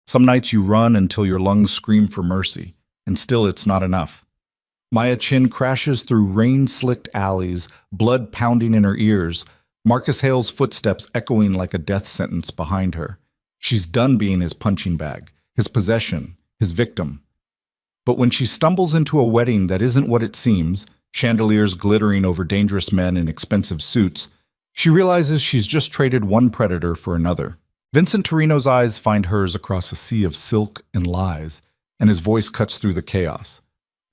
Some nights you run until your lungs scream for mercy, and still it's not enough. Maya Chin crashes through rain-slicked alleys, blood pounding in her ears, Marcus Hale's footsteps echoing like a death sentence behind her. She's done being his punching bag, his possession, his victim. But when she stumbles into a wedding that isn't what it seems, chandeliers glittering over dangerous men in expensive suits, she realizes she's just traded one predator for another. Vincent Torino's eyes find hers across a sea of silk and lies, and his voice cuts through the chaos.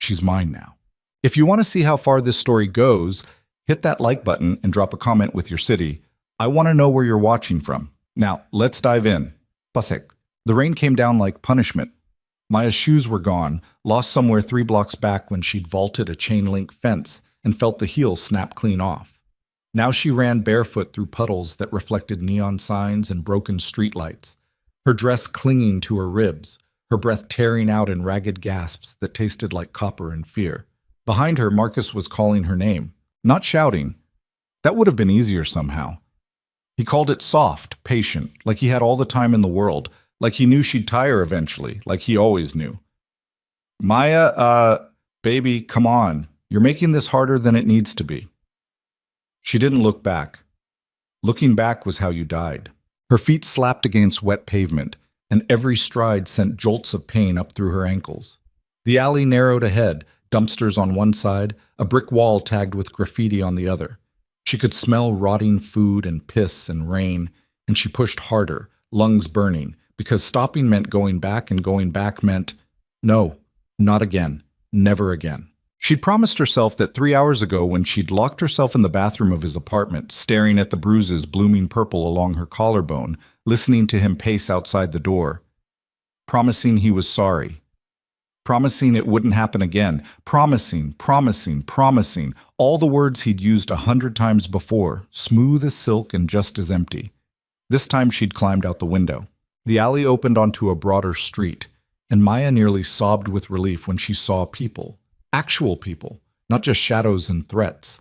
She's mine now. If you want to see how far this story goes, hit that like button and drop a comment with your city. I want to know where you're watching from. Now, let's dive in. Pasek. The rain came down like punishment. Maya's shoes were gone, lost somewhere 3 blocks back when she'd vaulted a chain-link fence and felt the heel snap clean off. Now she ran barefoot through puddles that reflected neon signs and broken streetlights, her dress clinging to her ribs, her breath tearing out in ragged gasps that tasted like copper and fear. Behind her, Marcus was calling her name, not shouting. That would have been easier somehow. He called it soft, patient, like he had all the time in the world, like he knew she'd tire eventually, like he always knew. Maya, baby, come on. You're making this harder than it needs to be. She didn't look back. Looking back was how you died. Her feet slapped against wet pavement, and every stride sent jolts of pain up through her ankles. The alley narrowed ahead, dumpsters on one side, a brick wall tagged with graffiti on the other. She could smell rotting food and piss and rain, and she pushed harder, lungs burning, because stopping meant going back, and going back meant, no, not again, never again. She'd promised herself that 3 hours ago when she'd locked herself in the bathroom of his apartment, staring at the bruises blooming purple along her collarbone, listening to him pace outside the door, promising he was sorry, promising it wouldn't happen again, promising, all the words he'd used 100 times before, smooth as silk and just as empty. This time she'd climbed out the window. The alley opened onto a broader street, and Maya nearly sobbed with relief when she saw people. Actual people, not just shadows and threats.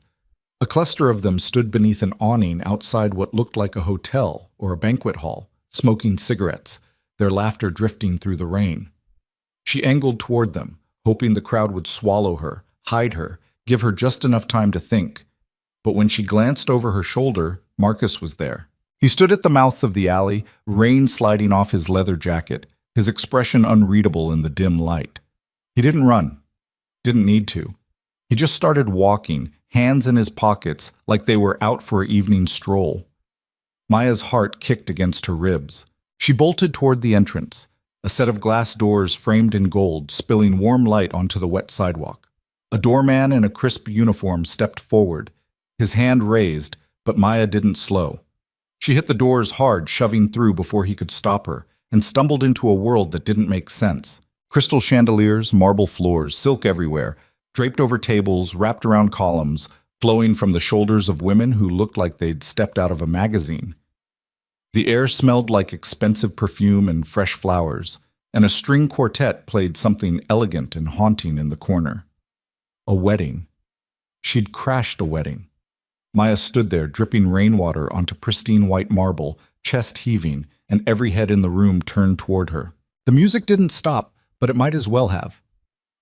A cluster of them stood beneath an awning outside what looked like a hotel or a banquet hall, smoking cigarettes, their laughter drifting through the rain. She angled toward them, hoping the crowd would swallow her, hide her, give her just enough time to think. But when she glanced over her shoulder, Marcus was there. He stood at the mouth of the alley, rain sliding off his leather jacket, his expression unreadable in the dim light. He didn't run. Didn't need to. He just started walking, hands in his pockets, like they were out for an evening stroll. Maya's heart kicked against her ribs. She bolted toward the entrance, a set of glass doors framed in gold, spilling warm light onto the wet sidewalk. A doorman in a crisp uniform stepped forward, his hand raised, but Maya didn't slow. She hit the doors hard, shoving through before he could stop her, and stumbled into a world that didn't make sense. Crystal chandeliers, marble floors, silk everywhere, draped over tables, wrapped around columns, flowing from the shoulders of women who looked like they'd stepped out of a magazine. The air smelled like expensive perfume and fresh flowers, and a string quartet played something elegant and haunting in the corner. A wedding. She'd crashed a wedding. Maya stood there, dripping rainwater onto pristine white marble, chest heaving, and every head in the room turned toward her. The music didn't stop, but it might as well have.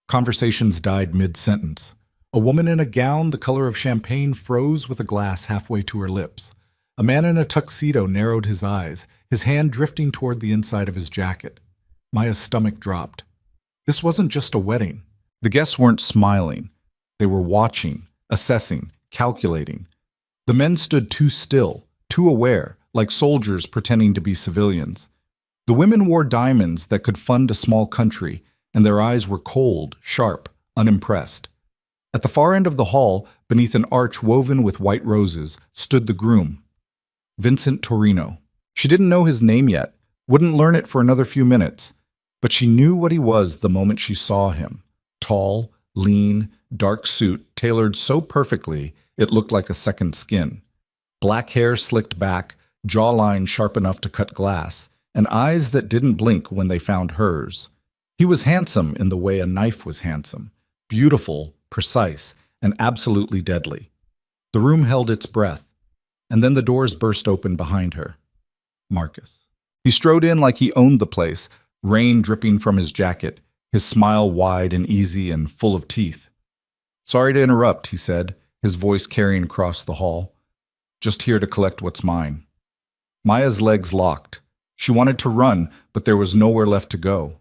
Conversations died mid-sentence. A woman in a gown the color of champagne froze with a glass halfway to her lips. A man in a tuxedo narrowed his eyes, his hand drifting toward the inside of his jacket. Maya's stomach dropped. This wasn't just a wedding. The guests weren't smiling. They were watching, assessing, calculating. The men stood too still, too aware, like soldiers pretending to be civilians. The women wore diamonds that could fund a small country, and their eyes were cold, sharp, unimpressed. At the far end of the hall, beneath an arch woven with white roses, stood the groom, Vincent Torino. She didn't know his name yet, wouldn't learn it for another few minutes, but she knew what he was the moment she saw him. Tall, lean, dark suit tailored so perfectly it looked like a second skin. Black hair slicked back, jawline sharp enough to cut glass, and eyes that didn't blink when they found hers. He was handsome in the way a knife was handsome, beautiful, precise, and absolutely deadly. The room held its breath, and then the doors burst open behind her. Marcus. He strode in like he owned the place, rain dripping from his jacket, his smile wide and easy and full of teeth. "Sorry to interrupt," he said, his voice carrying across the hall. "Just here to collect what's mine." Maya's legs locked. She wanted to run, but there was nowhere left to go.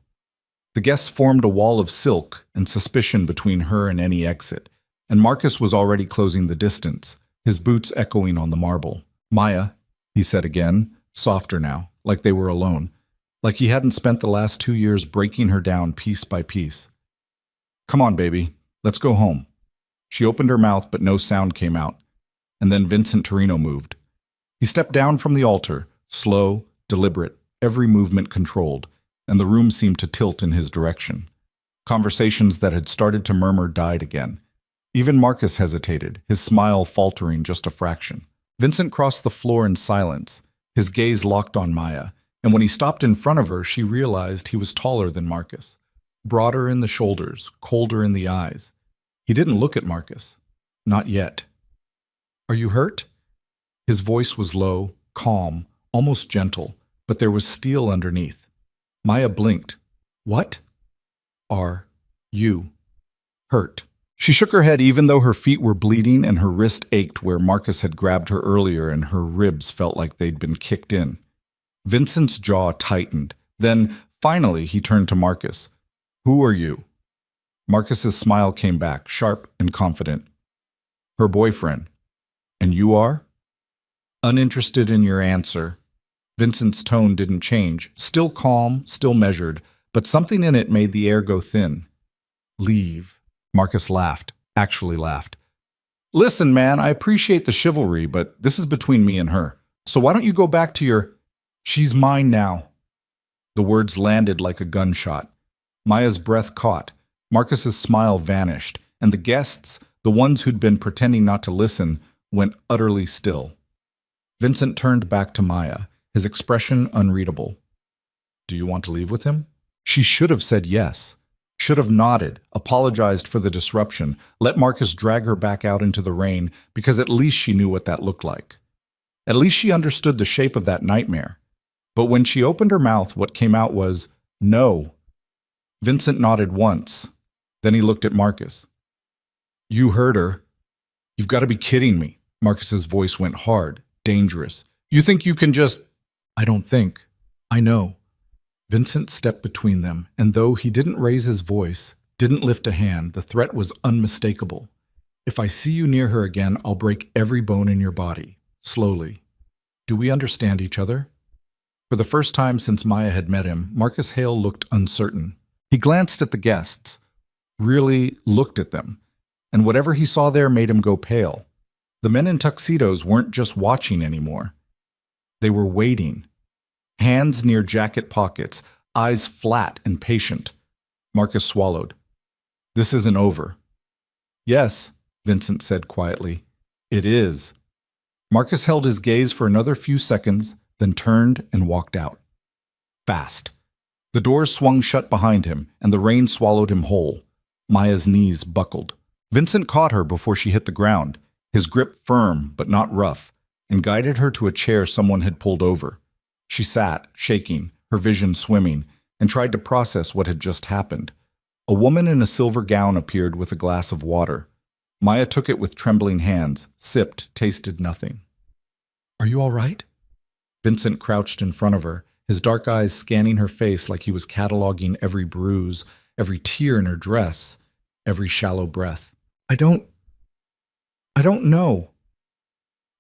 The guests formed a wall of silk and suspicion between her and any exit, and Marcus was already closing the distance, his boots echoing on the marble. "Maya," he said again, softer now, like they were alone, like he hadn't spent the last 2 years breaking her down piece by piece. "Come on, baby, let's go home." She opened her mouth, but no sound came out, and then Vincent Torino moved. He stepped down from the altar, slow, deliberate, every movement controlled, and the room seemed to tilt in his direction. Conversations that had started to murmur died again. Even Marcus hesitated, his smile faltering just a fraction. Vincent crossed the floor in silence, his gaze locked on Maya, and when he stopped in front of her, she realized he was taller than Marcus, broader in the shoulders, colder in the eyes. He didn't look at Marcus. Not yet. "Are you hurt?" His voice was low, calm, almost gentle, but there was steel underneath. Maya blinked. "What?" "Are you hurt?" She shook her head even though her feet were bleeding and her wrist ached where Marcus had grabbed her earlier and her ribs felt like they'd been kicked in. Vincent's jaw tightened. Then, finally, he turned to Marcus. "Who are you?" Marcus's smile came back, sharp and confident. "Her boyfriend." "And you are?" "Uninterested in your answer." Vincent's tone didn't change, still calm, still measured, but something in it made the air go thin. "Leave." Marcus laughed, actually laughed. "Listen, man, I appreciate the chivalry, but this is between me and her. So why don't you go back to your... She's mine now." The words landed like a gunshot. Maya's breath caught. Marcus's smile vanished, and the guests, the ones who'd been pretending not to listen, went utterly still. Vincent turned back to Maya, his expression unreadable. "Do you want to leave with him?" She should have said yes. Should have nodded, apologized for the disruption, let Marcus drag her back out into the rain, because at least she knew what that looked like. At least she understood the shape of that nightmare. But when she opened her mouth, what came out was, "No." Vincent nodded once. Then he looked at Marcus. "You heard her." "You've got to be kidding me." Marcus's voice went hard, dangerous. "You think you can just..." "I don't think. I know." Vincent stepped between them, and though he didn't raise his voice, didn't lift a hand, the threat was unmistakable. "If I see you near her again, I'll break every bone in your body. Slowly. Do we understand each other?" For the first time since Maya had met him, Marcus Hale looked uncertain. He glanced at the guests, really looked at them, and whatever he saw there made him go pale. The men in tuxedos weren't just watching anymore. They were waiting. Hands near jacket pockets, eyes flat and patient. Marcus swallowed. "This isn't over." "Yes," Vincent said quietly. "It is." Marcus held his gaze for another few seconds, then turned and walked out. Fast. The doors swung shut behind him, and the rain swallowed him whole. Maya's knees buckled. Vincent caught her before she hit the ground, his grip firm but not rough, and guided her to a chair someone had pulled over. She sat, shaking, her vision swimming, and tried to process what had just happened. A woman in a silver gown appeared with a glass of water. Maya took it with trembling hands, sipped, tasted nothing. "Are you all right?" Vincent crouched in front of her, his dark eyes scanning her face like he was cataloging every bruise, every tear in her dress, every shallow breath. I don't know."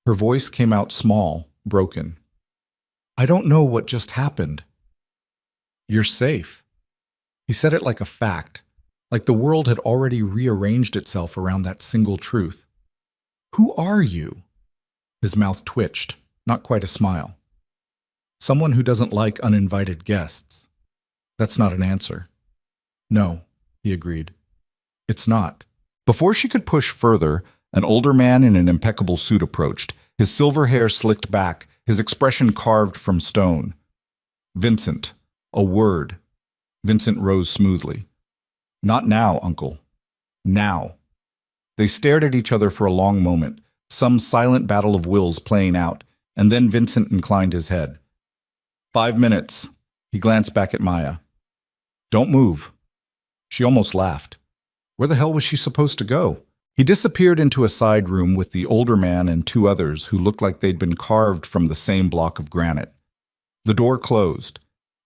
Her voice came out small, broken. "I don't know what just happened." "You're safe." He said it like a fact, like the world had already rearranged itself around that single truth. "Who are you?" His mouth twitched, not quite a smile. "Someone who doesn't like uninvited guests." "That's not an answer." "No," he agreed. "It's not." Before she could push further, an older man in an impeccable suit approached, his silver hair slicked back, his expression carved from stone. "Vincent, a word." Vincent rose smoothly. "Not now, Uncle. Now." They stared at each other for a long moment, some silent battle of wills playing out, and then Vincent inclined his head. 5 minutes. He glanced back at Maya. Don't move. She almost laughed. Where the hell was she supposed to go? He disappeared into a side room with the older man and two others who looked like they'd been carved from the same block of granite. The door closed.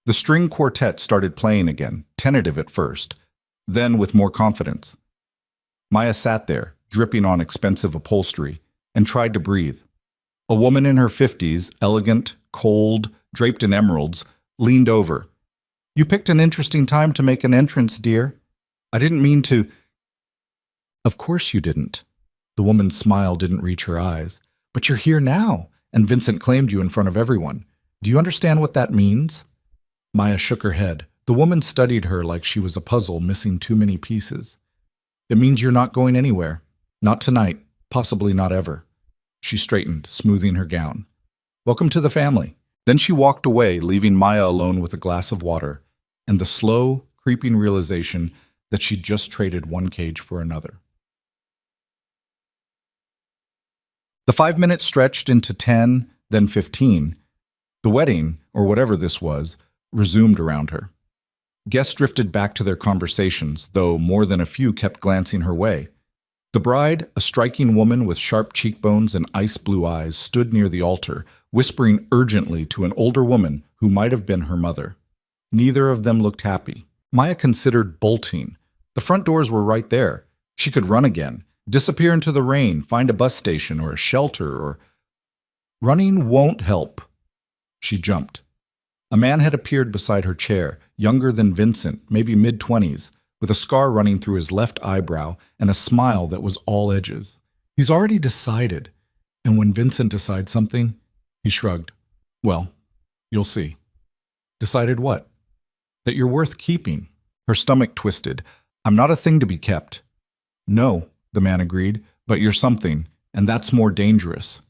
The string quartet started playing again, tentative at first, then with more confidence. Maya sat there, dripping on expensive upholstery, and tried to breathe. A woman in her 50s, elegant, cold, draped in emeralds, leaned over. You picked an interesting time to make an entrance, dear. I didn't mean to. Of course you didn't. The woman's smile didn't reach her eyes. But you're here now, and Vincent claimed you in front of everyone. Do you understand what that means? Maya shook her head. The woman studied her like she was a puzzle missing too many pieces. It means you're not going anywhere. Not tonight, possibly not ever. She straightened, smoothing her gown. Welcome to the family. Then she walked away, leaving Maya alone with a glass of water and the slow, creeping realization that she'd just traded one cage for another. The 5 minutes stretched into 10, then 15. The wedding, or whatever this was, resumed around her. Guests drifted back to their conversations, though more than a few kept glancing her way. The bride, a striking woman with sharp cheekbones and ice-blue eyes, stood near the altar, whispering urgently to an older woman who might have been her mother. Neither of them looked happy. Maya considered bolting. The front doors were right there. She could run again, disappear into the rain, find a bus station or a shelter or... Running won't help. She jumped. A man had appeared beside her chair, younger than Vincent, maybe mid-20s, with a scar running through his left eyebrow and a smile that was all edges. He's already decided. And when Vincent decides something, he shrugged. Well, you'll see. Decided what? That you're worth keeping. Her stomach twisted. I'm not a thing to be kept. No, the man agreed, but you're something, and that's more dangerous.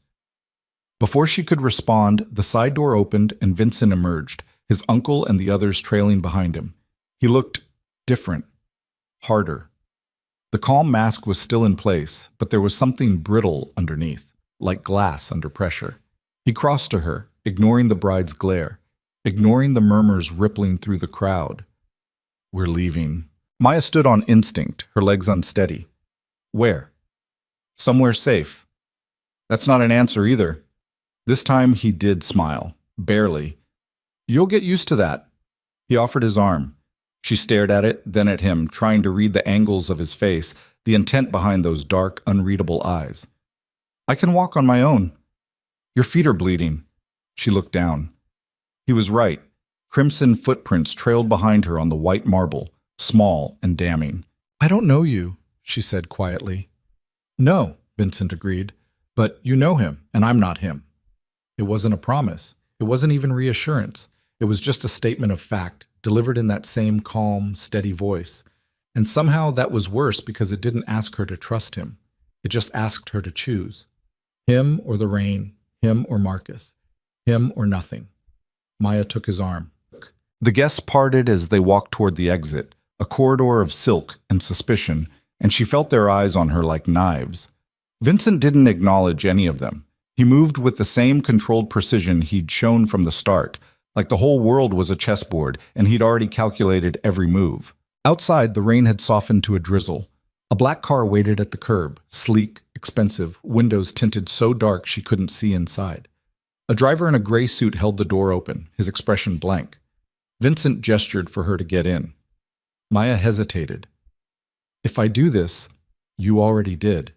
Before she could respond, the side door opened and Vincent emerged, his uncle and the others trailing behind him. He looked different, harder. The calm mask was still in place, but there was something brittle underneath, like glass under pressure. He crossed to her, ignoring the bride's glare, ignoring the murmurs rippling through the crowd. We're leaving. Maya stood on instinct, her legs unsteady. Where? Somewhere safe. That's not an answer either. This time he did smile, barely. You'll get used to that. He offered his arm. She stared at it, then at him, trying to read the angles of his face, the intent behind those dark, unreadable eyes. I can walk on my own. Your feet are bleeding. She looked down. He was right. Crimson footprints trailed behind her on the white marble, small and damning. I don't know you, she said quietly. No, Vincent agreed, but you know him, and I'm not him. It wasn't a promise. It wasn't even reassurance. It was just a statement of fact, delivered in that same calm, steady voice. And somehow that was worse because it didn't ask her to trust him. It just asked her to choose. Him or the rain, him or Marcus, him or nothing. Maya took his arm. The guests parted as they walked toward the exit, a corridor of silk and suspicion, and she felt their eyes on her like knives. Vincent didn't acknowledge any of them. He moved with the same controlled precision he'd shown from the start, like the whole world was a chessboard and he'd already calculated every move. Outside, the rain had softened to a drizzle. A black car waited at the curb, sleek, expensive, windows tinted so dark she couldn't see inside. A driver in a gray suit held the door open, his expression blank. Vincent gestured for her to get in. Maya hesitated. If I do this, you already did.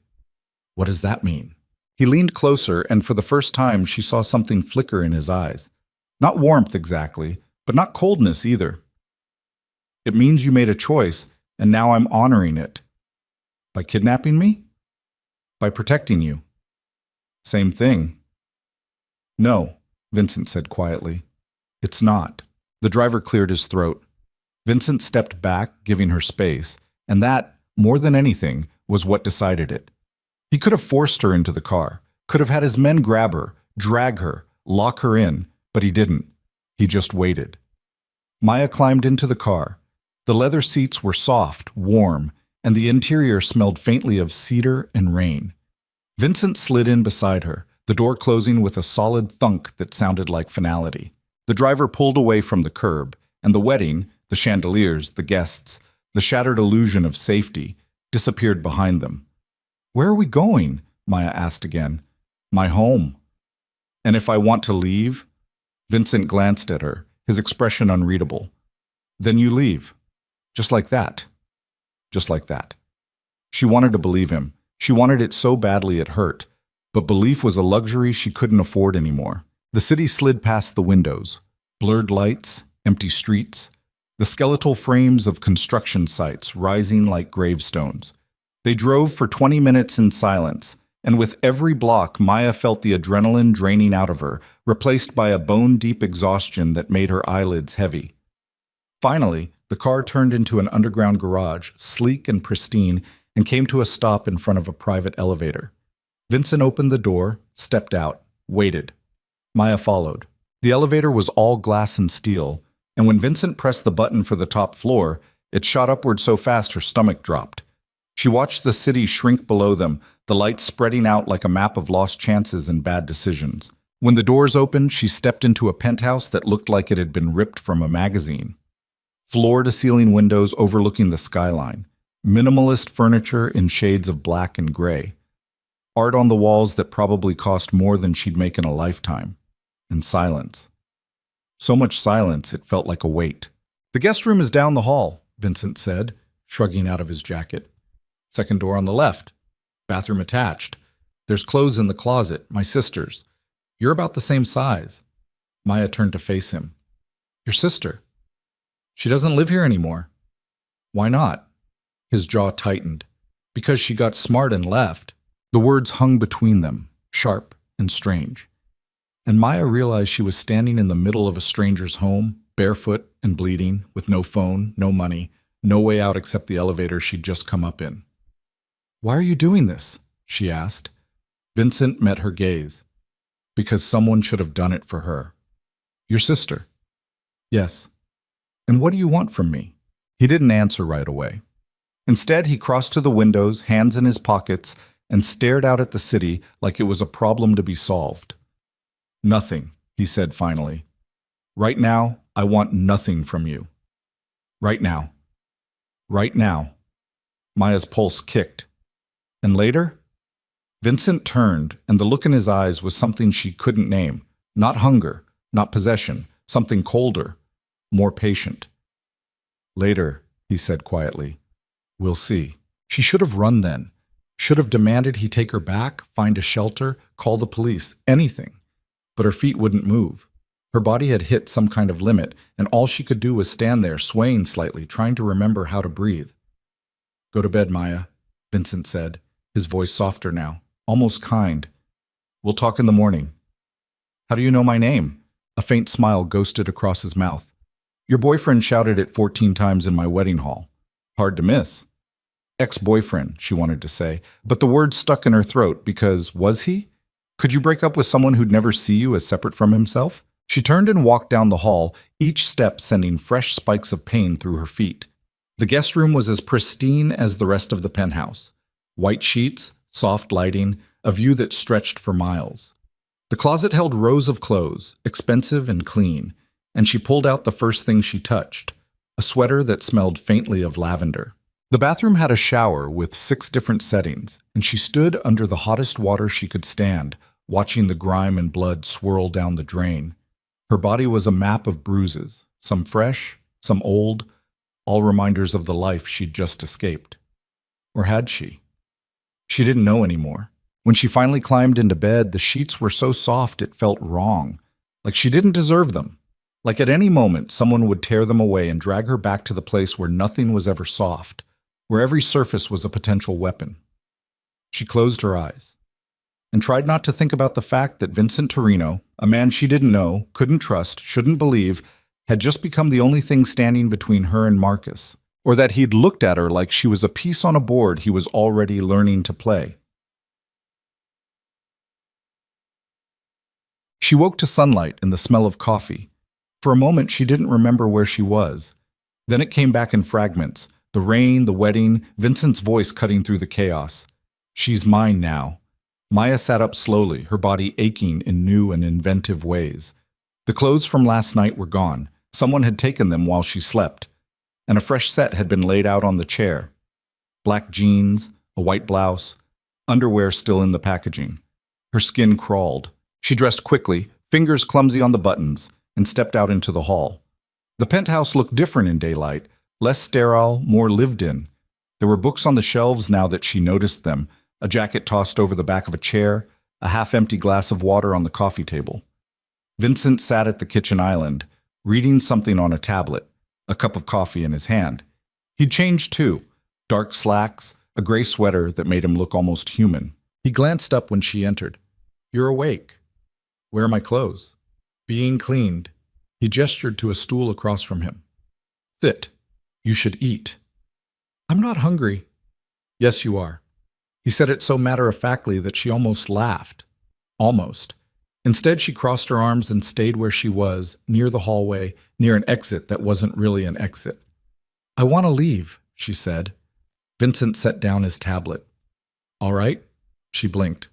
What does that mean? He leaned closer, and for the first time she saw something flicker in his eyes. Not warmth exactly, but not coldness either. It means you made a choice, and now I'm honoring it. By kidnapping me? By protecting you. Same thing. No, Vincent said quietly. It's not. The driver cleared his throat. Vincent stepped back, giving her space, and that, more than anything, was what decided it. He could have forced her into the car, could have had his men grab her, drag her, lock her in, but he didn't. He just waited. Maya climbed into the car. The leather seats were soft, warm, and the interior smelled faintly of cedar and rain. Vincent slid in beside her, the door closing with a solid thunk that sounded like finality. The driver pulled away from the curb, and the wedding, The chandeliers, the guests, the shattered illusion of safety disappeared behind them. "Where are we going?" Maya asked again. "My home." "And if I want to leave?" Vincent glanced at her, his expression unreadable. "Then you leave. Just like that." Just like that. She wanted to believe him. She wanted it so badly it hurt. But belief was a luxury she couldn't afford anymore. The city slid past the windows. Blurred lights, empty streets, the skeletal frames of construction sites rising like gravestones. They drove for 20 minutes in silence, and with every block, Maya felt the adrenaline draining out of her, replaced by a bone-deep exhaustion that made her eyelids heavy. Finally, the car turned into an underground garage, sleek and pristine, and came to a stop in front of a private elevator. Vincent opened the door, stepped out, waited. Maya followed. The elevator was all glass and steel, and when Vincent pressed the button for the top floor, it shot upward so fast her stomach dropped. She watched the city shrink below them, the lights spreading out like a map of lost chances and bad decisions. When the doors opened, she stepped into a penthouse that looked like it had been ripped from a magazine. Floor-to-ceiling windows overlooking the skyline. Minimalist furniture in shades of black and gray. Art on the walls that probably cost more than she'd make in a lifetime. And silence. So much silence, it felt like a weight. "The guest room is down the hall," Vincent said, shrugging out of his jacket. "Second door on the left. Bathroom attached. There's clothes in the closet, my sister's. You're about the same size." Maya turned to face him. "Your sister? She doesn't live here anymore." "Why not?" His jaw tightened. "Because she got smart and left." The words hung between them, sharp and strange. And Maya realized she was standing in the middle of a stranger's home, barefoot and bleeding, with no phone, no money, no way out except the elevator she'd just come up in. "Why are you doing this?" she asked. Vincent met her gaze. "Because someone should have done it for her." "Your sister?" "Yes." "And what do you want from me?" He didn't answer right away. Instead, he crossed to the windows, hands in his pockets, and stared out at the city like it was a problem to be solved. "Nothing," he said finally. "Right now, I want nothing from you. Right now. Right now." Maya's pulse kicked. "And later?" Vincent turned, and the look in his eyes was something she couldn't name. Not hunger, not possession, something colder, more patient. "Later," he said quietly. "We'll see." She should have run then. Should have demanded he take her back, find a shelter, call the police, anything. But her feet wouldn't move. Her body had hit some kind of limit, and all she could do was stand there, swaying slightly, trying to remember how to breathe. "Go to bed, Maya," Vincent said, his voice softer now, almost kind. "We'll talk in the morning." "How do you know my name?" A faint smile ghosted across his mouth. "Your boyfriend shouted it 14 times in my wedding hall. Hard to miss." Ex-boyfriend, she wanted to say, but the word stuck in her throat because, was he? Could you break up with someone who'd never see you as separate from himself? She turned and walked down the hall, each step sending fresh spikes of pain through her feet. The guest room was as pristine as the rest of the penthouse. White sheets, soft lighting, a view that stretched for miles. The closet held rows of clothes, expensive and clean, and she pulled out the first thing she touched, a sweater that smelled faintly of lavender. The bathroom had a shower with 6 different settings, and she stood under the hottest water she could stand, watching the grime and blood swirl down the drain. Her body was a map of bruises, some fresh, some old, all reminders of the life she'd just escaped. Or had she? She didn't know anymore. When she finally climbed into bed, the sheets were so soft it felt wrong, like she didn't deserve them. Like at any moment, someone would tear them away and drag her back to the place where nothing was ever soft, where every surface was a potential weapon. She closed her eyes and tried not to think about the fact that Vincent Torino, a man she didn't know, couldn't trust, shouldn't believe, had just become the only thing standing between her and Marcus, or that he'd looked at her like she was a piece on a board he was already learning to play. She woke to sunlight and the smell of coffee. For a moment, she didn't remember where she was. Then it came back in fragments. The rain, the wedding, Vincent's voice cutting through the chaos. She's mine now. Maya sat up slowly, her body aching in new and inventive ways. The clothes from last night were gone. Someone had taken them while she slept. and a fresh set had been laid out on the chair. Black jeans, a white blouse, underwear still in the packaging. Her skin crawled. She dressed quickly, fingers clumsy on the buttons, and stepped out into the hall. The penthouse looked different in daylight, less sterile, more lived in. There were books on the shelves now that she noticed them, a jacket tossed over the back of a chair, a half-empty glass of water on the coffee table. Vincent sat at the kitchen island, reading something on a tablet, a cup of coffee in his hand. He'd changed too, dark slacks, a gray sweater that made him look almost human. He glanced up when she entered. "You're awake. Where are my clothes?" "Being cleaned." He gestured to a stool across from him. "Sit. You should eat." "I'm not hungry." "Yes, you are." He said it so matter-of-factly that she almost laughed. Almost. Instead, she crossed her arms and stayed where she was, near the hallway, near an exit that wasn't really an exit. "I want to leave," she said. Vincent set down his tablet. "All right." She blinked.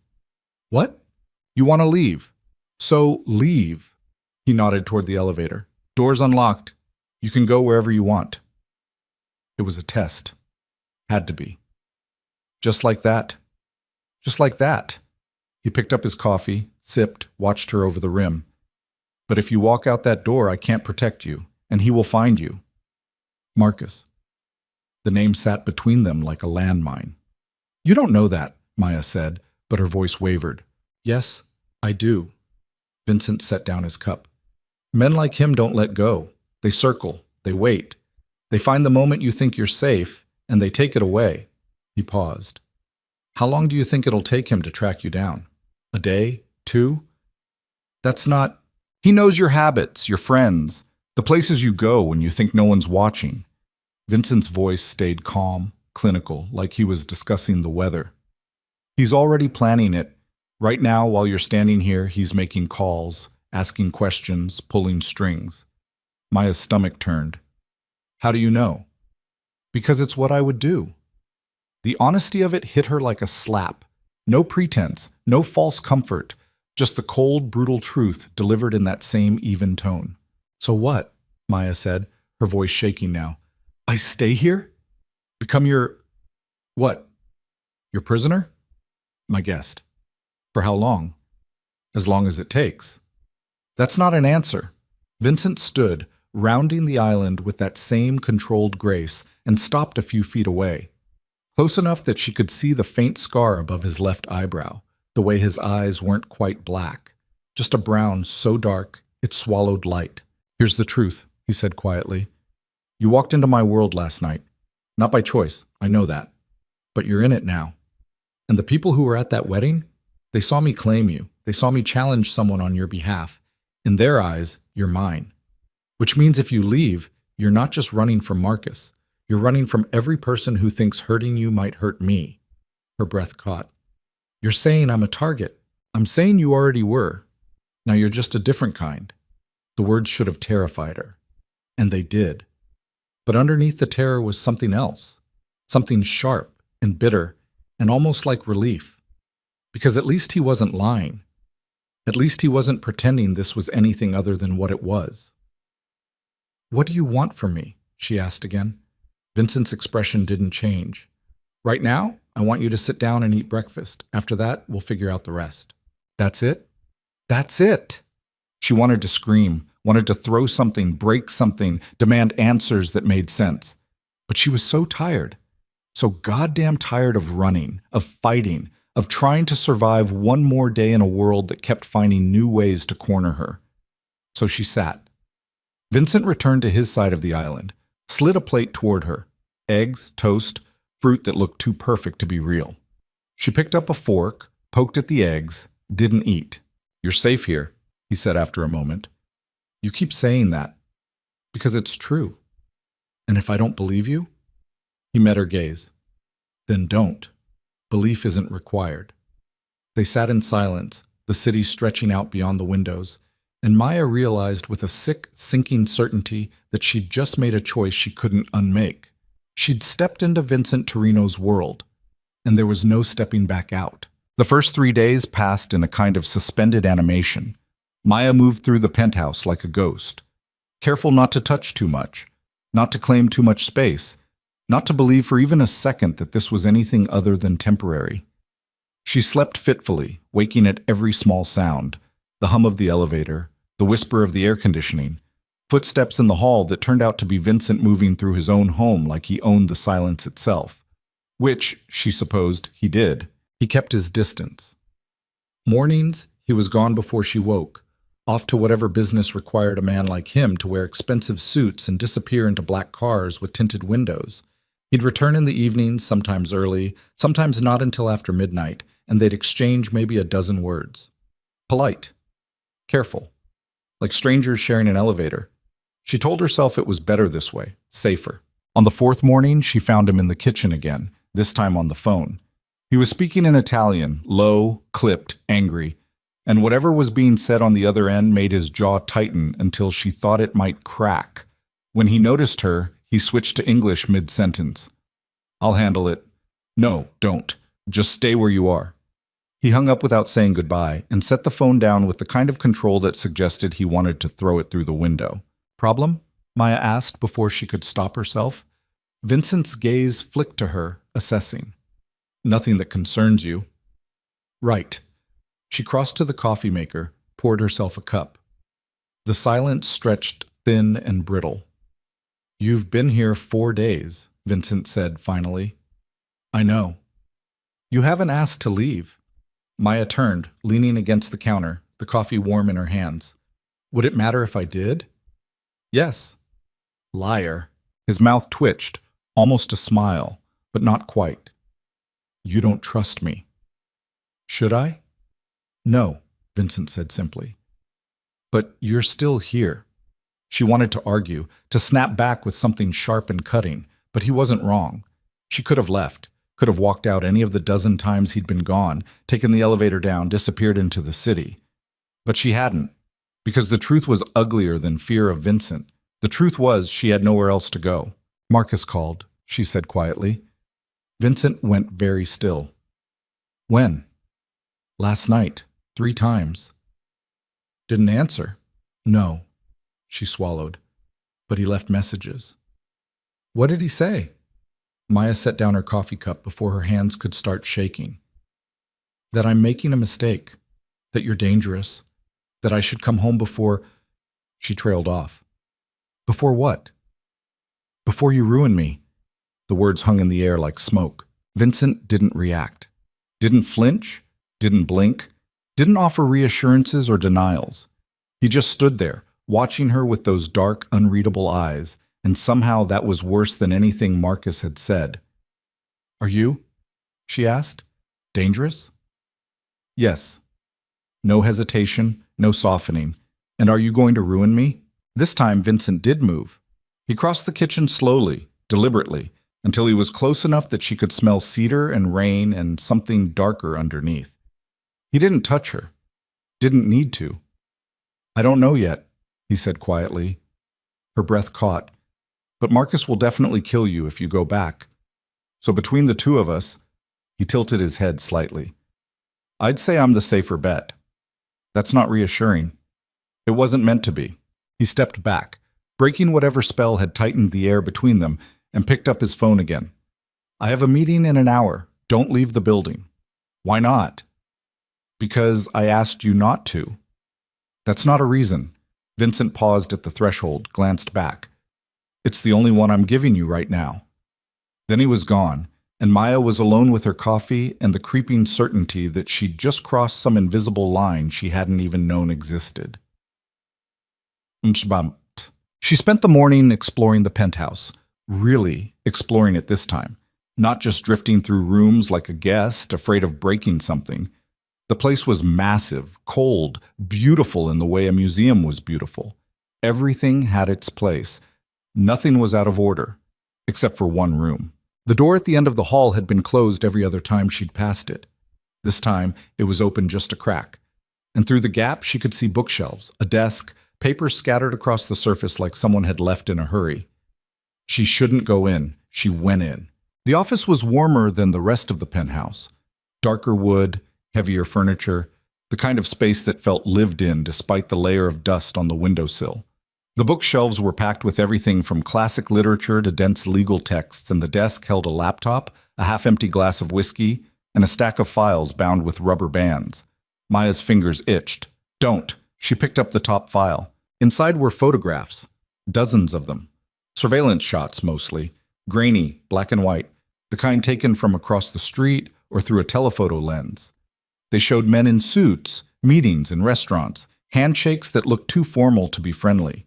"What?" "You want to leave. So leave." He nodded toward the elevator. "Door's unlocked. You can go wherever you want." It was a test. Had to be. Just like that. Just like that. He picked up his coffee, sipped, watched her over the rim. "But if you walk out that door, I can't protect you, and he will find you." "Marcus." The name sat between them like a landmine. "You don't know that," Maya said, but her voice wavered. "Yes, I do." Vincent set down his cup. "Men like him don't let go. They circle. They wait. They find the moment you think you're safe, and they take it away." He paused. "How long do you think it'll take him to track you down? A day? 2? That's not... He knows your habits, your friends, the places you go when you think no one's watching." Vincent's voice stayed calm, clinical, like he was discussing the weather. "He's already planning it. Right now, while you're standing here, he's making calls, asking questions, pulling strings." Maya's stomach turned. "How do you know?" "Because it's what I would do." The honesty of it hit her like a slap. No pretense, no false comfort, just the cold, brutal truth delivered in that same even tone. "So what?" Maya said, her voice shaking now. "I stay here? Become your... what? Your prisoner?" "My guest." "For how long?" "As long as it takes." That's not an answer. Vincent stood, rounding the island with that same controlled grace, and stopped a few feet away. Close enough that she could see the faint scar above his left eyebrow, the way his eyes weren't quite black, just a brown so dark it swallowed light. "Here's the truth," he said quietly. "You walked into my world last night. Not by choice, I know that. But you're in it now. And the people who were at that wedding, they saw me claim you. They saw me challenge someone on your behalf. In their eyes, you're mine. Which means if you leave, you're not just running from Marcus. You're running from every person who thinks hurting you might hurt me." Her breath caught. "You're saying I'm a target. I'm saying you already were. Now you're just a different kind." The words should have terrified her. And they did. But underneath the terror was something else. Something sharp and bitter and almost like relief. Because at least he wasn't lying. At least he wasn't pretending this was anything other than what it was. "What do you want from me?" she asked again. Vincent's expression didn't change. "Right now, I want you to sit down and eat breakfast. After that, we'll figure out the rest." "That's it?" "That's it!" She wanted to scream, wanted to throw something, break something, demand answers that made sense. But she was so tired. So goddamn tired of running, of fighting, of trying to survive one more day in a world that kept finding new ways to corner her. So she sat. Vincent returned to his side of the island, slid a plate toward her. Eggs, toast, fruit that looked too perfect to be real. She picked up a fork, poked at the eggs, didn't eat. "You're safe here," he said after a moment. "You keep saying that. Because it's true. And if I don't believe you?" He met her gaze. "Then don't. Belief isn't required." They sat in silence, the city stretching out beyond the windows, and Maya realized with a sick, sinking certainty that she'd just made a choice she couldn't unmake. She'd stepped into Vincent Torino's world, and there was no stepping back out. The first 3 days passed in a kind of suspended animation. Maya moved through the penthouse like a ghost, careful not to touch too much, not to claim too much space, not to believe for even a second that this was anything other than temporary. She slept fitfully, waking at every small sound, the hum of the elevator, the whisper of the air conditioning, footsteps in the hall that turned out to be Vincent moving through his own home like he owned the silence itself. Which, she supposed, he did. He kept his distance. Mornings, he was gone before she woke, off to whatever business required a man like him to wear expensive suits and disappear into black cars with tinted windows. He'd return in the evenings, sometimes early, sometimes not until after midnight, and they'd exchange maybe a dozen words. Polite. Careful. Like strangers sharing an elevator. She told herself it was better this way, safer. On the fourth morning, she found him in the kitchen again, this time on the phone. He was speaking in Italian, low, clipped, angry, and whatever was being said on the other end made his jaw tighten until she thought it might crack. When he noticed her, he switched to English mid-sentence. I'll handle it. No, don't. Just stay where you are. He hung up without saying goodbye and set the phone down with the kind of control that suggested he wanted to throw it through the window. Problem? Maya asked before she could stop herself. Vincent's gaze flicked to her, assessing. Nothing that concerns you. Right. She crossed to the coffee maker, poured herself a cup. The silence stretched thin and brittle. You've been here 4 days, Vincent said finally. I know. You haven't asked to leave. Maya turned, leaning against the counter, the coffee warm in her hands. Would it matter if I did? Yes. Liar. His mouth twitched, almost a smile, but not quite. You don't trust me. Should I? No, Vincent said simply. But you're still here. She wanted to argue, to snap back with something sharp and cutting, but he wasn't wrong. She could have left, could have walked out any of the dozen times he'd been gone, taken the elevator down, disappeared into the city. But she hadn't, because the truth was uglier than fear of Vincent. The truth was she had nowhere else to go. Marcus called, she said quietly. Vincent went very still. When? Last night, 3 times. Didn't answer. No, she swallowed. But he left messages. What did he say? Maya set down her coffee cup before her hands could start shaking. That I'm making a mistake. That you're dangerous. That I should come home before... She trailed off. Before what? Before you ruin me. The words hung in the air like smoke. Vincent didn't react. Didn't flinch. Didn't blink. Didn't offer reassurances or denials. He just stood there, watching her with those dark, unreadable eyes, and somehow that was worse than anything Marcus had said. Are you? She asked. Dangerous? Yes. No hesitation, no softening. And are you going to ruin me? This time Vincent did move. He crossed the kitchen slowly, deliberately, until he was close enough that she could smell cedar and rain and something darker underneath. He didn't touch her. Didn't need to. I don't know yet, he said quietly. Her breath caught. But Marcus will definitely kill you if you go back. So between the two of us, he tilted his head slightly. I'd say I'm the safer bet. That's not reassuring. It wasn't meant to be. He stepped back, breaking whatever spell had tightened the air between them, and picked up his phone again. I have a meeting in an hour. Don't leave the building. Why not? Because I asked you not to. That's not a reason. Vincent paused at the threshold, glanced back. It's the only one I'm giving you right now. Then he was gone, and Maya was alone with her coffee and the creeping certainty that she'd just crossed some invisible line she hadn't even known existed. She spent the morning exploring the penthouse, really exploring it this time, not just drifting through rooms like a guest, afraid of breaking something. The place was massive, cold, beautiful in the way a museum was beautiful. Everything had its place. Nothing was out of order, except for one room. The door at the end of the hall had been closed every other time she'd passed it. This time, it was open just a crack. And through the gap, she could see bookshelves, a desk, papers scattered across the surface like someone had left in a hurry. She shouldn't go in. She went in. The office was warmer than the rest of the penthouse. Darker wood, heavier furniture, the kind of space that felt lived in despite the layer of dust on the windowsill. The bookshelves were packed with everything from classic literature to dense legal texts, and the desk held a laptop, a half-empty glass of whiskey, and a stack of files bound with rubber bands. Maya's fingers itched. Don't. She picked up the top file. Inside were photographs, dozens of them. Surveillance shots, mostly. Grainy, black and white, the kind taken from across the street or through a telephoto lens. They showed men in suits, meetings in restaurants, handshakes that looked too formal to be friendly.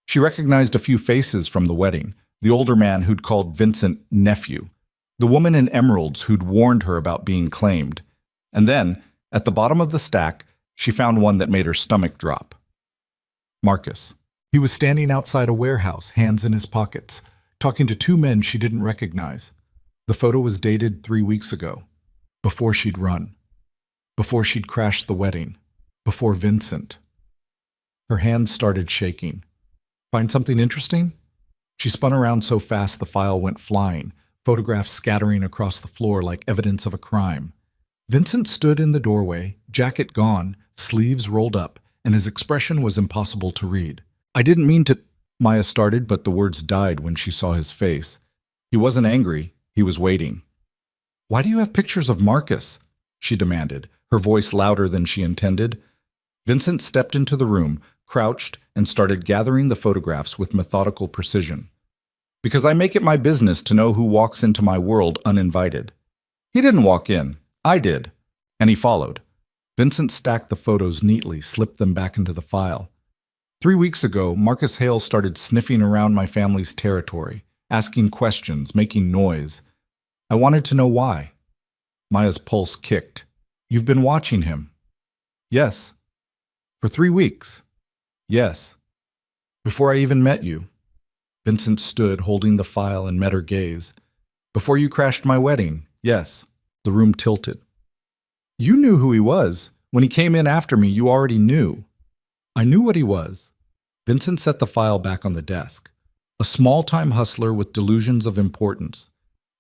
She recognized a few faces from the wedding, the older man who'd called Vincent nephew, the woman in emeralds who'd warned her about being claimed. And then, at the bottom of the stack, she found one that made her stomach drop. Marcus. He was standing outside a warehouse, hands in his pockets, talking to two men she didn't recognize. The photo was dated 3 weeks ago, before she'd run, before she'd crashed the wedding, before Vincent. Her hands started shaking. Find something interesting? She spun around so fast the file went flying, photographs scattering across the floor like evidence of a crime. Vincent stood in the doorway, jacket gone, sleeves rolled up, and his expression was impossible to read. I didn't mean to, Maya started, but the words died when she saw his face. He wasn't angry, he was waiting. Why do you have pictures of Marcus? She demanded, her voice louder than she intended. Vincent stepped into the room, crouched, and started gathering the photographs with methodical precision. Because I make it my business to know who walks into my world uninvited. He didn't walk in, I did. And he followed. Vincent stacked the photos neatly, slipped them back into the file. 3 weeks ago, Marcus Hale started sniffing around my family's territory, asking questions, making noise. I wanted to know why. Maya's pulse kicked. You've been watching him? Yes. For 3 weeks? Yes. Before I even met you? Vincent stood, holding the file, and met her gaze. Before you crashed my wedding? Yes. The room tilted. You knew who he was. When he came in after me, you already knew. I knew what he was. Vincent set the file back on the desk. A small-time hustler with delusions of importance.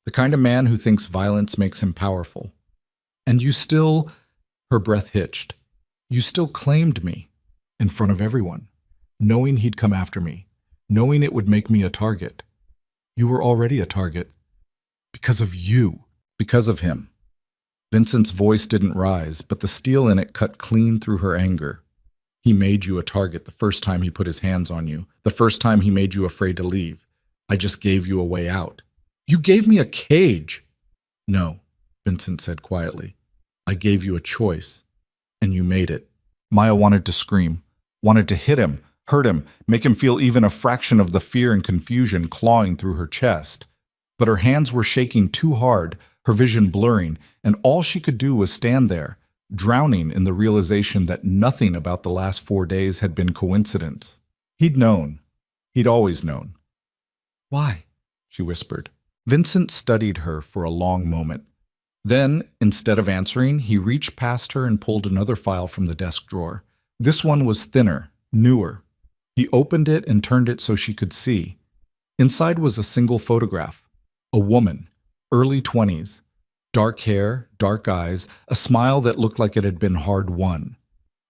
The kind of man who thinks violence makes him powerful. And you still, her breath hitched, you still claimed me in front of everyone, knowing he'd come after me, knowing it would make me a target. You were already a target. Because of you. Because of him. Vincent's voice didn't rise, but the steel in it cut clean through her anger. He made you a target the first time he put his hands on you, the first time he made you afraid to leave. I just gave you a way out. You gave me a cage. No, Vincent said quietly. I gave you a choice, and you made it. Maya wanted to scream, wanted to hit him, hurt him, make him feel even a fraction of the fear and confusion clawing through her chest. But her hands were shaking too hard, her vision blurring, and all she could do was stand there, drowning in the realization that nothing about the last 4 days had been coincidence. He'd known. He'd always known. Why? She whispered. Vincent studied her for a long moment. Then, instead of answering, he reached past her and pulled another file from the desk drawer. This one was thinner, newer. He opened it and turned it so she could see. Inside was a single photograph. A woman, early 20s. Dark hair, dark eyes, a smile that looked like it had been hard-won.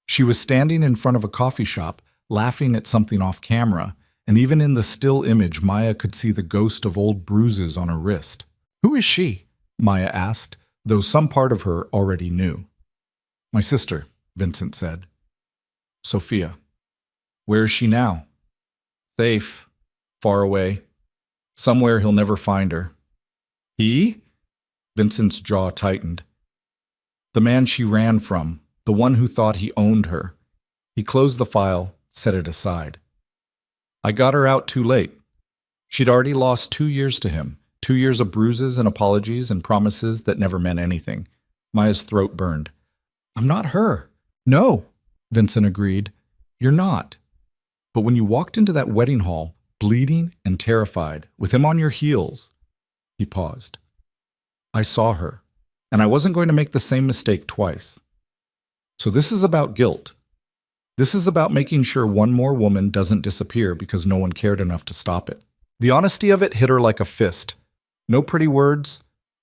She was standing in front of a coffee shop, laughing at something off camera, and even in the still image, Maya could see the ghost of old bruises on her wrist. Who is she? Maya asked, though some part of her already knew. My sister, Vincent said. Sophia. Where is she now? Safe. Far away. Somewhere he'll never find her. He? Vincent's jaw tightened. The man she ran from, the one who thought he owned her. He closed the file, set it aside. I got her out too late. She'd already lost 2 years to him, 2 years of bruises and apologies and promises that never meant anything. Maya's throat burned. I'm not her. No, Vincent agreed. You're not. But when you walked into that wedding hall, bleeding and terrified, with him on your heels, he paused. I saw her, and I wasn't going to make the same mistake twice. So this is about guilt. This is about making sure one more woman doesn't disappear because no one cared enough to stop it. The honesty of it hit her like a fist. No pretty words,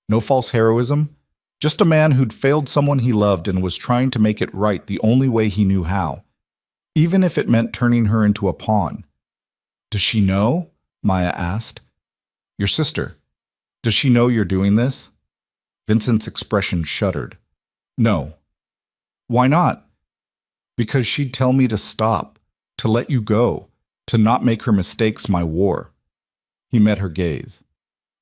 no false heroism, just a man who'd failed someone he loved and was trying to make it right the only way he knew how, even if it meant turning her into a pawn. Does she know? Maya asked. Your sister. Does she know you're doing this? Vincent's expression shuddered. No. Why not? Because she'd tell me to stop, to let you go, to not make her mistakes my war. He met her gaze.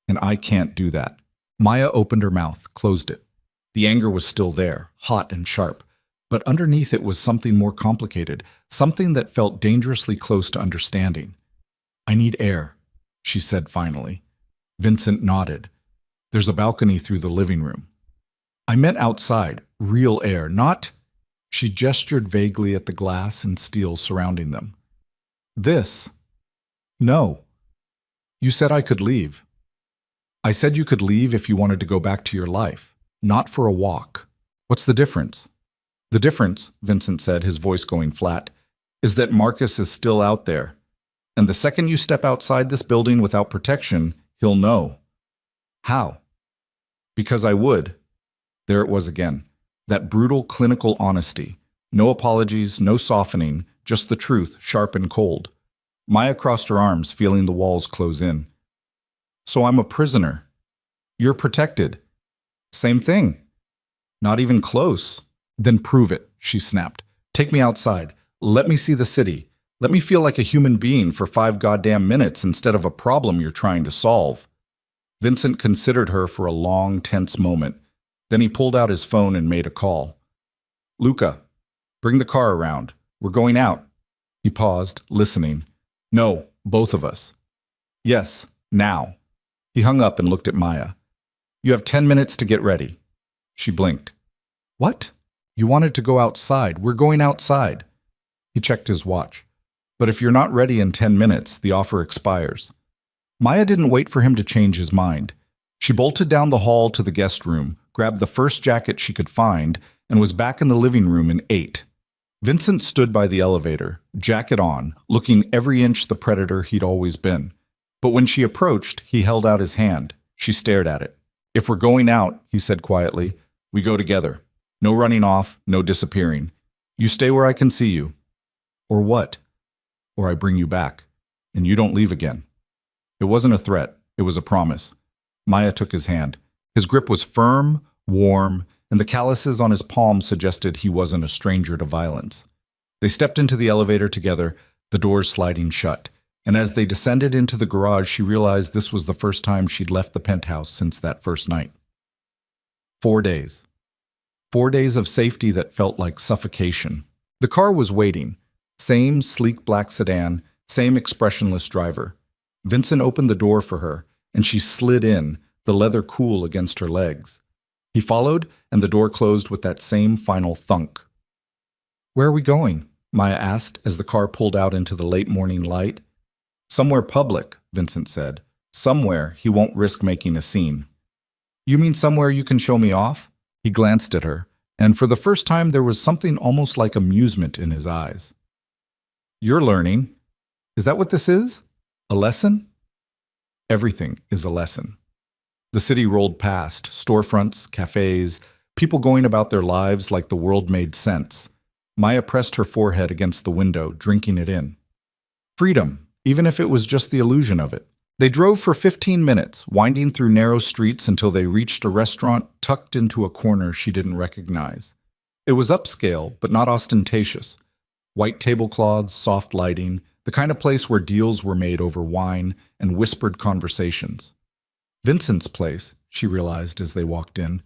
And I can't do that. Maya opened her mouth, closed it. The anger was still there, hot and sharp, but underneath it was something more complicated, something that felt dangerously close to understanding. I need air, she said finally. Vincent nodded. There's a balcony through the living room. I meant outside, real air, not... She gestured vaguely at the glass and steel surrounding them. This? No. You said I could leave. I said you could leave if you wanted to go back to your life, not for a walk. What's the difference? The difference, Vincent said, his voice going flat, is that Marcus is still out there. And the second you step outside this building without protection, he'll know. How? Because I would. There it was again. That brutal clinical honesty. No apologies, no softening, just the truth, sharp and cold. Maya crossed her arms, feeling the walls close in. So I'm a prisoner. You're protected. Same thing. Not even close. Then prove it, she snapped. Take me outside. Let me see the city. Let me feel like a human being for 5 goddamn minutes instead of a problem you're trying to solve. Vincent considered her for a long, tense moment. Then he pulled out his phone and made a call. Luca, bring the car around. We're going out. He paused, listening. No, both of us. Yes, now. He hung up and looked at Maya. You have 10 minutes to get ready. She blinked. What? You wanted to go outside. We're going outside. He checked his watch. But if you're not ready in 10 minutes, the offer expires. Maya didn't wait for him to change his mind. She bolted down the hall to the guest room, grabbed the first jacket she could find, and was back in the living room in 8. Vincent stood by the elevator, jacket on, looking every inch the predator he'd always been. But when she approached, he held out his hand. She stared at it. If we're going out, he said quietly, we go together. No running off, no disappearing. You stay where I can see you. Or what? Or I bring you back, and you don't leave again. It wasn't a threat. It was a promise. Maya took his hand. His grip was firm, warm, and the calluses on his palm suggested he wasn't a stranger to violence. They stepped into the elevator together, the doors sliding shut, and as they descended into the garage, she realized this was the first time she'd left the penthouse since that first night. 4 days. 4 days of safety that felt like suffocation. The car was waiting. Same sleek black sedan, same expressionless driver. Vincent opened the door for her, and she slid in, the leather cool against her legs. He followed, and the door closed with that same final thunk. Where are we going? Maya asked as the car pulled out into the late morning light. Somewhere public, Vincent said. Somewhere he won't risk making a scene. You mean somewhere you can show me off? He glanced at her, and for the first time there was something almost like amusement in his eyes. You're learning. Is that what this is? A lesson? Everything is a lesson. The city rolled past, storefronts, cafes, people going about their lives like the world made sense. Maya pressed her forehead against the window, drinking it in. Freedom, even if it was just the illusion of it. They drove for 15 minutes, winding through narrow streets until they reached a restaurant tucked into a corner she didn't recognize. It was upscale, but not ostentatious. White tablecloths, soft lighting, the kind of place where deals were made over wine and whispered conversations. Vincent's place, she realized as they walked in.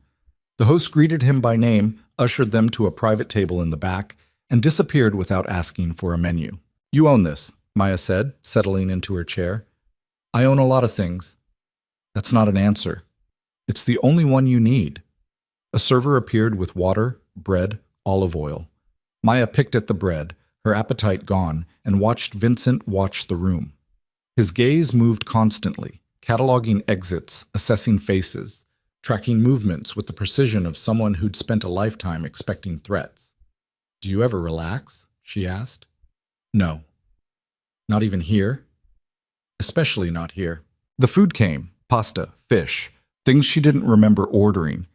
The host greeted him by name, ushered them to a private table in the back, and disappeared without asking for a menu. You own this, Maya said, settling into her chair. I own a lot of things. That's not an answer. It's the only one you need. A server appeared with water, bread, olive oil. Maya picked at the bread, her appetite gone, and watched Vincent watch the room. His gaze moved constantly, cataloging exits, assessing faces, tracking movements with the precision of someone who'd spent a lifetime expecting threats. Do you ever relax? She asked. No. Not even here? Especially not here. The food came, pasta, fish, things she didn't remember ordering.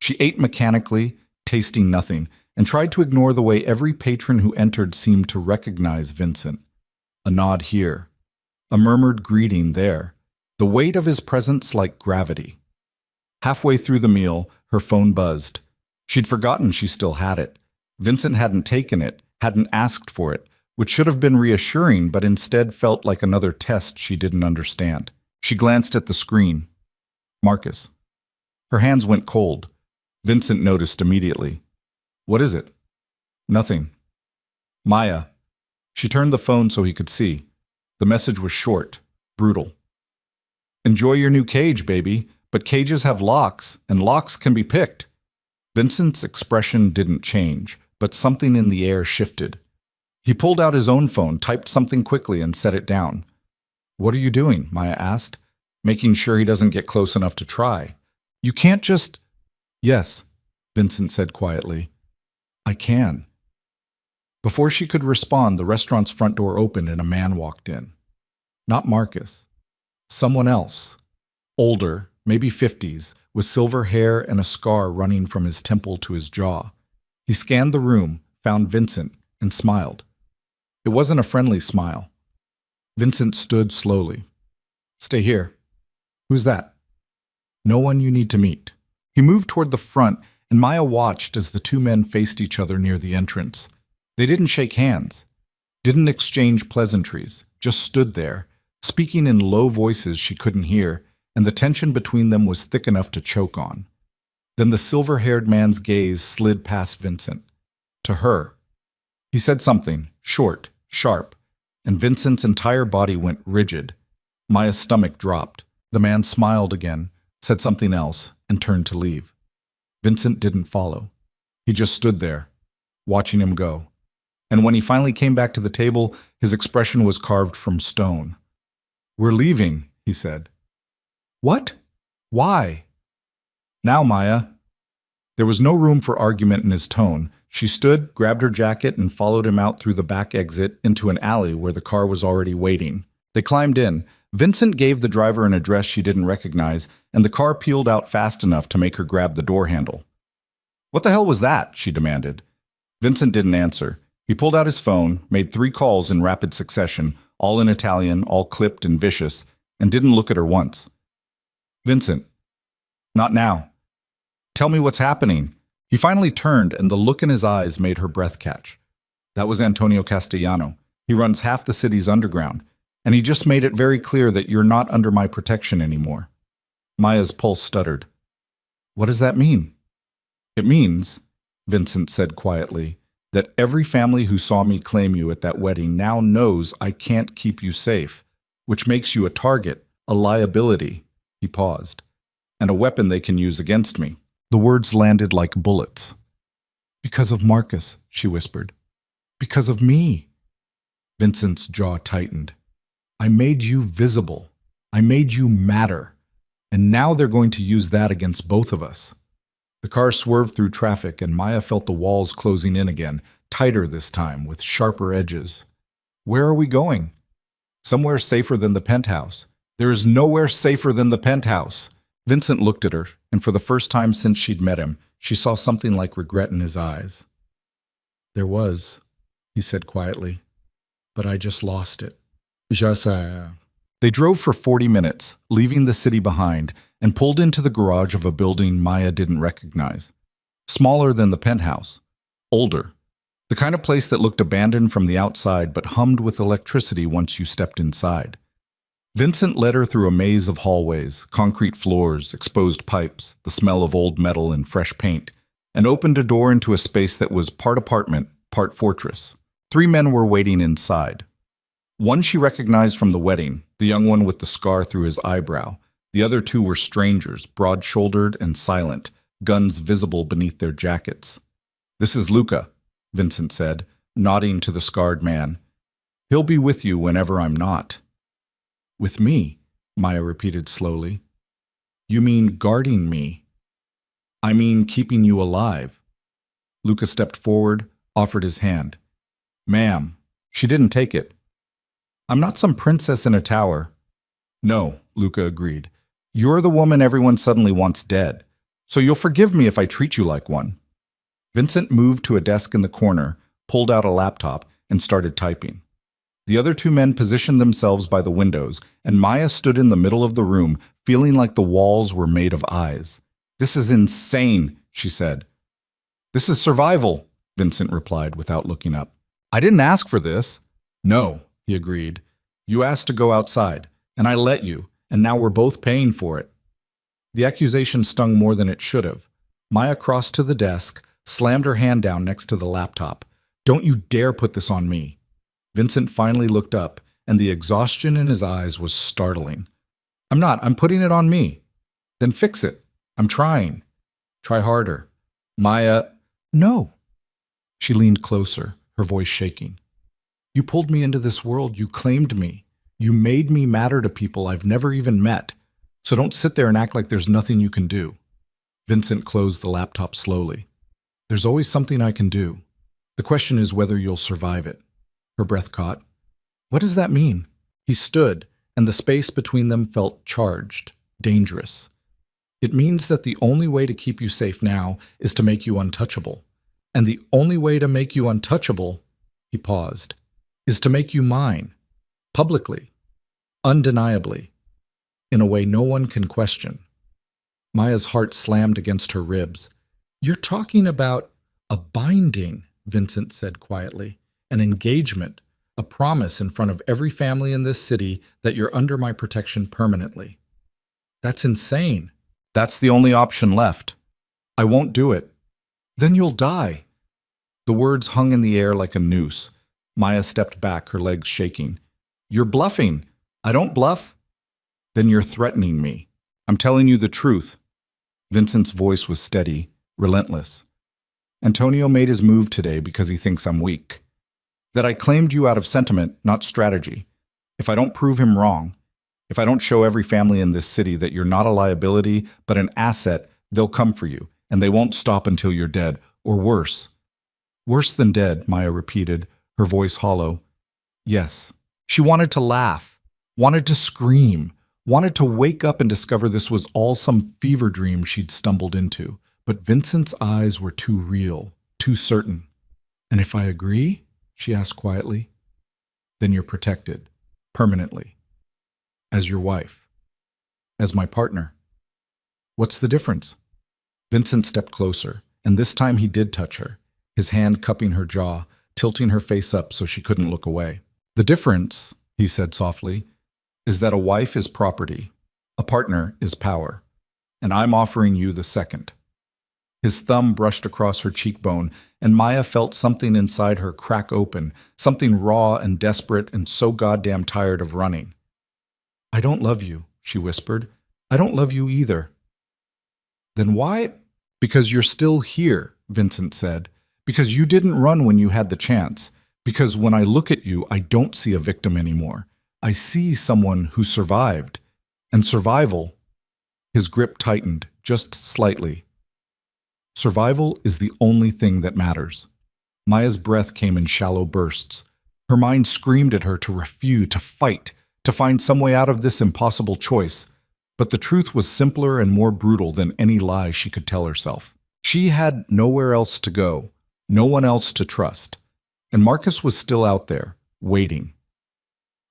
She ate mechanically, tasting nothing, and tried to ignore the way every patron who entered seemed to recognize Vincent. A nod here, a murmured greeting there, the weight of his presence like gravity. Halfway through the meal, her phone buzzed. She'd forgotten she still had it. Vincent hadn't taken it, hadn't asked for it, which should have been reassuring, but instead felt like another test she didn't understand. She glanced at the screen. Marcus. Her hands went cold. Vincent noticed immediately. What is it? Nothing. Maya. She turned the phone so he could see. The message was short, brutal. Enjoy your new cage, baby, but cages have locks, and locks can be picked. Vincent's expression didn't change, but something in the air shifted. He pulled out his own phone, typed something quickly, and set it down. What are you doing? Maya asked, making sure he doesn't get close enough to try. You can't just... Yes, Vincent said quietly. I can. Before she could respond, the restaurant's front door opened and a man walked in. Not Marcus. Someone else. Older, maybe 50s, with silver hair and a scar running from his temple to his jaw. He scanned the room, found Vincent, and smiled. It wasn't a friendly smile. Vincent stood slowly. Stay here. Who's that? No one you need to meet. He moved toward the front, and Maya watched as the two men faced each other near the entrance. They didn't shake hands, didn't exchange pleasantries, just stood there, speaking in low voices she couldn't hear, and the tension between them was thick enough to choke on. Then the silver-haired man's gaze slid past Vincent. To her. He said something, short, sharp, and Vincent's entire body went rigid. Maya's stomach dropped. The man smiled again, said something else, and turned to leave. Vincent didn't follow. He just stood there, watching him go. And when he finally came back to the table, his expression was carved from stone. We're leaving, he said. What? Why? Now, Maya. There was no room for argument in his tone. She stood, grabbed her jacket, and followed him out through the back exit into an alley where the car was already waiting. They climbed in. Vincent gave the driver an address she didn't recognize, and the car peeled out fast enough to make her grab the door handle. What the hell was that? She demanded. Vincent didn't answer. He pulled out his phone, made 3 calls in rapid succession, all in Italian, all clipped and vicious, and didn't look at her once. Vincent. Not now. Tell me what's happening. He finally turned, and the look in his eyes made her breath catch. That was Antonio Castellano. He runs half the city's underground, and he just made it very clear that you're not under my protection anymore. Maya's pulse stuttered. What does that mean? It means, Vincent said quietly, that every family who saw me claim you at that wedding now knows I can't keep you safe, which makes you a target, a liability. He paused. And a weapon they can use against me. The words landed like bullets. Because of Marcus, she whispered. Because of me. Vincent's jaw tightened. I made you visible. I made you matter. And now they're going to use that against both of us. The car swerved through traffic, and Maya felt the walls closing in again, tighter this time, with sharper edges. Where are we going? Somewhere safer than the penthouse. There is nowhere safer than the penthouse. Vincent looked at her, and for the first time since she'd met him, she saw something like regret in his eyes. There was, he said quietly, but I just lost it. Je sais. They drove for 40 minutes, leaving the city behind, and pulled into the garage of a building Maya didn't recognize. Smaller than the penthouse. Older. The kind of place that looked abandoned from the outside but hummed with electricity once you stepped inside. Vincent led her through a maze of hallways, concrete floors, exposed pipes, the smell of old metal and fresh paint, and opened a door into a space that was part apartment, part fortress. 3 men were waiting inside. One she recognized from the wedding, the young one with the scar through his eyebrow. The other 2 were strangers, broad-shouldered and silent, guns visible beneath their jackets. This is Luca, Vincent said, nodding to the scarred man. He'll be with you whenever I'm not. With me, Maya repeated slowly. You mean guarding me? I mean keeping you alive. Luca stepped forward, offered his hand. Ma'am. She didn't take it. I'm not some princess in a tower. No, Luca agreed. You're the woman everyone suddenly wants dead, so you'll forgive me if I treat you like one. Vincent moved to a desk in the corner, pulled out a laptop, and started typing. The other two men positioned themselves by the windows, and Maya stood in the middle of the room, feeling like the walls were made of eyes. "This is insane," she said. "This is survival," Vincent replied without looking up. "I didn't ask for this." "No," he agreed. "You asked to go outside, and I let you, and now we're both paying for it." The accusation stung more than it should have. Maya crossed to the desk, slammed her hand down next to the laptop. "Don't you dare put this on me." Vincent finally looked up, and the exhaustion in his eyes was startling. I'm putting it on me." "Then fix it." "I'm trying." "Try harder." "Maya." "No." She leaned closer, her voice shaking. "You pulled me into this world. You claimed me. You made me matter to people I've never even met. So don't sit there and act like there's nothing you can do." Vincent closed the laptop slowly. "There's always something I can do. The question is whether you'll survive it." Her breath caught. "What does that mean?" He stood, and the space between them felt charged, dangerous. "It means that the only way to keep you safe now is to make you untouchable. And the only way to make you untouchable," he paused, "is to make you mine. Publicly. Undeniably. In a way no one can question." Maya's heart slammed against her ribs. "You're talking about a binding," Vincent said quietly. "An engagement, a promise in front of every family in this city that you're under my protection permanently. That's insane." "That's the only option left. I won't do it." "Then you'll die." The words hung in the air like a noose. Maya stepped back, her legs shaking. "You're bluffing." "I don't bluff." "Then you're threatening me." "I'm telling you the truth." Vincent's voice was steady, relentless. "Antonio made his move today because he thinks I'm weak. That I claimed you out of sentiment, not strategy. If I don't prove him wrong, if I don't show every family in this city that you're not a liability but an asset, they'll come for you, and they won't stop until you're dead, or worse." "Worse than dead," Maya repeated, her voice hollow. "Yes." She wanted to laugh, wanted to scream, wanted to wake up and discover this was all some fever dream she'd stumbled into. But Vincent's eyes were too real, too certain. "And if I agree?" she asked quietly. "Then you're protected, permanently. As your wife. As my partner." "What's the difference?" Vincent stepped closer, and this time he did touch her, his hand cupping her jaw, tilting her face up so she couldn't look away. "The difference," he said softly, "is that a wife is property, a partner is power, and I'm offering you the second." His thumb brushed across her cheekbone, and Maya felt something inside her crack open, something raw and desperate and so goddamn tired of running. "I don't love you," she whispered. "I don't love you either." "Then why?" "Because you're still here," Vincent said. "Because you didn't run when you had the chance. Because when I look at you, I don't see a victim anymore. I see someone who survived. And survival—" His grip tightened, just slightly. "Survival is the only thing that matters." Maya's breath came in shallow bursts. Her mind screamed at her to refuse, to fight, to find some way out of this impossible choice. But the truth was simpler and more brutal than any lie she could tell herself. She had nowhere else to go, no one else to trust. And Marcus was still out there, waiting.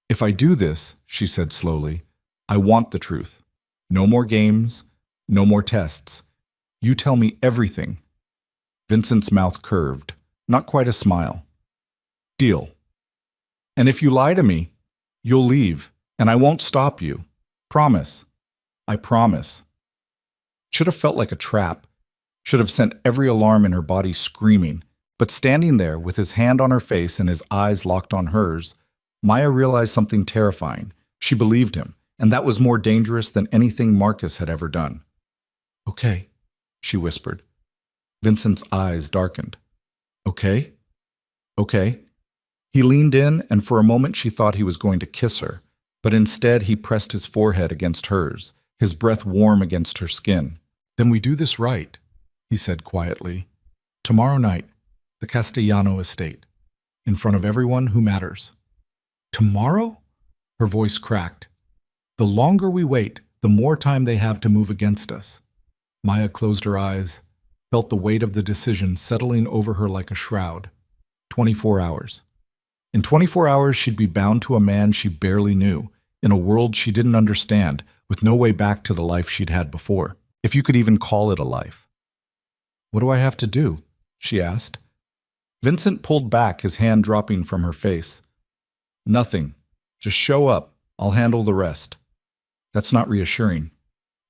"If I do this," she said slowly, "I want the truth. No more games, no more tests. You tell me everything." Vincent's mouth curved, not quite a smile. "Deal. And if you lie to me, you'll leave, and I won't stop you. Promise. I promise." Should have felt like a trap, should have sent every alarm in her body screaming, but standing there with his hand on her face and his eyes locked on hers, Maya realized something terrifying. She believed him, and that was more dangerous than anything Marcus had ever done. "Okay," she whispered. Vincent's eyes darkened. "Okay? Okay." He leaned in, and for a moment she thought he was going to kiss her, but instead he pressed his forehead against hers, his breath warm against her skin. "Then we do this right," he said quietly. "Tomorrow night, the Castellano estate, in front of everyone who matters." "Tomorrow?" Her voice cracked. "The longer we wait, the more time they have to move against us." Maya closed her eyes, felt the weight of the decision settling over her like a shroud. 24 hours. In 24 hours, she'd be bound to a man she barely knew, in a world she didn't understand, with no way back to the life she'd had before, if you could even call it a life. "What do I have to do?" she asked. Vincent pulled back, his hand dropping from her face. "Nothing. Just show up. I'll handle the rest." That's not reassuring.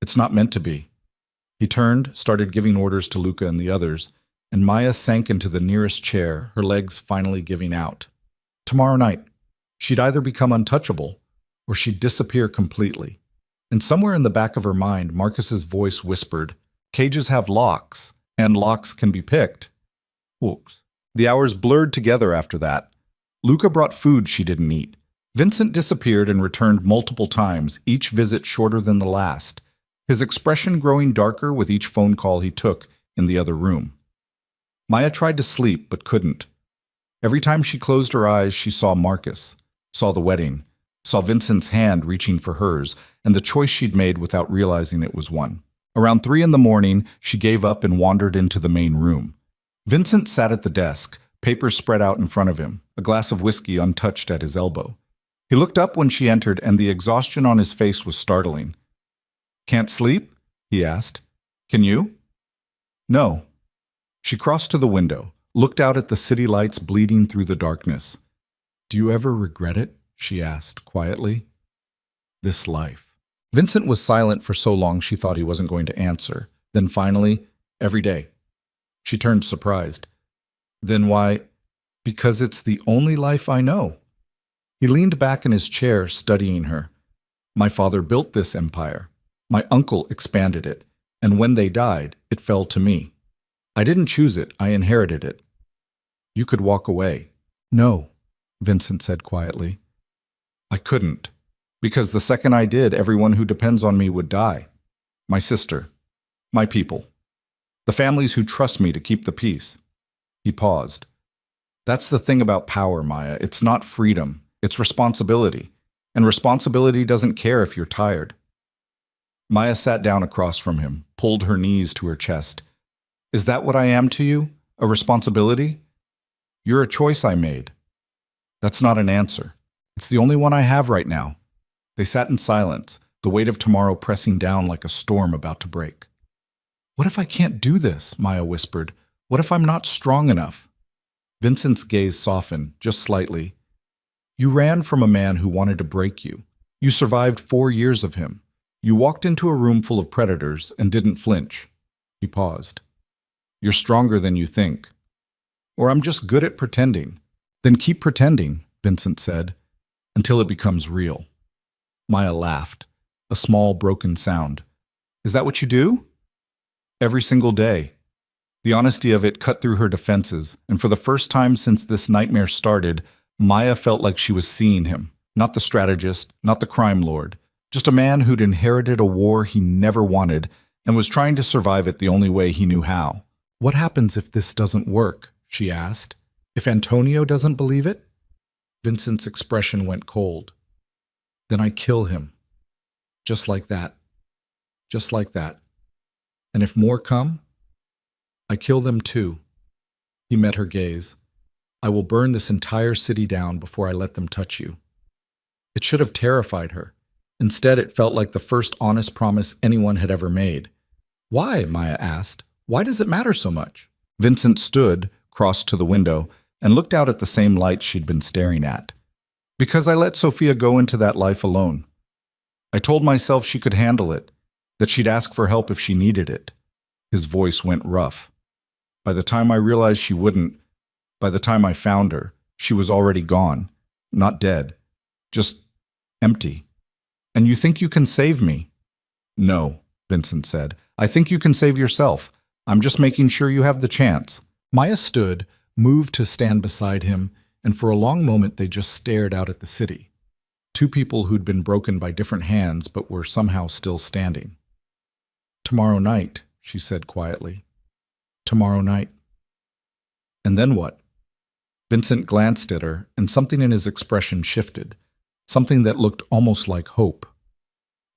It's not meant to be. He turned, started giving orders to Luca and the others, and Maya sank into the nearest chair, her legs finally giving out. Tomorrow night, she'd either become untouchable or she'd disappear completely. And somewhere in the back of her mind, Marcus's voice whispered, "Cages have locks, and locks can be picked." Hooks. The hours blurred together after that. Luca brought food she didn't eat. Vincent disappeared and returned multiple times, each visit shorter than the last, his expression growing darker with each phone call he took in the other room. Maya tried to sleep, but couldn't. Every time she closed her eyes, she saw Marcus, saw the wedding, saw Vincent's hand reaching for hers, and the choice she'd made without realizing it was one. Around 3 in the morning, she gave up and wandered into the main room. Vincent sat at the desk, papers spread out in front of him, a glass of whiskey untouched at his elbow. He looked up when she entered, and the exhaustion on his face was startling. "Can't sleep?" he asked. "Can you?" "No." She crossed to the window, looked out at the city lights bleeding through the darkness. "Do you ever regret it?" she asked quietly. "This life." Vincent was silent for so long she thought he wasn't going to answer. Then finally, "Every day." She turned surprised. "Then why?" "Because it's the only life I know." He leaned back in his chair, studying her. "My father built this empire. My uncle expanded it. And when they died, it fell to me. I didn't choose it, I inherited it." "You could walk away." "No," Vincent said quietly. "I couldn't. Because the second I did, everyone who depends on me would die. My sister. My people. The families who trust me to keep the peace." He paused. "That's the thing about power, Maya. It's not freedom. It's responsibility. And responsibility doesn't care if you're tired." Maya sat down across from him, pulled her knees to her chest. "Is that what I am to you? A responsibility?" "You're a choice I made." "That's not an answer. It's the only one I have right now." They sat in silence, the weight of tomorrow pressing down like a storm about to break. "What if I can't do this?" Maya whispered. "What if I'm not strong enough?" Vincent's gaze softened, just slightly. "You ran from a man who wanted to break you. You survived 4 years of him. You walked into a room full of predators and didn't flinch." He paused. "You're stronger than you think. Or I'm just good at pretending." "Then keep pretending," Vincent said, "until it becomes real." Maya laughed, a small broken sound. "Is that what you do?" "Every single day." The honesty of it cut through her defenses, and for the first time since this nightmare started, Maya felt like she was seeing him. Not the strategist, not the crime lord, just a man who'd inherited a war he never wanted and was trying to survive it the only way he knew how. "What happens if this doesn't work?" she asked. "If Antonio doesn't believe it?" Vincent's expression went cold. "Then I kill him. Just like that. Just like that. And if more come, I kill them too." He met her gaze. "I will burn this entire city down before I let them touch you." It should have terrified her. Instead, it felt like the first honest promise anyone had ever made. "Why?" Maya asked. "Why does it matter so much?" Vincent stood, crossed to the window, and looked out at the same light she'd been staring at. "Because I let Sophia go into that life alone. I told myself she could handle it, that she'd ask for help if she needed it." His voice went rough. "By the time I realized she wouldn't, by the time I found her, she was already gone. Not dead. Just empty. And you think you can save me?" "No," Vincent said. "I think you can save yourself. I'm just making sure you have the chance." Maya stood, moved to stand beside him, and for a long moment they just stared out at the city. Two people who'd been broken by different hands but were somehow still standing. "Tomorrow night," she said quietly. "Tomorrow night." "And then what?" Vincent glanced at her, and something in his expression shifted. Something that looked almost like hope.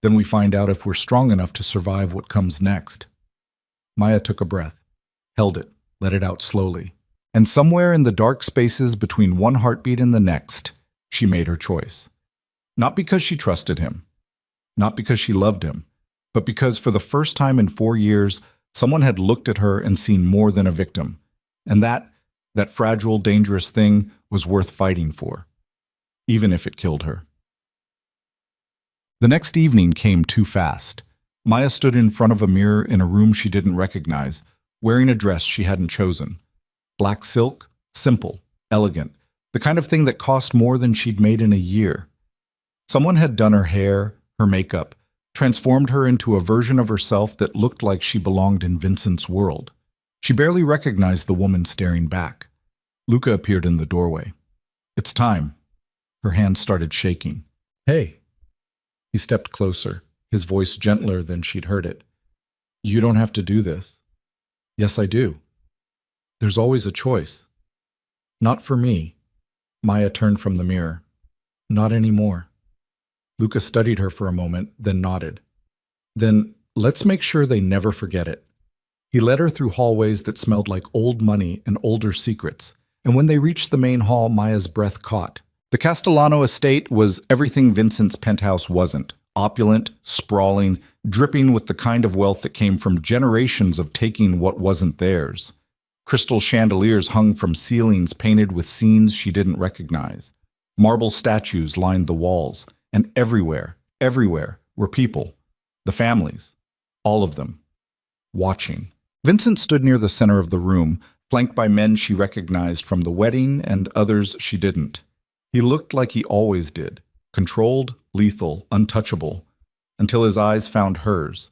"Then we find out if we're strong enough to survive what comes next." Maya took a breath, held it, let it out slowly. And somewhere in the dark spaces between one heartbeat and the next, she made her choice. Not because she trusted him, not because she loved him, but because for the first time in 4 years, someone had looked at her and seen more than a victim. And that fragile, dangerous thing was worth fighting for, even if it killed her. The next evening came too fast. Maya stood in front of a mirror in a room she didn't recognize, wearing a dress she hadn't chosen. Black silk, simple, elegant, the kind of thing that cost more than she'd made in a year. Someone had done her hair, her makeup, transformed her into a version of herself that looked like she belonged in Vincent's world. She barely recognized the woman staring back. Luca appeared in the doorway. "It's time." Her hand started shaking. "Hey." He stepped closer, his voice gentler than she'd heard it. "You don't have to do this." "Yes, I do. There's always a choice." "Not for me." Maya turned from the mirror. "Not anymore." Luca studied her for a moment, then nodded. "Then let's make sure they never forget it." He led her through hallways that smelled like old money and older secrets, and when they reached the main hall, Maya's breath caught. The Castellano estate was everything Vincent's penthouse wasn't. Opulent, sprawling, dripping with the kind of wealth that came from generations of taking what wasn't theirs. Crystal chandeliers hung from ceilings painted with scenes she didn't recognize. Marble statues lined the walls, and everywhere were people, the families, all of them, watching. Vincent stood near the center of the room, flanked by men she recognized from the wedding and others she didn't. He looked like he always did, controlled, lethal, untouchable, until his eyes found hers.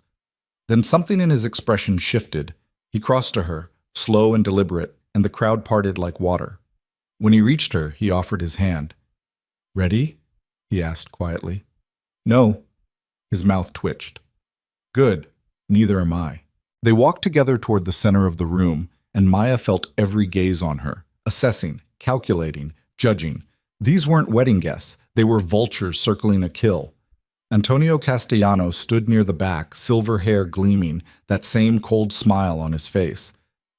Then something in his expression shifted. He crossed to her, slow and deliberate, and the crowd parted like water. When he reached her, he offered his hand. "Ready?" he asked quietly. "No." His mouth twitched. "Good. Neither am I." They walked together toward the center of the room, and Maya felt every gaze on her, assessing, calculating, judging. These weren't wedding guests. They were vultures circling a kill. Antonio Castellano stood near the back, silver hair gleaming, that same cold smile on his face.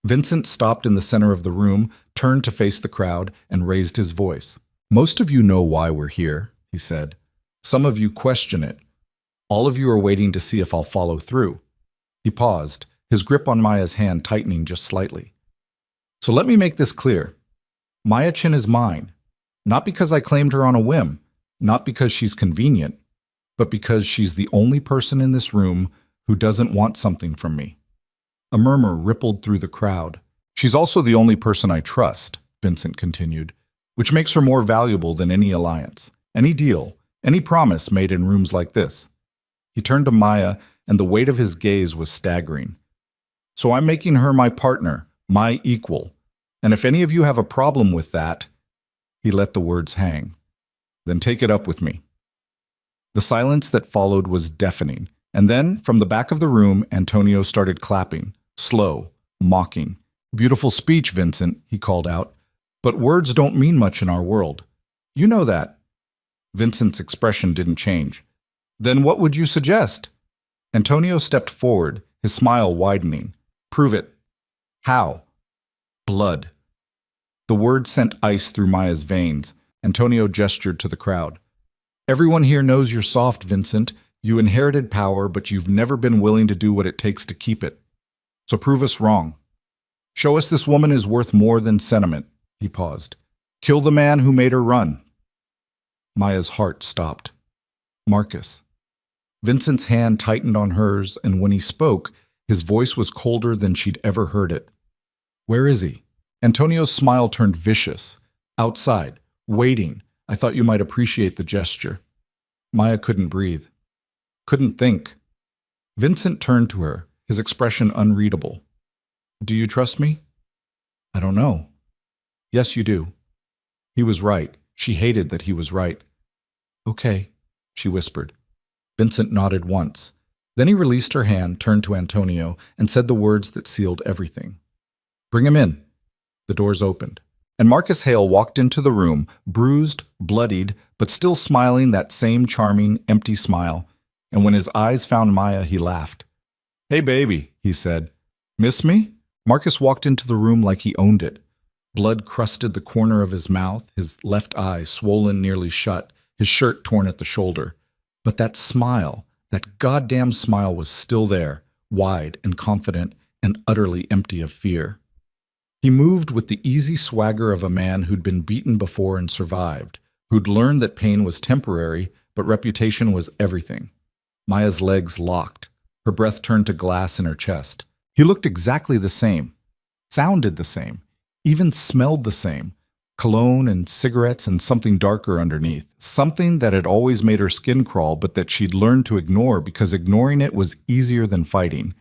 Vincent stopped in the center of the room, turned to face the crowd, and raised his voice. "Most of you know why we're here," he said. "Some of you question it. All of you are waiting to see if I'll follow through." He paused, his grip on Maya's hand tightening just slightly. "So let me make this clear. Maya Chin is mine. Not because I claimed her on a whim, not because she's convenient, but because she's the only person in this room who doesn't want something from me." A murmur rippled through the crowd. "She's also the only person I trust," Vincent continued, "which makes her more valuable than any alliance, any deal, any promise made in rooms like this." He turned to Maya, and the weight of his gaze was staggering. "So I'm making her my partner, my equal. And if any of you have a problem with that," he let the words hang, "then take it up with me." The silence that followed was deafening, and then, from the back of the room, Antonio started clapping, slow, mocking. "Beautiful speech, Vincent," he called out. "But words don't mean much in our world. You know that." Vincent's expression didn't change. "Then what would you suggest?" Antonio stepped forward, his smile widening. "Prove it." "How?" "Blood." The word sent ice through Maya's veins. Antonio gestured to the crowd. "Everyone here knows you're soft, Vincent. You inherited power, but you've never been willing to do what it takes to keep it. So prove us wrong. Show us this woman is worth more than sentiment." He paused. "Kill the man who made her run." Maya's heart stopped. "Marcus." Vincent's hand tightened on hers, and when he spoke, his voice was colder than she'd ever heard it. "Where is he?" Antonio's smile turned vicious. "Outside, waiting. I thought you might appreciate the gesture." Maya couldn't breathe. Couldn't think. Vincent turned to her, his expression unreadable. "Do you trust me?" "I don't know." "Yes, you do." He was right. She hated that he was right. "Okay," she whispered. Vincent nodded once. Then he released her hand, turned to Antonio, and said the words that sealed everything. "Bring him in." The doors opened, and Marcus Hale walked into the room, bruised, bloodied, but still smiling that same charming, empty smile. And when his eyes found Maya, he laughed. "Hey, baby," he said. "Miss me?" Marcus walked into the room like he owned it. Blood crusted the corner of his mouth, his left eye swollen nearly shut, his shirt torn at the shoulder. But that smile, that goddamn smile was still there, wide and confident and utterly empty of fear. He moved with the easy swagger of a man who'd been beaten before and survived, who'd learned that pain was temporary, but reputation was everything. Maya's legs locked. Her breath turned to glass in her chest. He looked exactly the same, sounded the same, even smelled the same. Cologne and cigarettes and something darker underneath. Something that had always made her skin crawl, but that she'd learned to ignore because ignoring it was easier than fighting.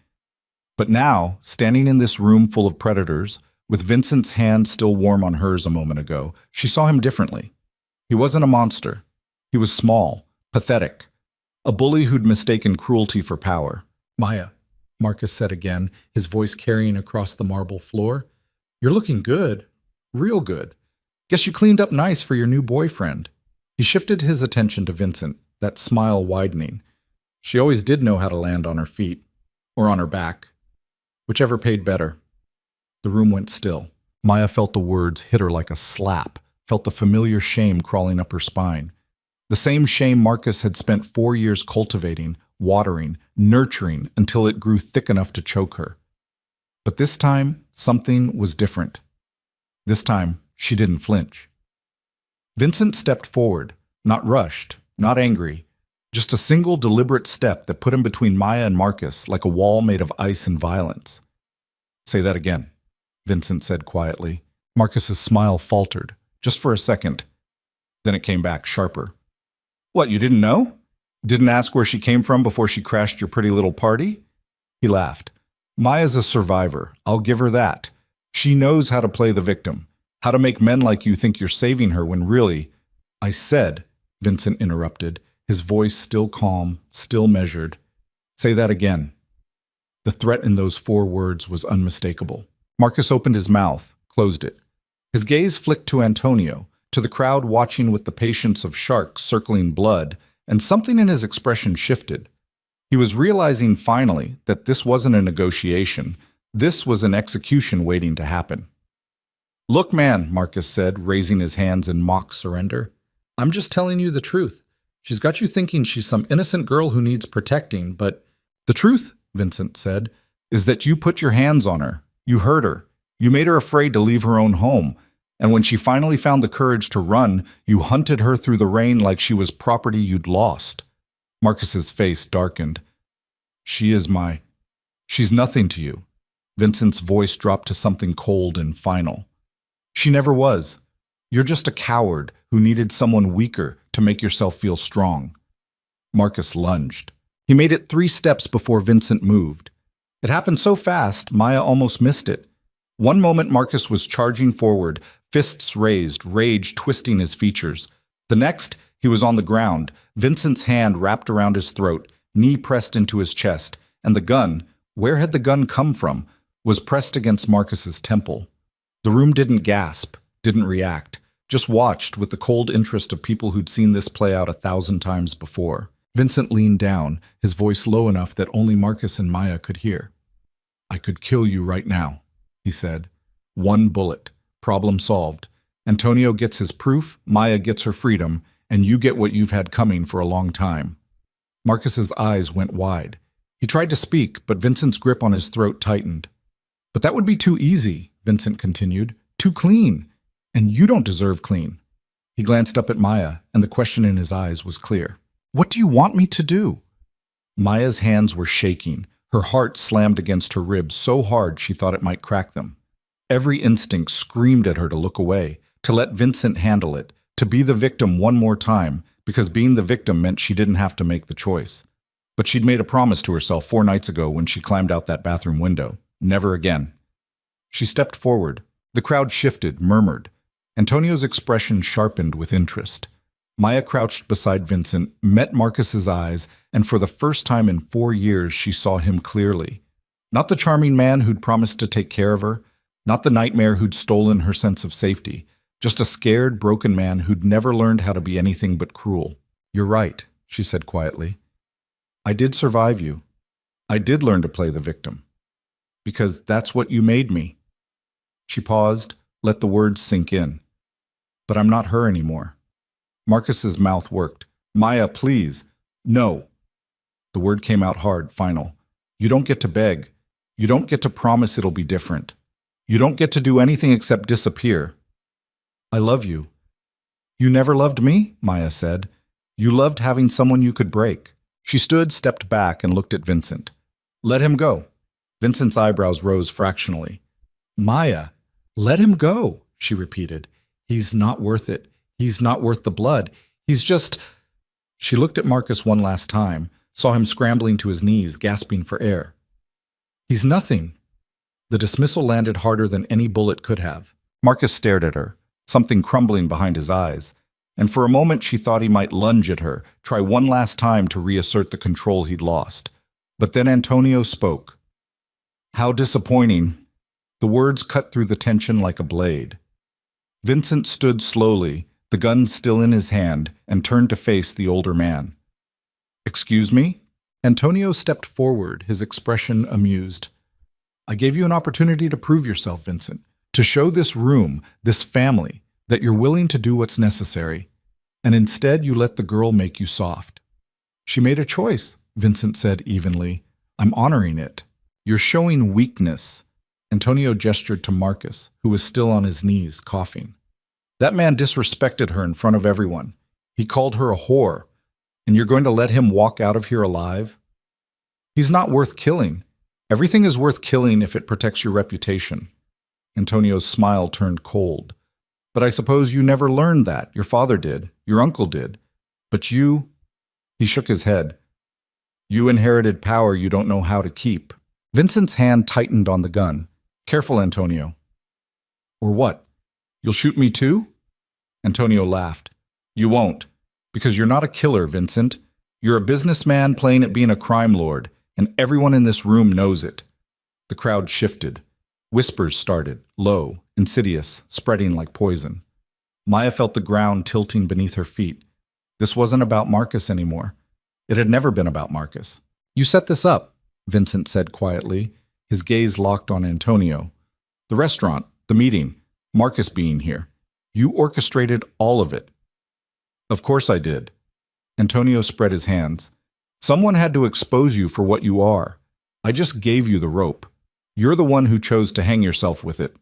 But now, standing in this room full of predators, with Vincent's hand still warm on hers a moment ago, she saw him differently. He wasn't a monster. He was small, pathetic, a bully who'd mistaken cruelty for power. "Maya," Marcus said again, his voice carrying across the marble floor. "You're looking good. Real good. Guess you cleaned up nice for your new boyfriend." He shifted his attention to Vincent, that smile widening. She always did know how to land on her feet. Or on her back. Whichever paid better. The room went still. Maya felt the words hit her like a slap, felt the familiar shame crawling up her spine. The same shame Marcus had spent 4 years cultivating, watering, nurturing until it grew thick enough to choke her. But this time, something was different. This time, she didn't flinch. Vincent stepped forward, not rushed, not angry, just a single deliberate step that put him between Maya and Marcus like a wall made of ice and violence. "Say that again," Vincent said quietly. Marcus's smile faltered, just for a second. Then it came back, sharper. "What, you didn't know? Didn't ask where she came from before she crashed your pretty little party?" He laughed. "Maya's a survivor. I'll give her that. She knows how to play the victim, how to make men like you think you're saving her when really—" "I said," Vincent interrupted, his voice still calm, still measured. "Say that again." The threat in those 4 words was unmistakable. Marcus opened his mouth, closed it. His gaze flicked to Antonio, to the crowd watching with the patience of sharks circling blood, and something in his expression shifted. He was realizing finally that this wasn't a negotiation. This was an execution waiting to happen. "Look, man," Marcus said, raising his hands in mock surrender. "I'm just telling you the truth. She's got you thinking she's some innocent girl who needs protecting, but the truth," Vincent said, "is that you put your hands on her. You hurt her. You made her afraid to leave her own home. And when she finally found the courage to run, you hunted her through the rain like she was property you'd lost." Marcus's face darkened. She's nothing to you." Vincent's voice dropped to something cold and final. "She never was. You're just a coward who needed someone weaker to make yourself feel strong." Marcus lunged. He made it 3 steps before Vincent moved. It happened so fast, Maya almost missed it. One moment Marcus was charging forward, fists raised, rage twisting his features. The next, he was on the ground, Vincent's hand wrapped around his throat, knee pressed into his chest, and the gun, where had the gun come from, was pressed against Marcus's temple. The room didn't gasp, didn't react, just watched with the cold interest of people who'd seen this play out 1,000 times before. Vincent leaned down, his voice low enough that only Marcus and Maya could hear. "I could kill you right now," he said. "1 bullet. Problem solved. Antonio gets his proof, Maya gets her freedom, and you get what you've had coming for a long time." Marcus's eyes went wide. He tried to speak, but Vincent's grip on his throat tightened. "But that would be too easy," Vincent continued. "Too clean. And you don't deserve clean." He glanced up at Maya, and the question in his eyes was clear. "What do you want me to do?" Maya's hands were shaking. Her heart slammed against her ribs so hard she thought it might crack them. Every instinct screamed at her to look away, to let Vincent handle it, to be the victim one more time, because being the victim meant she didn't have to make the choice. But she'd made a promise to herself 4 nights ago when she climbed out that bathroom window. Never again. She stepped forward. The crowd shifted, murmured. Antonio's expression sharpened with interest. Maya crouched beside Vincent, met Marcus's eyes, and for the first time in 4 years she saw him clearly. Not the charming man who'd promised to take care of her, not the nightmare who'd stolen her sense of safety, just a scared, broken man who'd never learned how to be anything but cruel. "You're right," she said quietly. "I did survive you. I did learn to play the victim. Because that's what you made me." She paused, Let the words sink in. But I'm not her anymore. Marcus's mouth worked. Maya, please. No. The word came out hard, final. You don't get to beg. You don't get to promise it'll be different. You don't get to do anything except disappear. I love you. You never loved me, Maya said. You loved having someone you could break. She stood, stepped back, and looked at Vincent. Let him go. Vincent's eyebrows rose fractionally. Maya, let him go, she repeated. He's not worth it. He's not worth the blood. He's just... She looked at Marcus one last time, saw him scrambling to his knees, gasping for air. He's nothing. The dismissal landed harder than any bullet could have. Marcus stared at her, something crumbling behind his eyes, and for a moment she thought he might lunge at her, try one last time to reassert the control he'd lost. But then Antonio spoke. How disappointing. The words cut through the tension like a blade. Vincent stood slowly, the gun still in his hand, and turned to face the older man. Excuse me? Antonio stepped forward, his expression amused. I gave you an opportunity to prove yourself, Vincent, to show this room, this family, that you're willing to do what's necessary, and instead you let the girl make you soft. She made a choice, Vincent said evenly. I'm honoring it. You're showing weakness. Antonio gestured to Marcus, who was still on his knees, coughing. That man disrespected her in front of everyone. He called her a whore, and you're going to let him walk out of here alive? He's not worth killing. Everything is worth killing if it protects your reputation. Antonio's smile turned cold. But I suppose you never learned that. Your father did. Your uncle did. But you... He shook his head. You inherited power you don't know how to keep. Vincent's hand tightened on the gun. Careful, Antonio. Or what? You'll shoot me too? Antonio laughed. You won't. Because you're not a killer, Vincent. You're a businessman playing at being a crime lord, and everyone in this room knows it. The crowd shifted. Whispers started, low, insidious, spreading like poison. Maya felt the ground tilting beneath her feet. This wasn't about Marcus anymore. It had never been about Marcus. You set this up, Vincent said quietly, his gaze locked on Antonio. The restaurant, the meeting, Marcus being here. You orchestrated all of it. Of course I did. Antonio spread his hands. Someone had to expose you for what you are. I just gave you the rope. You're the one who chose to hang yourself with it.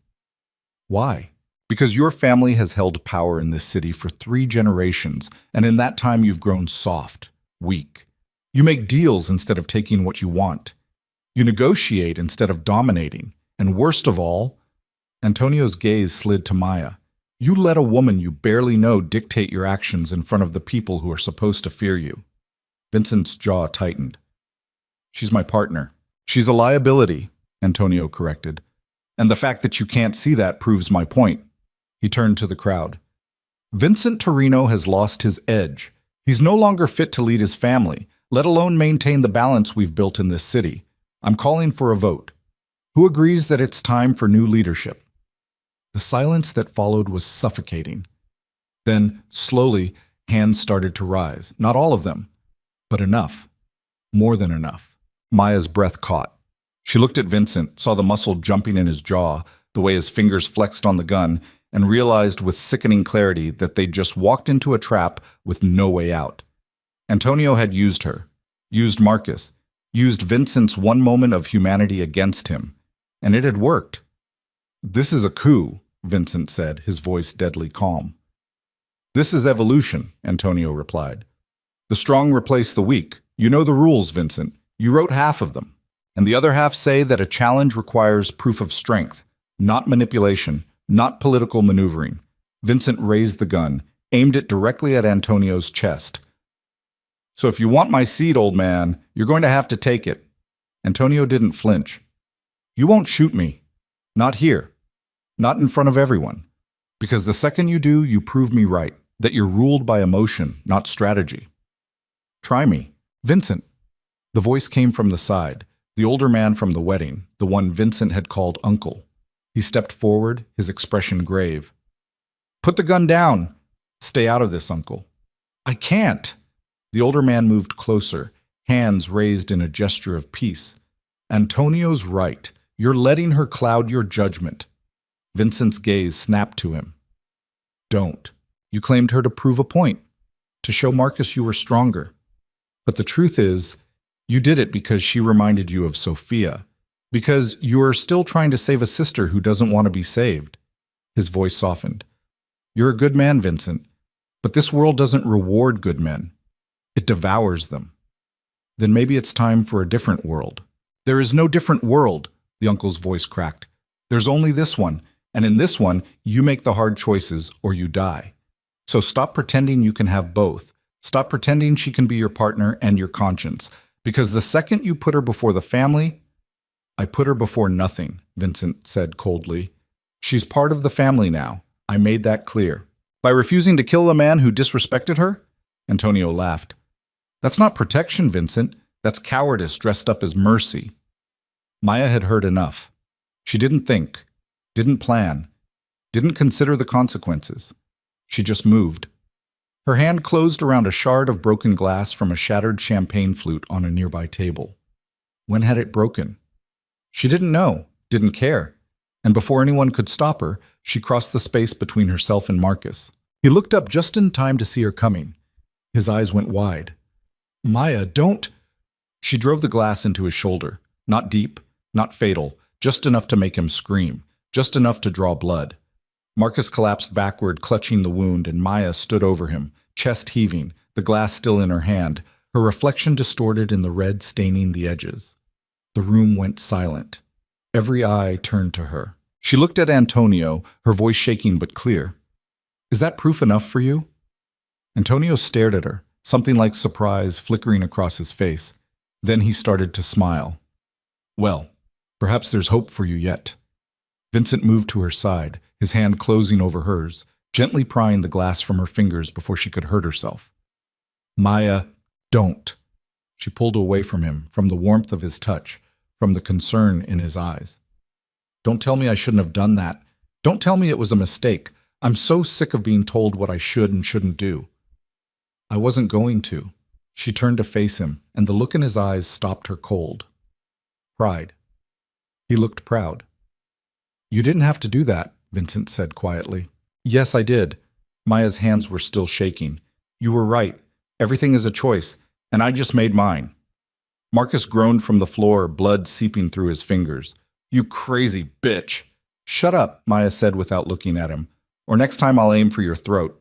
Why? Because your family has held power in this city for 3 generations, and in that time you've grown soft, weak. You make deals instead of taking what you want. You negotiate instead of dominating. And worst of all, Antonio's gaze slid to Maya. You let a woman you barely know dictate your actions in front of the people who are supposed to fear you. Vincent's jaw tightened. She's my partner. She's a liability, Antonio corrected. And the fact that you can't see that proves my point. He turned to the crowd. Vincent Torino has lost his edge. He's no longer fit to lead his family, let alone maintain the balance we've built in this city. I'm calling for a vote. Who agrees that it's time for new leadership? The silence that followed was suffocating. Then, slowly, hands started to rise. Not all of them, but enough. More than enough. Maya's breath caught. She looked at Vincent, saw the muscle jumping in his jaw, the way his fingers flexed on the gun, and realized with sickening clarity that they'd just walked into a trap with no way out. Antonio had used her, used Marcus, used Vincent's one moment of humanity against him, and it had worked. This is a coup, Vincent said, his voice deadly calm. This is evolution, Antonio replied. The strong replace the weak. You know the rules, Vincent. You wrote half of them. And the other half say that a challenge requires proof of strength, not manipulation, not political maneuvering. Vincent raised the gun, aimed it directly at Antonio's chest. So if you want my seat, old man, you're going to have to take it. Antonio didn't flinch. You won't shoot me. Not here. Not in front of everyone. Because the second you do, you prove me right, that you're ruled by emotion, not strategy. Try me. Vincent. The voice came from the side, the older man from the wedding, the one Vincent had called uncle. He stepped forward, his expression grave. Put the gun down. Stay out of this, uncle. I can't. The older man moved closer, hands raised in a gesture of peace. Antonio's right. You're letting her cloud your judgment. Vincent's gaze snapped to him. Don't. You claimed her to prove a point, to show Marcus you were stronger. But the truth is, you did it because she reminded you of Sophia, because you are still trying to save a sister who doesn't want to be saved. His voice softened. You're a good man, Vincent, but this world doesn't reward good men. It devours them. Then maybe it's time for a different world. There is no different world, the uncle's voice cracked. There's only this one, and in this one, you make the hard choices or you die. So stop pretending you can have both. Stop pretending she can be your partner and your conscience, because the second you put her before the family, I put her before nothing, Vincent said coldly. She's part of the family now. I made that clear. By refusing to kill a man who disrespected her? Antonio laughed. That's not protection, Vincent. That's cowardice dressed up as mercy. Maya had heard enough. She didn't think, didn't plan, didn't consider the consequences. She just moved. Her hand closed around a shard of broken glass from a shattered champagne flute on a nearby table. When had it broken? She didn't know, didn't care. And before anyone could stop her, she crossed the space between herself and Marcus. He looked up just in time to see her coming. His eyes went wide. Maya, don't... She drove the glass into his shoulder. Not deep, not fatal, just enough to make him scream, just enough to draw blood. Marcus collapsed backward, clutching the wound, and Maya stood over him, chest heaving, the glass still in her hand, her reflection distorted in the red staining the edges. The room went silent. Every eye turned to her. She looked at Antonio, her voice shaking but clear. Is that proof enough for you? Antonio stared at her, something like surprise flickering across his face. Then he started to smile. Well, perhaps there's hope for you yet. Vincent moved to her side, his hand closing over hers, gently prying the glass from her fingers before she could hurt herself. Maya, don't. She pulled away from him, from the warmth of his touch, from the concern in his eyes. Don't tell me I shouldn't have done that. Don't tell me it was a mistake. I'm so sick of being told what I should and shouldn't do. I wasn't going to. She turned to face him, and the look in his eyes stopped her cold. Pride. He looked proud. You didn't have to do that, Vincent said quietly. Yes, I did. Maya's hands were still shaking. You were right. Everything is a choice, and I just made mine. Marcus groaned from the floor, blood seeping through his fingers. You crazy bitch. Shut up, Maya said without looking at him, or next time I'll aim for your throat.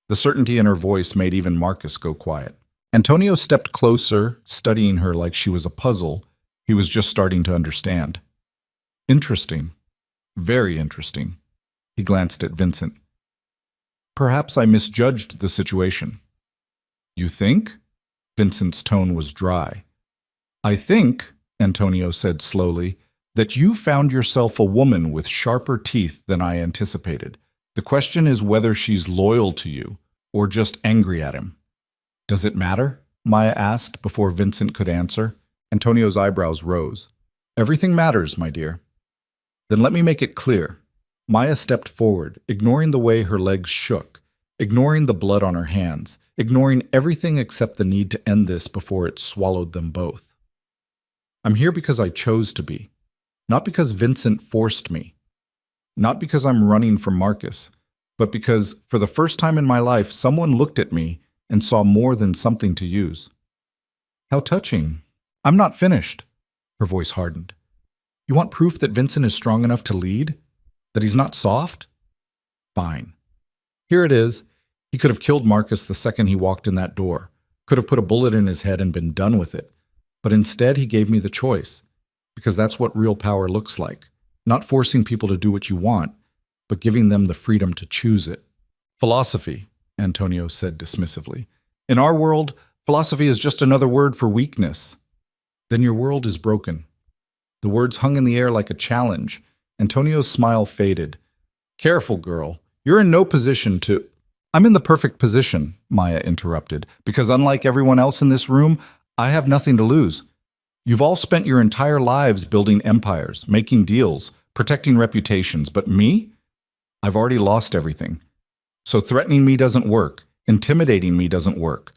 The certainty in her voice made even Marcus go quiet. Antonio stepped closer, studying her like she was a puzzle he was just starting to understand. Interesting. Very interesting. He glanced at Vincent. Perhaps I misjudged the situation. You think? Vincent's tone was dry. I think, Antonio said slowly, that you found yourself a woman with sharper teeth than I anticipated. The question is whether she's loyal to you or just angry at him. Does it matter? Maya asked before Vincent could answer. Antonio's eyebrows rose. Everything matters, my dear. Then let me make it clear. Maya stepped forward, ignoring the way her legs shook, ignoring the blood on her hands, ignoring everything except the need to end this before it swallowed them both. I'm here because I chose to be, not because Vincent forced me, not because I'm running from Marcus, but because, for the first time in my life, someone looked at me and saw more than something to use. How touching. I'm not finished. Her voice hardened. You want proof that Vincent is strong enough to lead? That he's not soft? Fine. Here it is. He could have killed Marcus the second he walked in that door, could have put a bullet in his head and been done with it. But instead he gave me the choice, because that's what real power looks like. Not forcing people to do what you want, but giving them the freedom to choose it. Philosophy, Antonio said dismissively. In our world, philosophy is just another word for weakness. Then your world is broken. The words hung in the air like a challenge. Antonio's smile faded. Careful, girl. You're in no position to... I'm in the perfect position, Maya interrupted, because unlike everyone else in this room, I have nothing to lose. You've all spent your entire lives building empires, making deals, protecting reputations, but me? I've already lost everything. So threatening me doesn't work. Intimidating me doesn't work.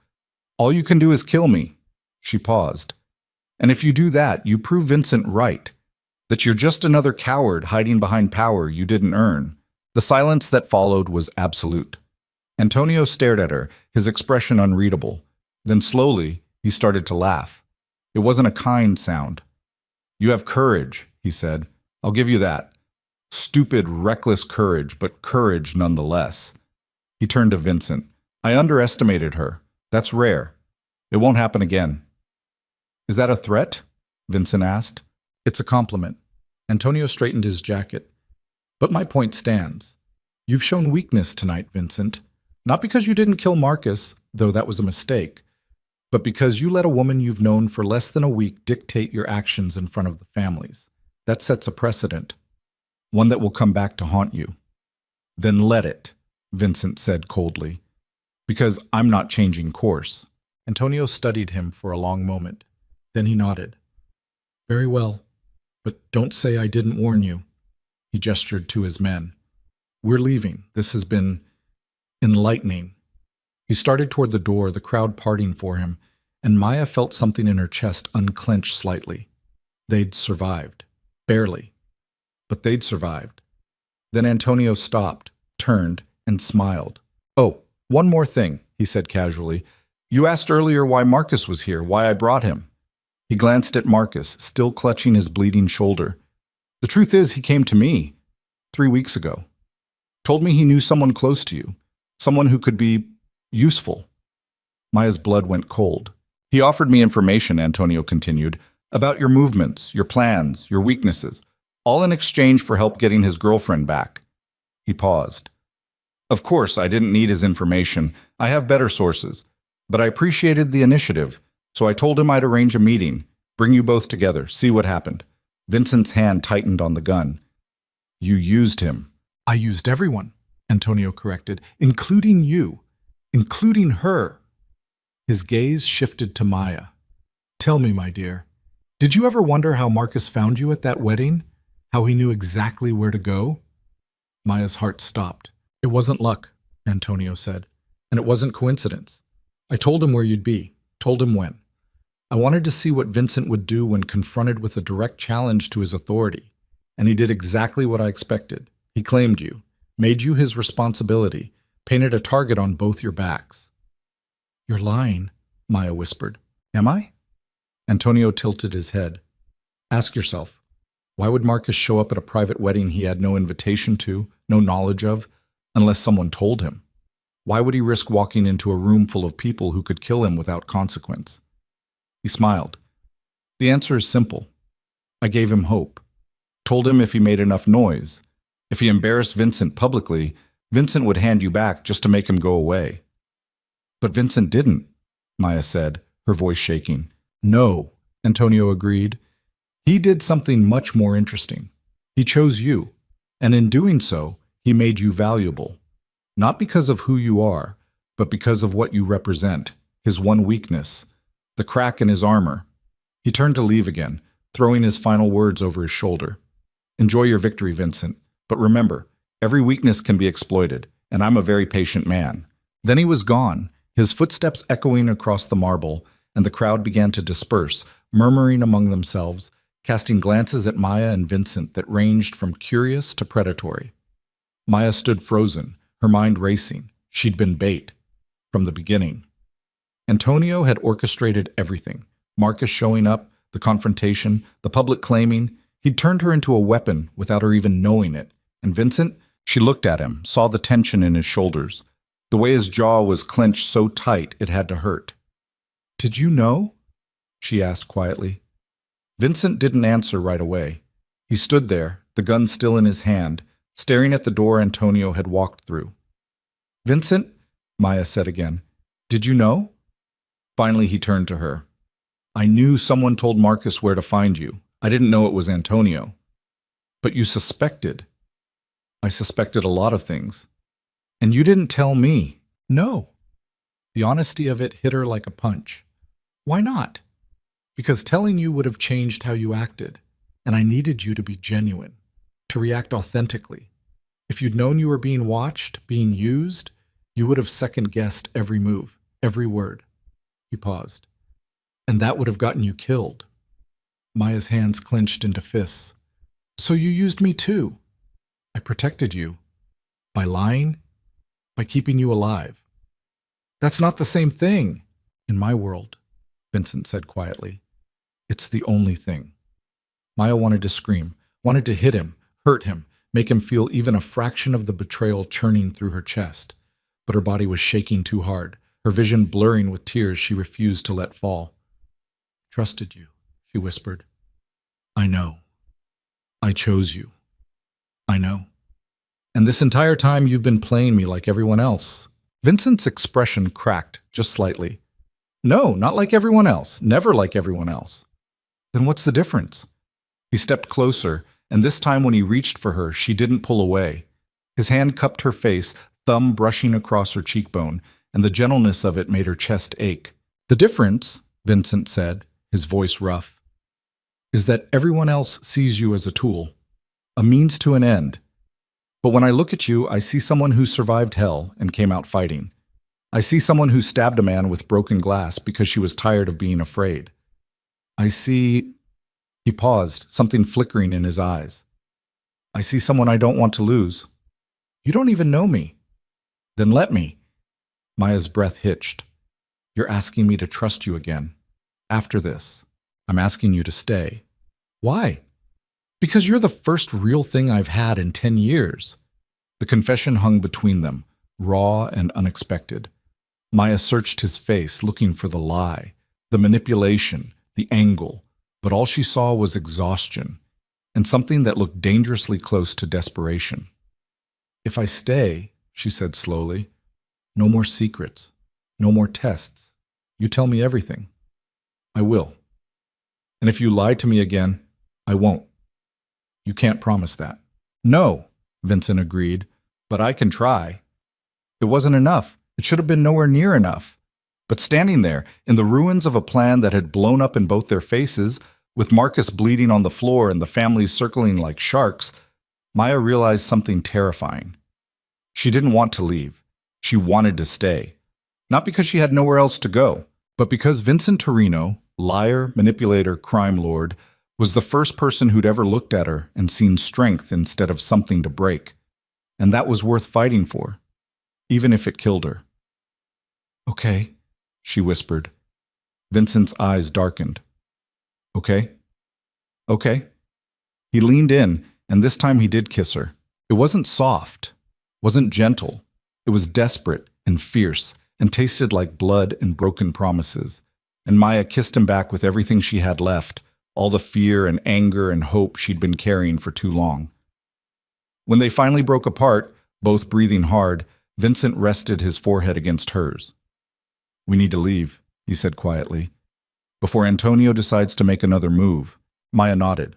All you can do is kill me. She paused. And if you do that, you prove Vincent right. That you're just another coward hiding behind power you didn't earn. The silence that followed was absolute. Antonio stared at her, his expression unreadable. Then slowly, he started to laugh. It wasn't a kind sound. You have courage, he said. I'll give you that. Stupid, reckless courage, but courage nonetheless. He turned to Vincent. I underestimated her. That's rare. It won't happen again. Is that a threat? Vincent asked. It's a compliment. Antonio straightened his jacket. But my point stands. You've shown weakness tonight, Vincent. Not because you didn't kill Marcus, though that was a mistake, but because you let a woman you've known for less than a week dictate your actions in front of the families. That sets a precedent, one that will come back to haunt you. Then let it, Vincent said coldly, because I'm not changing course. Antonio studied him for a long moment. Then he nodded. Very well, but don't say I didn't warn you. He gestured to his men. We're leaving. This has been enlightening. He started toward the door, the crowd parting for him, and Maya felt something in her chest unclench slightly. They'd survived. Barely. But they'd survived. Then Antonio stopped, turned, and smiled. Oh, one more thing, he said casually. You asked earlier why Marcus was here, why I brought him. He glanced at Marcus, still clutching his bleeding shoulder. The truth is, he came to me 3 weeks ago. Told me he knew someone close to you, someone who could be useful. Maya's blood went cold. He offered me information, Antonio continued, about your movements, your plans, your weaknesses, all in exchange for help getting his girlfriend back. He paused. Of course, I didn't need his information. I have better sources. But I appreciated the initiative, so I told him I'd arrange a meeting, bring you both together, see what happened. Vincent's hand tightened on the gun. You used him. I used everyone, Antonio corrected, including you, including her. His gaze shifted to Maya. Tell me, my dear, did you ever wonder how Marcus found you at that wedding? How he knew exactly where to go? Maya's heart stopped. It wasn't luck, Antonio said, and it wasn't coincidence. I told him where you'd be, told him when. I wanted to see what Vincent would do when confronted with a direct challenge to his authority, and he did exactly what I expected. He claimed you, made you his responsibility, painted a target on both your backs. You're lying, Maya whispered. Am I? Antonio tilted his head. Ask yourself, why would Marcus show up at a private wedding he had no invitation to, no knowledge of, unless someone told him? Why would he risk walking into a room full of people who could kill him without consequence? He smiled. The answer is simple. I gave him hope. Told him if he made enough noise, if he embarrassed Vincent publicly, Vincent would hand you back just to make him go away. But Vincent didn't, Maya said, her voice shaking. No, Antonio agreed. He did something much more interesting. He chose you, and in doing so, he made you valuable. Not because of who you are, but because of what you represent, his one weakness, the crack in his armor. He turned to leave again, throwing his final words over his shoulder. Enjoy your victory, Vincent, but remember, every weakness can be exploited, and I'm a very patient man. Then he was gone, his footsteps echoing across the marble, and the crowd began to disperse, murmuring among themselves, casting glances at Maya and Vincent that ranged from curious to predatory. Maya stood frozen, her mind racing. She'd been bait. From the beginning. Antonio had orchestrated everything. Marcus showing up, the confrontation, the public claiming. He'd turned her into a weapon without her even knowing it. And Vincent? She looked at him, saw the tension in his shoulders. The way his jaw was clenched so tight it had to hurt. Did you know? She asked quietly. Vincent didn't answer right away. He stood there, the gun still in his hand, staring at the door Antonio had walked through. Vincent, Maya said again, did you know? Finally he turned to her. I knew someone told Marcus where to find you. I didn't know it was Antonio. But you suspected. I suspected a lot of things. And you didn't tell me. No. The honesty of it hit her like a punch. Why not? Because telling you would have changed how you acted, and I needed you to be genuine, to react authentically. If you'd known you were being watched, being used, you would have second-guessed every move, every word. He paused. And that would have gotten you killed. Maya's hands clenched into fists. So you used me too. I protected you. By lying? By keeping you alive. That's not the same thing. In my world, Vincent said quietly. It's the only thing. Maya wanted to scream, wanted to hit him, hurt him, make him feel even a fraction of the betrayal churning through her chest. But her body was shaking too hard, her vision blurring with tears she refused to let fall. Trusted you, she whispered. I know. I chose you. I know. And this entire time you've been playing me like everyone else. Vincent's expression cracked just slightly. No, not like everyone else. Never like everyone else. Then what's the difference? He stepped closer, and this time when he reached for her, she didn't pull away. His hand cupped her face, thumb brushing across her cheekbone, and the gentleness of it made her chest ache. The difference, Vincent said, his voice rough, is that everyone else sees you as a tool, a means to an end. But when I look at you, I see someone who survived hell and came out fighting. I see someone who stabbed a man with broken glass because she was tired of being afraid. I see... He paused, something flickering in his eyes. I see someone I don't want to lose. You don't even know me. Then let me. Maya's breath hitched. You're asking me to trust you again. After this, I'm asking you to stay. Why? Because you're the first real thing I've had in 10 years. The confession hung between them, raw and unexpected. Maya searched his face, looking for the lie, the manipulation, the angle, but all she saw was exhaustion, and something that looked dangerously close to desperation. If I stay, she said slowly, no more secrets, no more tests. You tell me everything. I will. And if you lie to me again, I won't. You can't promise that. No, Vincent agreed, but I can try. It wasn't enough. It should have been nowhere near enough. But standing there, in the ruins of a plan that had blown up in both their faces, with Marcus bleeding on the floor and the family circling like sharks, Maya realized something terrifying. She didn't want to leave. She wanted to stay. Not because she had nowhere else to go, but because Vincent Torino, liar, manipulator, crime lord, was the first person who'd ever looked at her and seen strength instead of something to break. And that was worth fighting for, even if it killed her. Okay, she whispered. Vincent's eyes darkened. Okay? Okay. He leaned in, and this time he did kiss her. It wasn't soft, wasn't gentle. It was desperate and fierce, and tasted like blood and broken promises. And Maya kissed him back with everything she had left, all the fear and anger and hope she'd been carrying for too long. When they finally broke apart, both breathing hard, Vincent rested his forehead against hers. We need to leave, he said quietly. Before Antonio decides to make another move. Maya nodded.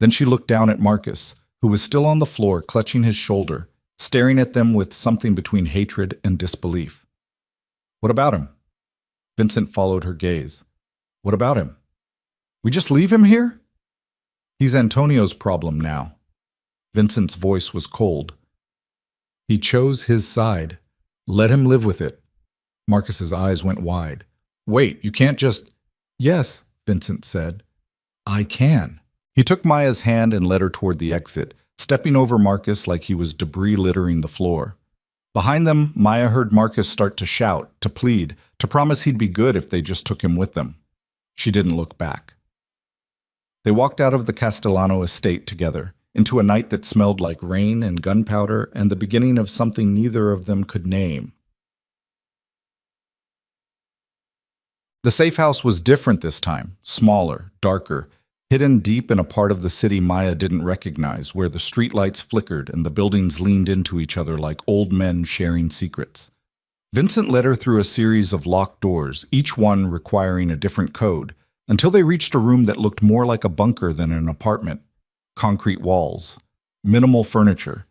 Then she looked down at Marcus, who was still on the floor clutching his shoulder, staring at them with something between hatred and disbelief. What about him? Vincent followed her gaze. What about him? We just leave him here? He's Antonio's problem now. Vincent's voice was cold. He chose his side. Let him live with it. Marcus's eyes went wide. Wait, you can't just... Yes, Vincent said. I can. He took Maya's hand and led her toward the exit, stepping over Marcus like he was debris littering the floor. Behind them, Maya heard Marcus start to shout, to plead, to promise he'd be good if they just took him with them. She didn't look back. They walked out of the Castellano estate together, into a night that smelled like rain and gunpowder and the beginning of something neither of them could name. The safe house was different this time, smaller, darker, hidden deep in a part of the city Maya didn't recognize, where the streetlights flickered and the buildings leaned into each other like old men sharing secrets. Vincent led her through a series of locked doors, each one requiring a different code, until they reached a room that looked more like a bunker than an apartment. Concrete walls, minimal furniture,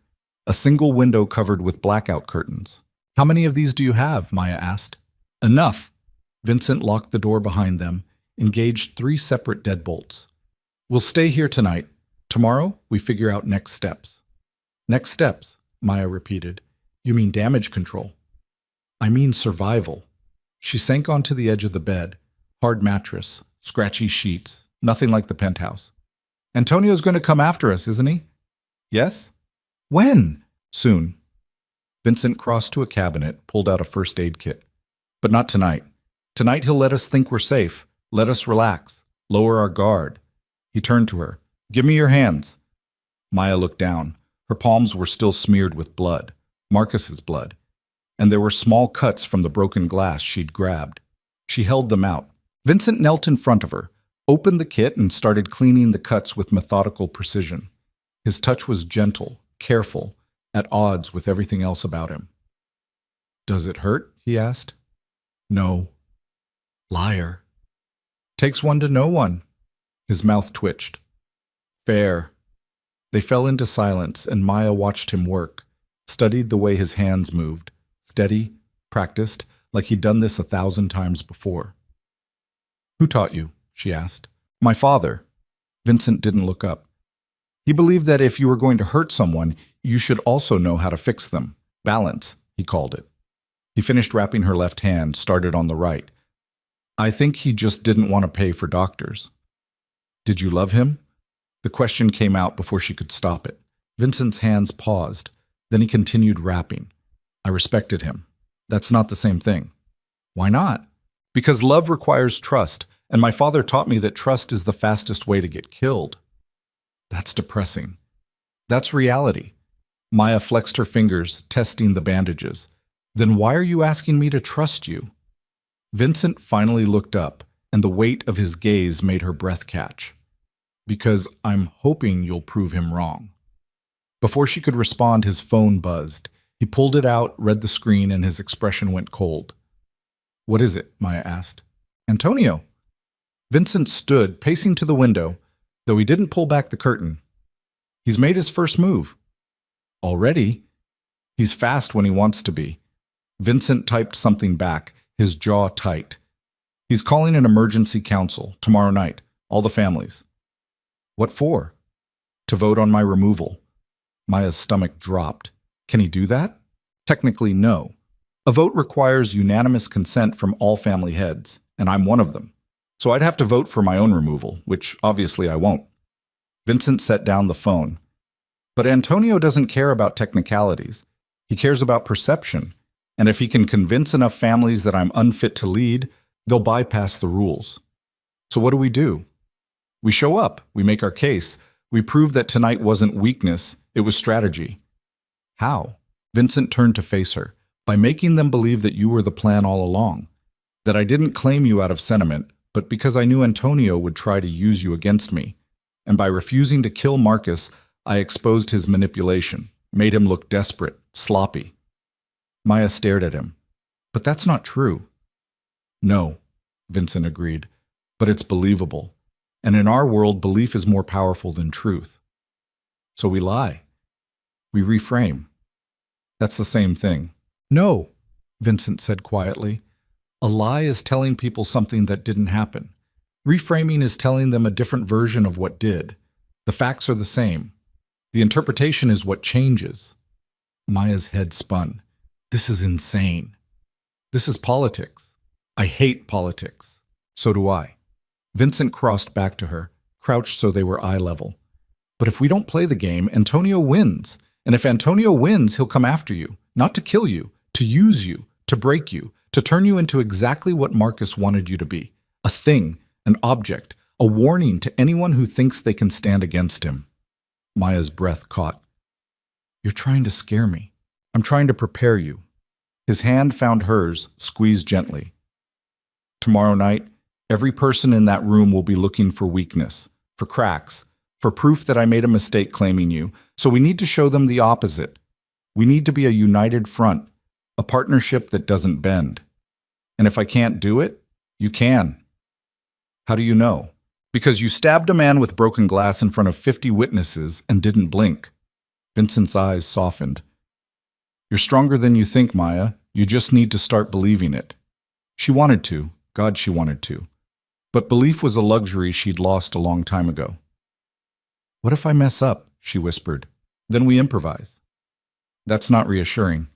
a single window covered with blackout curtains. How many of these do you have? Maya asked. Enough. Vincent locked the door behind them, engaged 3 separate deadbolts. We'll stay here tonight. Tomorrow, we figure out next steps. Next steps, Maya repeated. You mean damage control? I mean survival. She sank onto the edge of the bed, hard mattress, scratchy sheets, nothing like the penthouse. Antonio's going to come after us, isn't he? Yes? When? Soon. Vincent crossed to a cabinet, pulled out a first aid kit. But not tonight. Tonight he'll let us think we're safe, let us relax, lower our guard. He turned to her. Give me your hands. Maya looked down. Her palms were still smeared with blood, Marcus's blood, and there were small cuts from the broken glass she'd grabbed. She held them out. Vincent knelt in front of her, opened the kit, and started cleaning the cuts with methodical precision. His touch was gentle, careful, at odds with everything else about him. Does it hurt? He asked. No. Liar. Takes one to know one. His mouth twitched. Fair. They fell into silence, and Maya watched him work, studied the way his hands moved, steady, practiced, like he'd done this 1,000 times before. Who taught you? She asked. My father. Vincent didn't look up. He believed that if you were going to hurt someone, you should also know how to fix them. Balance, he called it. He finished wrapping her left hand, started on the right. I think he just didn't want to pay for doctors. Did you love him? The question came out before she could stop it. Vincent's hands paused. Then he continued wrapping. I respected him. That's not the same thing. Why not? Because love requires trust, and my father taught me that trust is the fastest way to get killed. That's depressing. That's reality. Maya flexed her fingers, testing the bandages. Then why are you asking me to trust you? Vincent finally looked up, and the weight of his gaze made her breath catch. Because I'm hoping you'll prove him wrong. Before she could respond, his phone buzzed. He pulled it out, read the screen, and his expression went cold. What is it? Maya asked. Antonio. Vincent stood, pacing to the window, though he didn't pull back the curtain. He's made his first move. Already? He's fast when he wants to be. Vincent typed something back, his jaw tight. He's calling an emergency council, tomorrow night, all the families. What for? To vote on my removal. Maya's stomach dropped. Can he do that? Technically, no. A vote requires unanimous consent from all family heads, and I'm one of them. So I'd have to vote for my own removal, which obviously I won't. Vincent set down the phone. But Antonio doesn't care about technicalities. He cares about perception, and if he can convince enough families that I'm unfit to lead, they'll bypass the rules. So what do? We show up, we make our case, we prove that tonight wasn't weakness, it was strategy. How? Vincent turned to face her. By making them believe that you were the plan all along. That I didn't claim you out of sentiment, but because I knew Antonio would try to use you against me. And by refusing to kill Marcus, I exposed his manipulation, made him look desperate, sloppy. Maya stared at him. But that's not true. No, Vincent agreed, but it's believable. And in our world, belief is more powerful than truth. So we lie. We reframe. That's the same thing. No, Vincent said quietly. A lie is telling people something that didn't happen. Reframing is telling them a different version of what did. The facts are the same. The interpretation is what changes. Maya's head spun. This is insane. This is politics. I hate politics. So do I. Vincent crossed back to her, crouched so they were eye level. But if we don't play the game, Antonio wins. And if Antonio wins, he'll come after you, not to kill you, to use you, to break you, to turn you into exactly what Marcus wanted you to be. A thing, an object, a warning to anyone who thinks they can stand against him. Maya's breath caught. You're trying to scare me. I'm trying to prepare you. His hand found hers, squeezed gently. Tomorrow night, every person in that room will be looking for weakness, for cracks, for proof that I made a mistake claiming you, so we need to show them the opposite. We need to be a united front, a partnership that doesn't bend. And if I can't do it, you can. How do you know? Because you stabbed a man with broken glass in front of 50 witnesses and didn't blink. Vincent's eyes softened. You're stronger than you think, Maya. You just need to start believing it. She wanted to. God, she wanted to. But belief was a luxury she'd lost a long time ago. What if I mess up? She whispered. Then we improvise. That's not reassuring.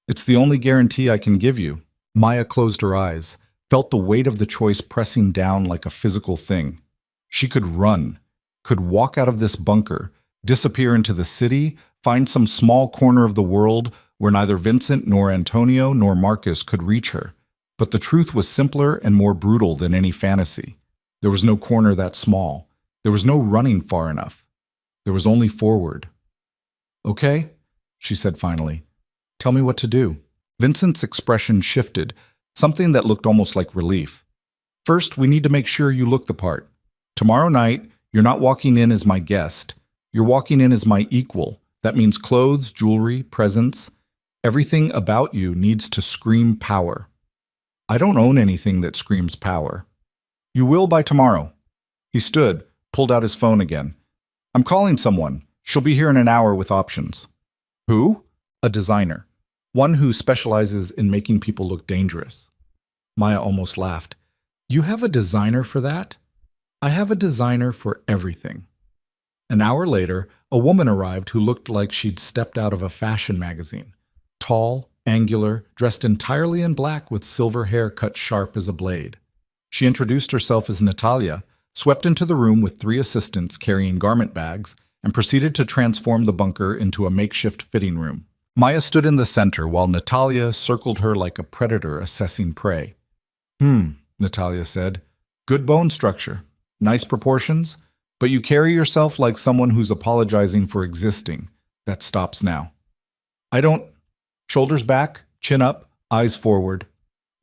It's the only guarantee I can give you. Maya closed her eyes, felt the weight of the choice pressing down like a physical thing. She could run, could walk out of this bunker, disappear into the city, find some small corner of the world where neither Vincent nor Antonio nor Marcus could reach her. But the truth was simpler and more brutal than any fantasy. There was no corner that small. There was no running far enough. There was only forward. "Okay," she said finally. "Tell me what to do." Vincent's expression shifted, something that looked almost like relief. "First, we need to make sure you look the part. Tomorrow night, you're not walking in as my guest. You're walking in as my equal. That means clothes, jewelry, presents. Everything about you needs to scream power. I don't own anything that screams power. You will by tomorrow." He stood, pulled out his phone again. "I'm calling someone. She'll be here in an hour with options." "Who?" "A designer. One who specializes in making people look dangerous." Maya almost laughed. "You have a designer for that?" "I have a designer for everything." An hour later, a woman arrived who looked like she'd stepped out of a fashion magazine. Tall, angular, dressed entirely in black with silver hair cut sharp as a blade. She introduced herself as Natalia, swept into the room with 3 assistants carrying garment bags, and proceeded to transform the bunker into a makeshift fitting room. Maya stood in the center while Natalia circled her like a predator assessing prey. Natalia said. "Good bone structure, nice proportions, but you carry yourself like someone who's apologizing for existing. That stops now." "I don't..." Shoulders back, chin up, eyes forward.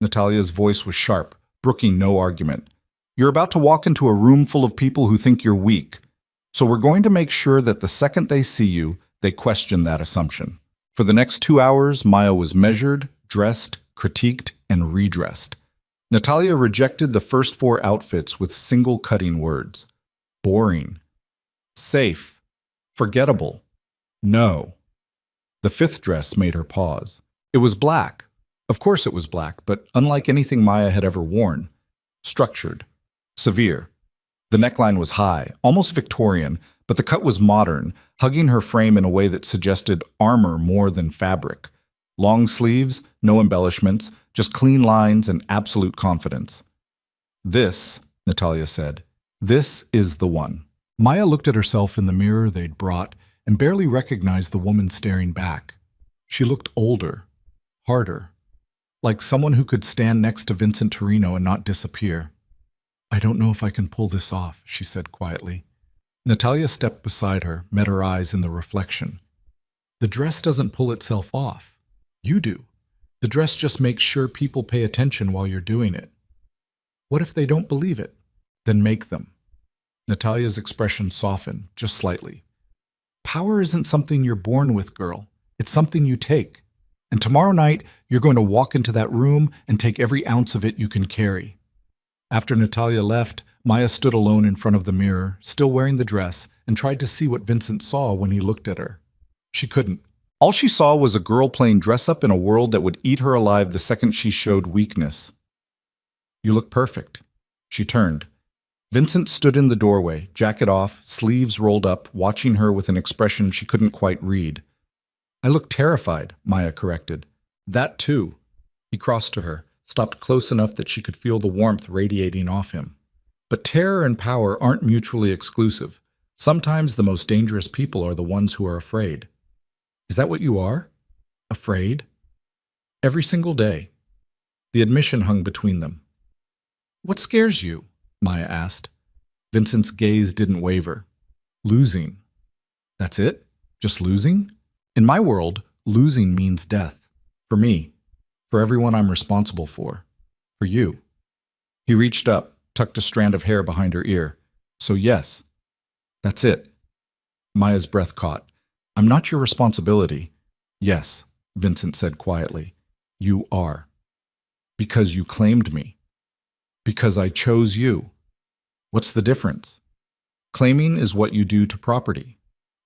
Natalia's voice was sharp, brooking no argument. "You're about to walk into a room full of people who think you're weak. So we're going to make sure that the second they see you, they question that assumption." For the next 2 hours, Maya was measured, dressed, critiqued, and redressed. Natalia rejected the first 4 outfits with single cutting words. Boring. Safe. Forgettable. No. The 5th dress made her pause. It was black. Of course it was black, but unlike anything Maya had ever worn. Structured. Severe. The neckline was high, almost Victorian, but the cut was modern, hugging her frame in a way that suggested armor more than fabric. Long sleeves, no embellishments, just clean lines and absolute confidence. "This," Natalia said, "this is the one." Maya looked at herself in the mirror they'd brought and barely recognized the woman staring back. She looked older, harder, like someone who could stand next to Vincent Torino and not disappear. "I don't know if I can pull this off," she said quietly. Natalia stepped beside her, met her eyes in the reflection. "The dress doesn't pull itself off. You do. The dress just makes sure people pay attention while you're doing it. What if they don't believe it? Then make them." Natalia's expression softened, just slightly. "Power isn't something you're born with, girl. It's something you take. And tomorrow night, you're going to walk into that room and take every ounce of it you can carry." After Natalia left, Maya stood alone in front of the mirror, still wearing the dress, and tried to see what Vincent saw when he looked at her. She couldn't. All she saw was a girl playing dress-up in a world that would eat her alive the second she showed weakness. "You look perfect." She turned. Vincent stood in the doorway, jacket off, sleeves rolled up, watching her with an expression she couldn't quite read. "I look terrified," Maya corrected. "That too." He crossed to her, stopped close enough that she could feel the warmth radiating off him. But terror and power aren't mutually exclusive. Sometimes the most dangerous people are the ones who are afraid. "Is that what you are? Afraid?" "Every single day." The admission hung between them. "What scares you?" Maya asked. Vincent's gaze didn't waver. "Losing." "That's it? Just losing?" "In my world, losing means death. For me. For everyone I'm responsible for. For you." He reached up, tucked a strand of hair behind her ear. "So yes. That's it." Maya's breath caught. "I'm not your responsibility." "Yes," Vincent said quietly. "You are. Because you claimed me. Because I chose you. What's the difference? Claiming is what you do to property.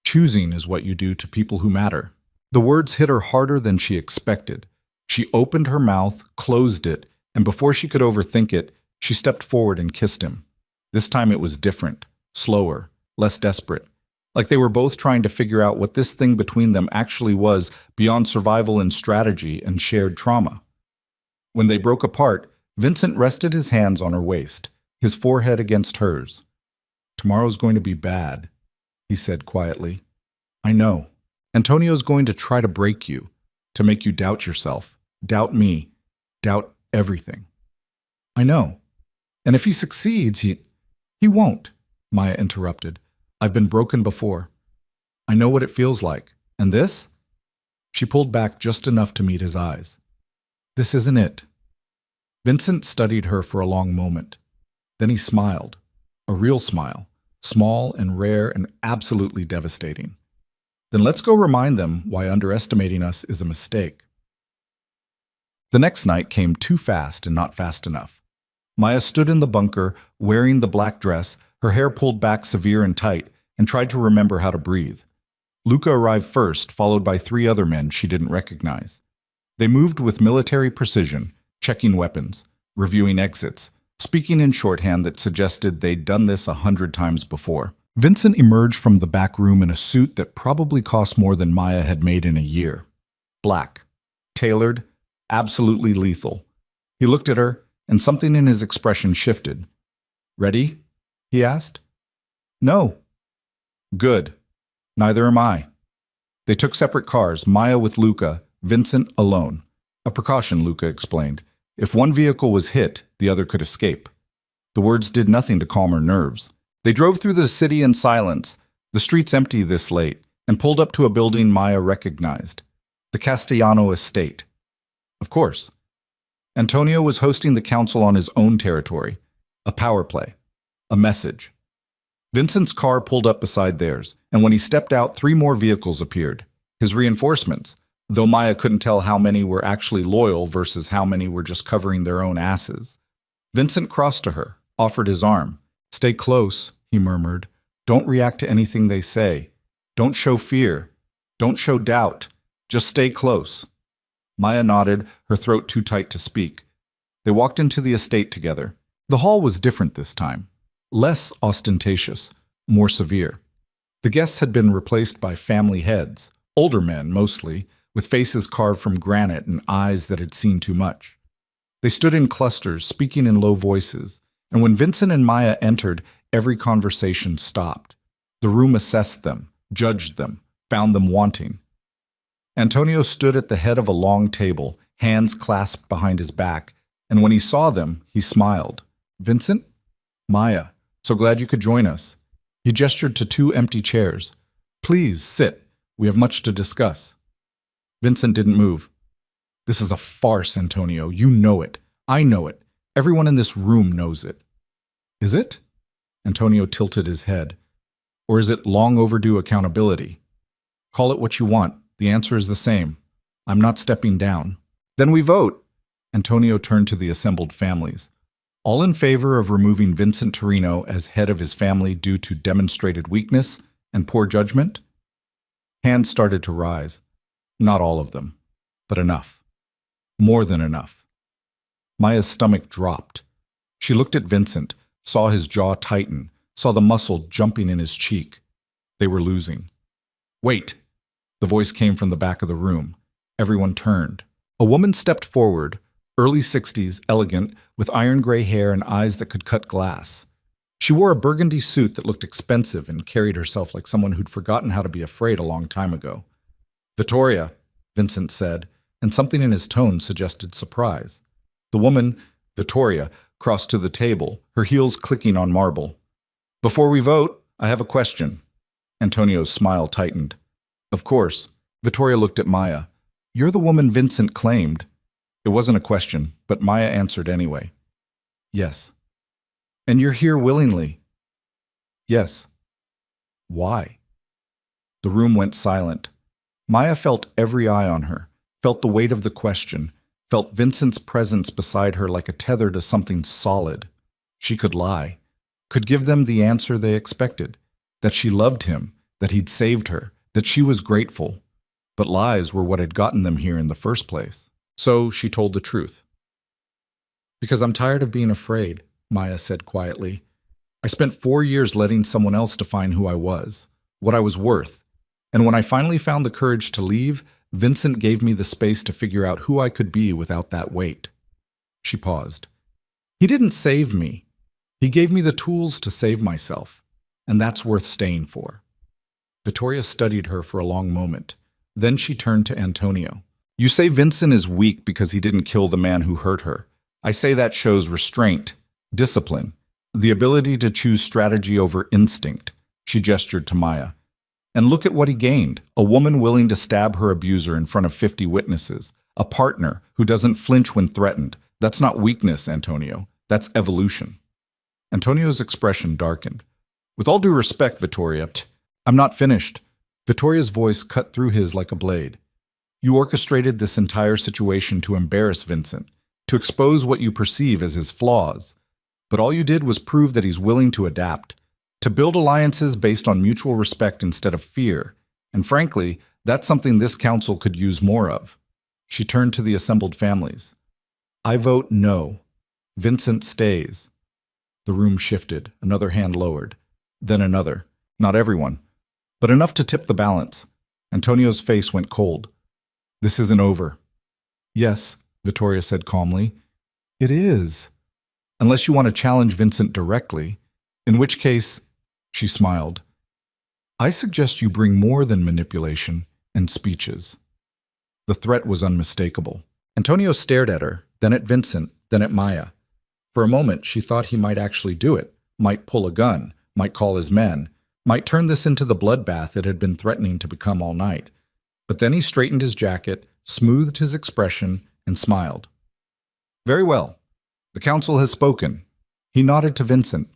Choosing is what you do to people who matter." The words hit her harder than she expected. She opened her mouth, closed it, and before she could overthink it, she stepped forward and kissed him. This time it was different, slower, less desperate. Like they were both trying to figure out what this thing between them actually was beyond survival and strategy and shared trauma. When they broke apart, Vincent rested his hands on her waist, his forehead against hers. Tomorrow's going to be bad, he said quietly. I know. Antonio's going to try to break you, to make you doubt yourself, doubt me, doubt everything. I know. And if he succeeds, he won't, Maya interrupted. I've been broken before. I know what it feels like. And this? She pulled back just enough to meet his eyes. This isn't it. Vincent studied her for a long moment. Then he smiled. A real smile, small and rare and absolutely devastating. Then let's go remind them why underestimating us is a mistake. The next night came too fast and not fast enough. Maya stood in the bunker, wearing the black dress, her hair pulled back severe and tight, and tried to remember how to breathe. Luca arrived first, followed by 3 other men she didn't recognize. They moved with military precision, checking weapons, reviewing exits, speaking in shorthand that suggested they'd done this 100 times before. Vincent emerged from the back room in a suit that probably cost more than Maya had made in a year. Black, tailored, absolutely lethal. He looked at her, and something in his expression shifted. Ready? He asked. No. Good. Neither am I. They took separate cars, Maya with Luca, Vincent alone. A precaution, Luca explained. If one vehicle was hit, the other could escape. The words did nothing to calm her nerves. They drove through the city in silence, the streets empty this late, and pulled up to a building Maya recognized. The Castellano estate. Of course. Antonio was hosting the council on his own territory. A power play. A message. Vincent's car pulled up beside theirs, and when he stepped out, 3 more vehicles appeared. His reinforcements, though Maya couldn't tell how many were actually loyal versus how many were just covering their own asses. Vincent crossed to her, offered his arm. Stay close, he murmured. Don't react to anything they say. Don't show fear. Don't show doubt. Just stay close. Maya nodded, her throat too tight to speak. They walked into the estate together. The hall was different this time. Less ostentatious, more severe. The guests had been replaced by family heads, older men mostly, with faces carved from granite and eyes that had seen too much. They stood in clusters, speaking in low voices, and when Vincent and Maya entered, every conversation stopped. The room assessed them, judged them, found them wanting. Antonio stood at the head of a long table, hands clasped behind his back, and when he saw them, he smiled. Vincent? Maya, so glad you could join us. He gestured to 2 empty chairs. Please, sit. We have much to discuss. Vincent didn't move. This is a farce, Antonio. You know it. I know it. Everyone in this room knows it. Is it? Antonio tilted his head. Or is it long overdue accountability? Call it what you want. The answer is the same. I'm not stepping down. Then we vote. Antonio turned to the assembled families. All in favor of removing Vincent Torino as head of his family due to demonstrated weakness and poor judgment? Hands started to rise. Not all of them, but enough. More than enough. Maya's stomach dropped. She looked at Vincent, saw his jaw tighten, saw the muscle jumping in his cheek. They were losing. Wait! The voice came from the back of the room. Everyone turned. A woman stepped forward, early 60s, elegant, with iron-gray hair and eyes that could cut glass. She wore a burgundy suit that looked expensive and carried herself like someone who'd forgotten how to be afraid a long time ago. Vittoria, Vincent said, and something in his tone suggested surprise. The woman, Vittoria, crossed to the table, her heels clicking on marble. Before we vote, I have a question. Antonio's smile tightened. Of course. Vittoria looked at Maya. You're the woman Vincent claimed. It wasn't a question, but Maya answered anyway. Yes. And you're here willingly? Yes. Why? The room went silent. Maya felt every eye on her, felt the weight of the question, felt Vincent's presence beside her like a tether to something solid. She could lie, could give them the answer they expected, that she loved him, that he'd saved her, that she was grateful. But lies were what had gotten them here in the first place. So she told the truth. Because I'm tired of being afraid, Maya said quietly. I spent 4 years letting someone else define who I was, what I was worth. And when I finally found the courage to leave, Vincent gave me the space to figure out who I could be without that weight. She paused. He didn't save me. He gave me the tools to save myself. and that's worth staying for. Vittoria studied her for a long moment. Then she turned to Antonio. You say Vincent is weak because he didn't kill the man who hurt her. I say that shows restraint, discipline, the ability to choose strategy over instinct. She gestured to Maya. And look at what he gained. A woman willing to stab her abuser in front of 50 witnesses. A partner who doesn't flinch when threatened. That's not weakness, Antonio. That's evolution. Antonio's expression darkened. With all due respect, Vittoria, I'm not finished. Vittoria's voice cut through his like a blade. You orchestrated this entire situation to embarrass Vincent, to expose what you perceive as his flaws. But all you did was prove that he's willing to adapt, to build alliances based on mutual respect instead of fear. And frankly, that's something this council could use more of. She turned to the assembled families. I vote no. Vincent stays. The room shifted, another hand lowered. Then another. Not everyone, but enough to tip the balance. Antonio's face went cold. This isn't over. Yes, Vittoria said calmly. It is. Unless you want to challenge Vincent directly, in which case, she smiled. I suggest you bring more than manipulation and speeches. The threat was unmistakable. Antonio stared at her, then at Vincent, then at Maya. For a moment, she thought he might actually do it, might pull a gun, might call his men, might turn this into the bloodbath it had been threatening to become all night. But then he straightened his jacket, smoothed his expression, and smiled. Very well. The council has spoken. He nodded to Vincent.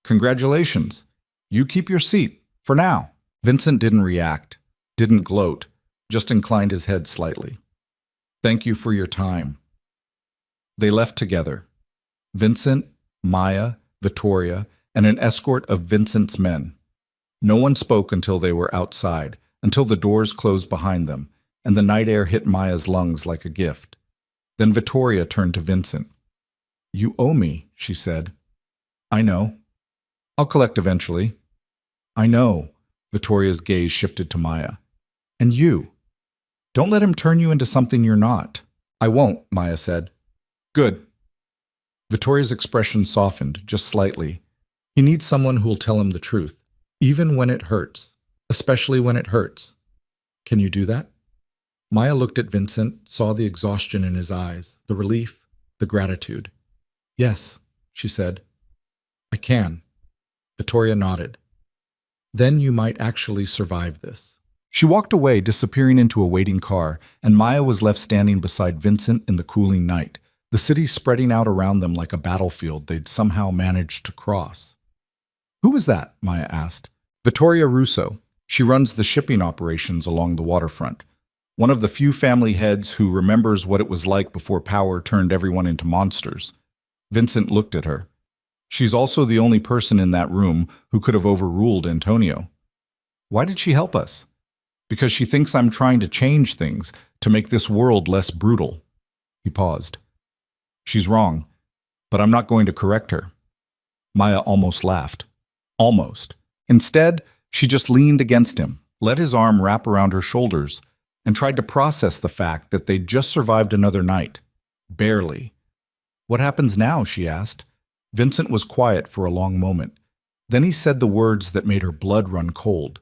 Congratulations. You keep your seat, for now. Vincent didn't react, didn't gloat, just inclined his head slightly. Thank you for your time. They left together. Vincent, Maya, Vittoria, and an escort of Vincent's men. No one spoke until they were outside, until the doors closed behind them, and the night air hit Maya's lungs like a gift. Then Vittoria turned to Vincent. You owe me, she said. I know. I'll collect eventually. I know. Vittoria's gaze shifted to Maya. And you. Don't let him turn you into something you're not. I won't, Maya said. Good. Vittoria's expression softened, just slightly. He needs someone who'll tell him the truth, even when it hurts, especially when it hurts. Can you do that? Maya looked at Vincent, saw the exhaustion in his eyes, the relief, the gratitude. Yes, she said. I can. Vittoria nodded. Then you might actually survive this. She walked away, disappearing into a waiting car, and Maya was left standing beside Vincent in the cooling night, the city spreading out around them like a battlefield they'd somehow managed to cross. Who was that? Maya asked. Vittoria Russo. She runs the shipping operations along the waterfront. One of the few family heads who remembers what it was like before power turned everyone into monsters. Vincent looked at her. She's also the only person in that room who could have overruled Antonio. Why did she help us? Because she thinks I'm trying to change things, to make this world less brutal. He paused. She's wrong, but I'm not going to correct her. Maya almost laughed. Almost. Instead, she just leaned against him, let his arm wrap around her shoulders, and tried to process the fact that they'd just survived another night. Barely. What happens now? She asked. Vincent was quiet for a long moment. Then he said the words that made her blood run cold.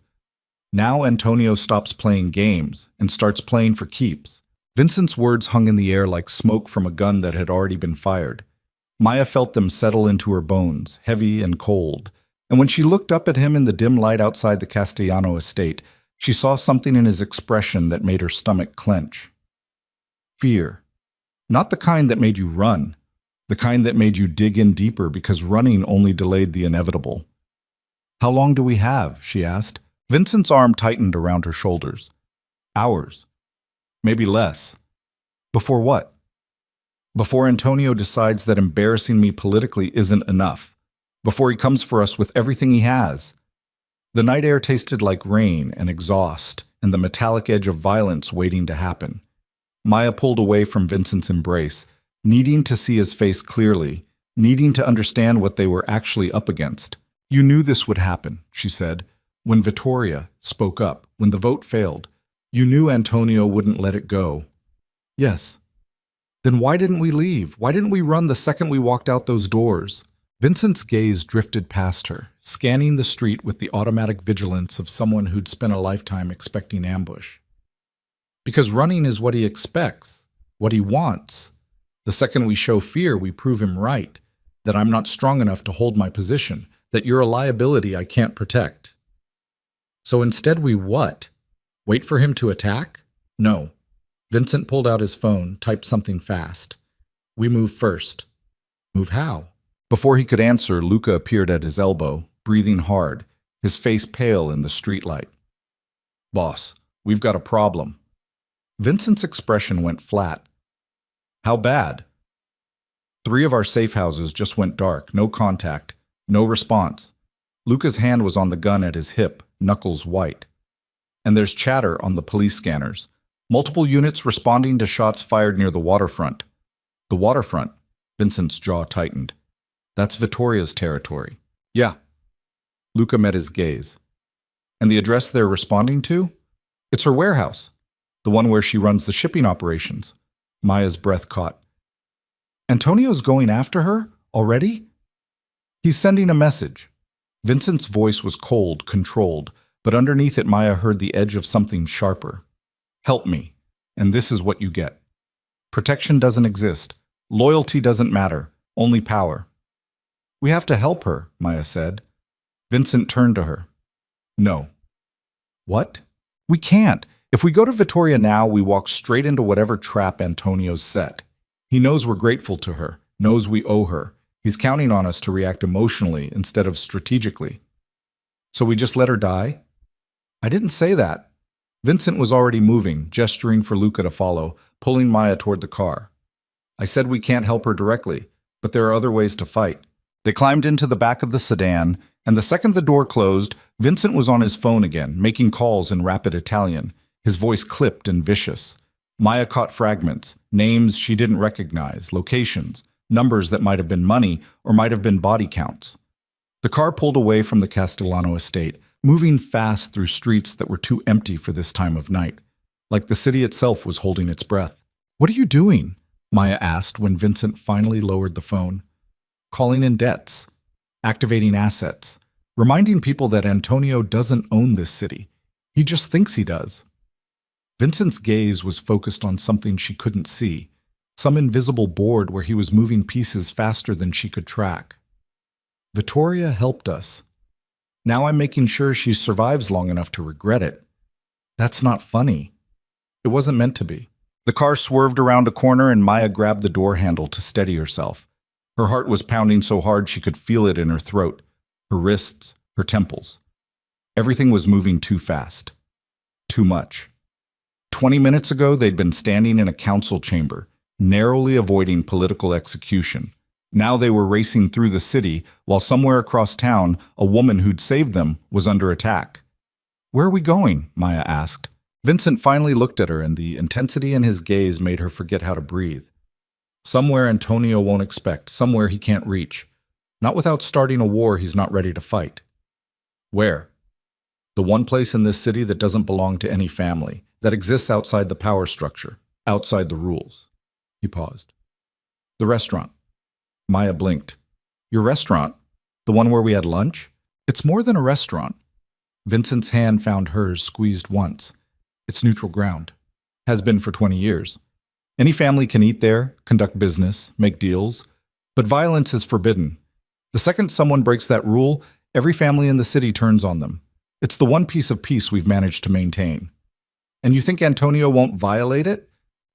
Now Antonio stops playing games and starts playing for keeps. Vincent's words hung in the air like smoke from a gun that had already been fired. Maya felt them settle into her bones, heavy and cold. And when she looked up at him in the dim light outside the Castellano estate, she saw something in his expression that made her stomach clench. Fear. Not the kind that made you run. The kind that made you dig in deeper because running only delayed the inevitable. How long do we have? She asked. Vincent's arm tightened around her shoulders. Hours. Maybe less. Before what? Before Antonio decides that embarrassing me politically isn't enough. Before he comes for us with everything he has. The night air tasted like rain and exhaust and the metallic edge of violence waiting to happen. Maya pulled away from Vincent's embrace, needing to see his face clearly, needing to understand what they were actually up against. You knew this would happen, she said. When Vittoria spoke up, when the vote failed, you knew Antonio wouldn't let it go. Yes. Then why didn't we leave? Why didn't we run the second we walked out those doors? Vincent's gaze drifted past her, scanning the street with the automatic vigilance of someone who'd spent a lifetime expecting ambush. Because running is what he expects, what he wants. The second we show fear, we prove him right, that I'm not strong enough to hold my position, that you're a liability I can't protect. So instead we what? Wait for him to attack? No. Vincent pulled out his phone, typed something fast. We move first. Move how? Before he could answer, Luca appeared at his elbow, breathing hard, his face pale in the streetlight. Boss, we've got a problem. Vincent's expression went flat. How bad? 3 of our safe houses just went dark, no contact, no response. Luca's hand was on the gun at his hip, knuckles white. And there's chatter on the police scanners. Multiple units responding to shots fired near the waterfront. The waterfront? Vincent's jaw tightened. That's Vittoria's territory. Yeah. Luca met his gaze. And the address they're responding to? It's her warehouse. The one where she runs the shipping operations. Maya's breath caught. Antonio's going after her? Already? He's sending a message. Vincent's voice was cold, controlled, but underneath it Maya heard the edge of something sharper. Help me, and this is what you get. Protection doesn't exist. Loyalty doesn't matter. Only power. We have to help her, Maya said. Vincent turned to her. No. What? We can't. If we go to Vittoria now, we walk straight into whatever trap Antonio's set. He knows we're grateful to her, knows we owe her. He's counting on us to react emotionally instead of strategically. So we just let her die? I didn't say that. Vincent was already moving, gesturing for Luca to follow, pulling Maya toward the car. I said we can't help her directly, but there are other ways to fight. They climbed into the back of the sedan, and the second the door closed, Vincent was on his phone again, making calls in rapid Italian, his voice clipped and vicious. Maya caught fragments, names she didn't recognize, locations, numbers that might have been money or might have been body counts. The car pulled away from the Castellano estate, moving fast through streets that were too empty for this time of night, like the city itself was holding its breath. What are you doing? Maya asked when Vincent finally lowered the phone. Calling in debts, activating assets, reminding people that Antonio doesn't own this city. He just thinks he does. Vincent's gaze was focused on something she couldn't see, some invisible board where he was moving pieces faster than she could track. Vittoria helped us. Now I'm making sure she survives long enough to regret it. That's not funny. It wasn't meant to be. The car swerved around a corner and Maya grabbed the door handle to steady herself. Her heart was pounding so hard she could feel it in her throat, her wrists, her temples. Everything was moving too fast. Too much. 20 minutes ago, they'd been standing in a council chamber, narrowly avoiding political execution. Now they were racing through the city, while somewhere across town, a woman who'd saved them was under attack. Where are we going? Maya asked. Vincent finally looked at her, and the intensity in his gaze made her forget how to breathe. Somewhere Antonio won't expect, somewhere he can't reach. Not without starting a war he's not ready to fight. Where? The one place in this city that doesn't belong to any family, that exists outside the power structure, outside the rules. He paused. The restaurant. Maya blinked. Your restaurant? The one where we had lunch? It's more than a restaurant. Vincent's hand found hers, squeezed once. It's neutral ground. Has been for 20 years. Any family can eat there, conduct business, make deals, but violence is forbidden. The second someone breaks that rule, every family in the city turns on them. It's the one piece of peace we've managed to maintain. And you think Antonio won't violate it?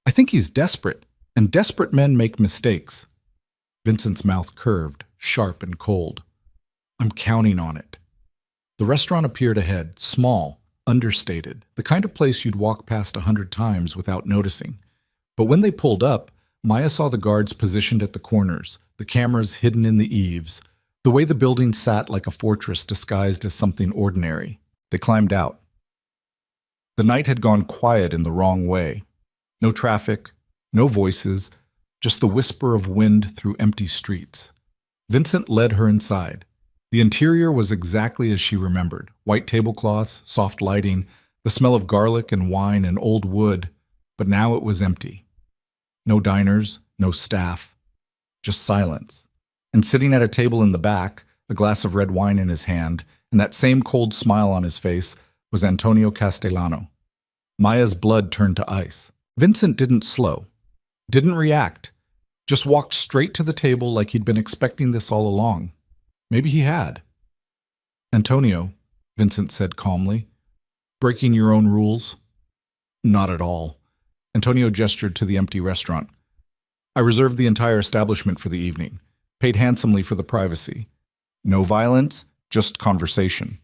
I think he's desperate, and desperate men make mistakes. Vincent's mouth curved, sharp and cold. I'm counting on it. The restaurant appeared ahead, small, understated, the kind of place you'd walk past 100 times without noticing. But when they pulled up, Maya saw the guards positioned at the corners, the cameras hidden in the eaves, the way the building sat like a fortress disguised as something ordinary. They climbed out. The night had gone quiet in the wrong way. No traffic, no voices, just the whisper of wind through empty streets. Vincent led her inside. The interior was exactly as she remembered. White tablecloths, soft lighting, the smell of garlic and wine and old wood, but now it was empty. No diners, no staff, just silence. And sitting at a table in the back, a glass of red wine in his hand, and that same cold smile on his face was Antonio Castellano. Maya's blood turned to ice. Vincent didn't slow, didn't react, just walked straight to the table like he'd been expecting this all along. Maybe he had. Antonio, Vincent said calmly, breaking your own rules? Not at all. Antonio gestured to the empty restaurant. I reserved the entire establishment for the evening, paid handsomely for the privacy. No violence, just conversation.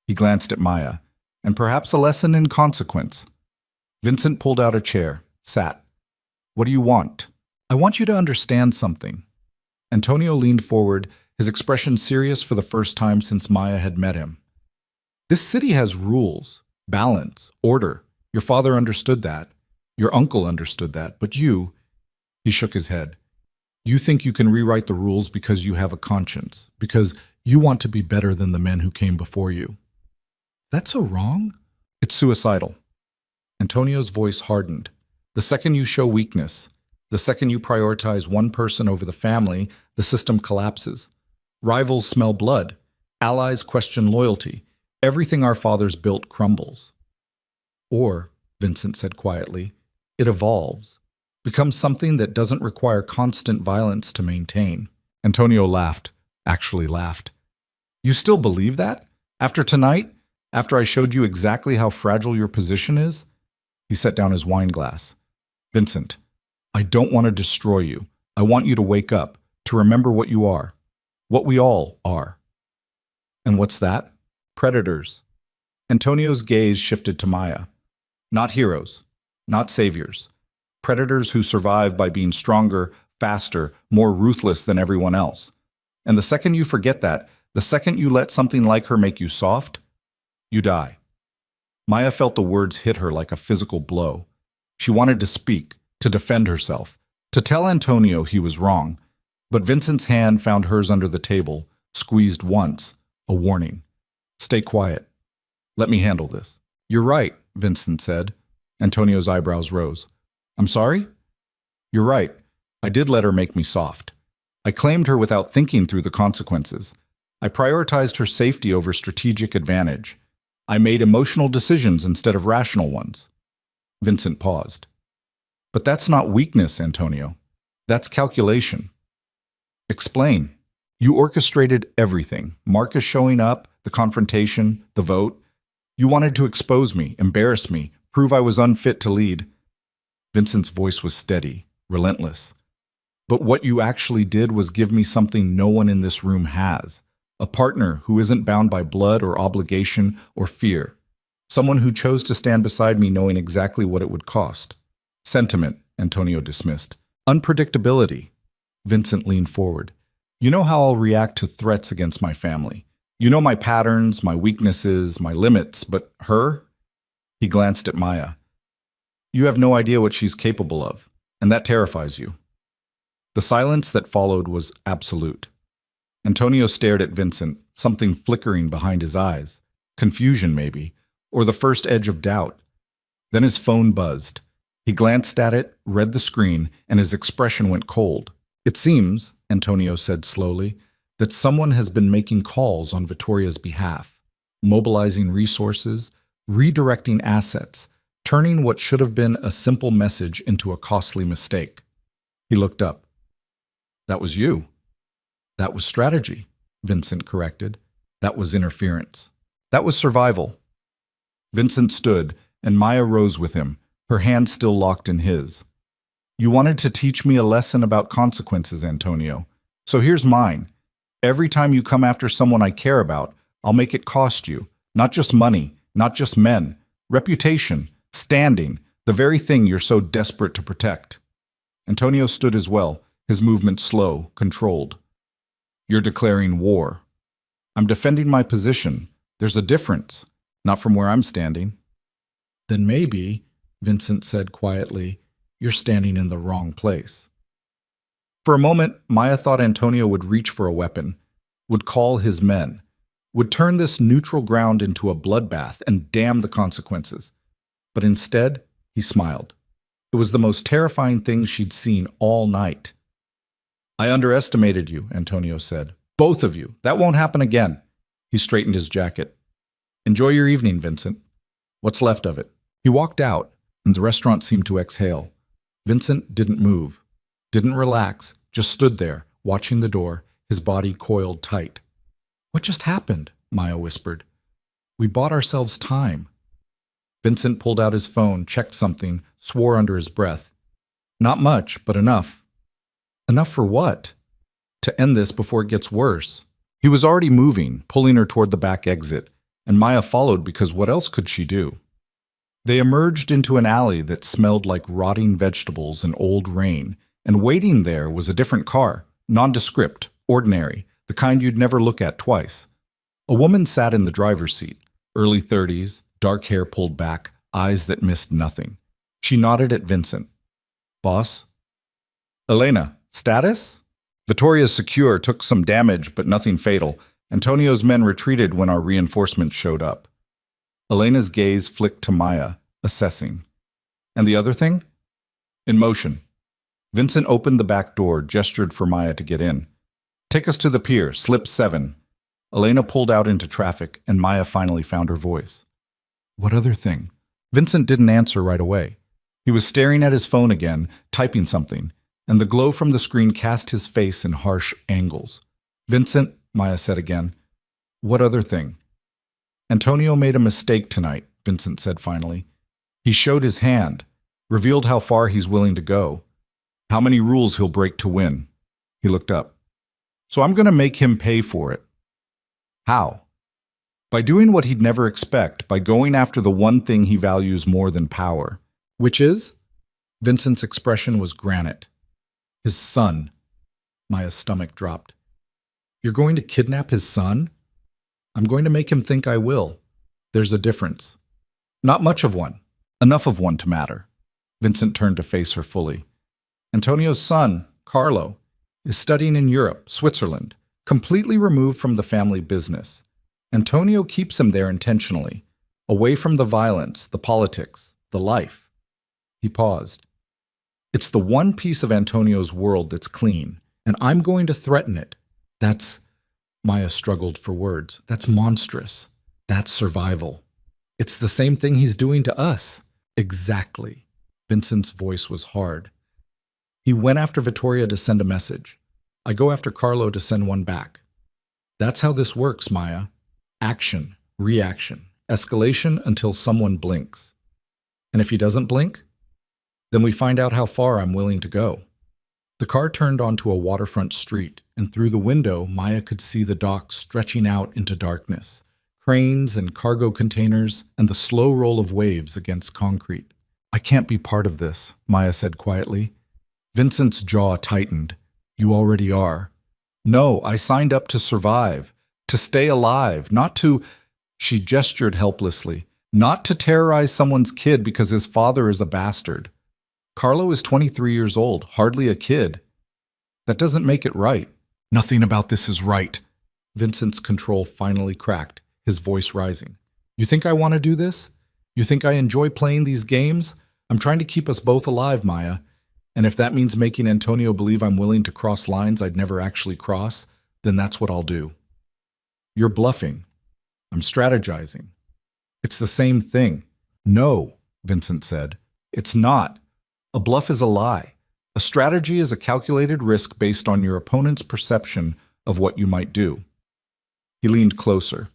He glanced at Maya, and perhaps a lesson in consequence. Vincent pulled out a chair, sat. What do you want? I want you to understand something. Antonio leaned forward, his expression serious for the first time since Maya had met him. This city has rules, balance, order. Your father understood that. Your uncle understood that. But you, he shook his head. You think you can rewrite the rules because you have a conscience, because you want to be better than the men who came before you. That's so wrong? It's suicidal. Antonio's voice hardened. The second you show weakness, the second you prioritize one person over the family, the system collapses. Rivals smell blood. Allies question loyalty. Everything our fathers built crumbles. Or, Vincent said quietly, it evolves, becomes something that doesn't require constant violence to maintain. Antonio laughed, actually laughed. You still believe that? After tonight? After I showed you exactly how fragile your position is? He set down his wine glass. Vincent, I don't want to destroy you. I want you to wake up, to remember what you are, what we all are. And what's that? Predators. Antonio's gaze shifted to Maya. Not heroes, not saviors. Predators who survive by being stronger, faster, more ruthless than everyone else. And the second you forget that, the second you let something like her make you soft, you die. Maya felt the words hit her like a physical blow. She wanted to speak, to defend herself, to tell Antonio he was wrong. But Vincent's hand found hers under the table, squeezed once, a warning. Stay quiet. Let me handle this. You're right, Vincent said. Antonio's eyebrows rose. I'm sorry? You're right. I did let her make me soft. I claimed her without thinking through the consequences. I prioritized her safety over strategic advantage. I made emotional decisions instead of rational ones. Vincent paused. But that's not weakness, Antonio. That's calculation. Explain. You orchestrated everything. Marcus showing up, the confrontation, the vote. You wanted to expose me, embarrass me, prove I was unfit to lead. Vincent's voice was steady, relentless. But what you actually did was give me something no one in this room has. A partner who isn't bound by blood or obligation or fear. Someone who chose to stand beside me knowing exactly what it would cost. Sentiment, Antonio dismissed. Unpredictability. Vincent leaned forward. You know how I'll react to threats against my family. You know my patterns, my weaknesses, my limits, but her? He glanced at Maya. You have no idea what she's capable of, and that terrifies you. The silence that followed was absolute. Antonio stared at Vincent, something flickering behind his eyes. Confusion, maybe, or the first edge of doubt. Then his phone buzzed. He glanced at it, read the screen, and his expression went cold. It seems, Antonio said slowly, that someone has been making calls on Vittoria's behalf, mobilizing resources, redirecting assets, turning what should have been a simple message into a costly mistake. He looked up. That was you. That was strategy, Vincent corrected. That was interference. That was survival. Vincent stood, and Maya rose with him, her hand still locked in his. You wanted to teach me a lesson about consequences, Antonio. So here's mine. Every time you come after someone I care about, I'll make it cost you. Not just money, not just men. Reputation, standing, the very thing you're so desperate to protect. Antonio stood as well, his movement slow, controlled. You're declaring war. I'm defending my position. There's a difference, not from where I'm standing. Then maybe, Vincent said quietly, you're standing in the wrong place. For a moment, Maya thought Antonio would reach for a weapon, would call his men, would turn this neutral ground into a bloodbath and damn the consequences. But instead, he smiled. It was the most terrifying thing she'd seen all night. I underestimated you, Antonio said. Both of you. That won't happen again. He straightened his jacket. Enjoy your evening, Vincent. What's left of it? He walked out, and the restaurant seemed to exhale. Vincent didn't move, didn't relax, just stood there, watching the door, his body coiled tight. What just happened? Maya whispered. We bought ourselves time. Vincent pulled out his phone, checked something, swore under his breath. Not much, but enough. Enough for what? To end this before it gets worse. He was already moving, pulling her toward the back exit, and Maya followed because what else could she do? They emerged into an alley that smelled like rotting vegetables and old rain, and waiting there was a different car, nondescript, ordinary, the kind you'd never look at twice. A woman sat in the driver's seat, early 30s, dark hair pulled back, eyes that missed nothing. She nodded at Vincent. Boss? Elena, status? Vittoria's secure, took some damage, but nothing fatal. Antonio's men retreated when our reinforcements showed up. Elena's gaze flicked to Maya, assessing. And the other thing? In motion. Vincent opened the back door, gestured for Maya to get in. Take us to the pier, slip 7. Elena pulled out into traffic, and Maya finally found her voice. What other thing? Vincent didn't answer right away. He was staring at his phone again, typing something, and the glow from the screen cast his face in harsh angles. Vincent, Maya said again, what other thing? Antonio made a mistake tonight, Vincent said finally. He showed his hand, revealed how far he's willing to go, how many rules he'll break to win. He looked up. So I'm going to make him pay for it. How? By doing what he'd never expect, by going after the one thing he values more than power. Which is? Vincent's expression was granite. His son. Maya's stomach dropped. You're going to kidnap his son? I'm going to make him think I will. There's a difference. Not much of one. Enough of one to matter. Vincent turned to face her fully. Antonio's son, Carlo, is studying in Europe, Switzerland, completely removed from the family business. Antonio keeps him there intentionally, away from the violence, the politics, the life. He paused. It's the one piece of Antonio's world that's clean, and I'm going to threaten it. That's, Maya struggled for words, that's monstrous. That's survival. It's the same thing he's doing to us. Exactly. Vincent's voice was hard. He went after Vittoria to send a message. I go after Carlo to send one back. That's how this works, Maya. Action, reaction, escalation until someone blinks. And if he doesn't blink, then we find out how far I'm willing to go. The car turned onto a waterfront street, and through the window, Maya could see the docks stretching out into darkness, cranes and cargo containers, and the slow roll of waves against concrete. I can't be part of this, Maya said quietly. Vincent's jaw tightened. You already are. No, I signed up to survive, to stay alive, not to, she gestured helplessly, not to terrorize someone's kid because his father is a bastard. Carlo is 23 years old, hardly a kid. That doesn't make it right. Nothing about this is right. Vincent's control finally cracked, his voice rising. You think I want to do this? You think I enjoy playing these games? I'm trying to keep us both alive, Maya. And if that means making Antonio believe I'm willing to cross lines I'd never actually cross, then that's what I'll do. You're bluffing. I'm strategizing. It's the same thing. No, Vincent said. It's not. A bluff is a lie. A strategy is a calculated risk based on your opponent's perception of what you might do. He leaned closer.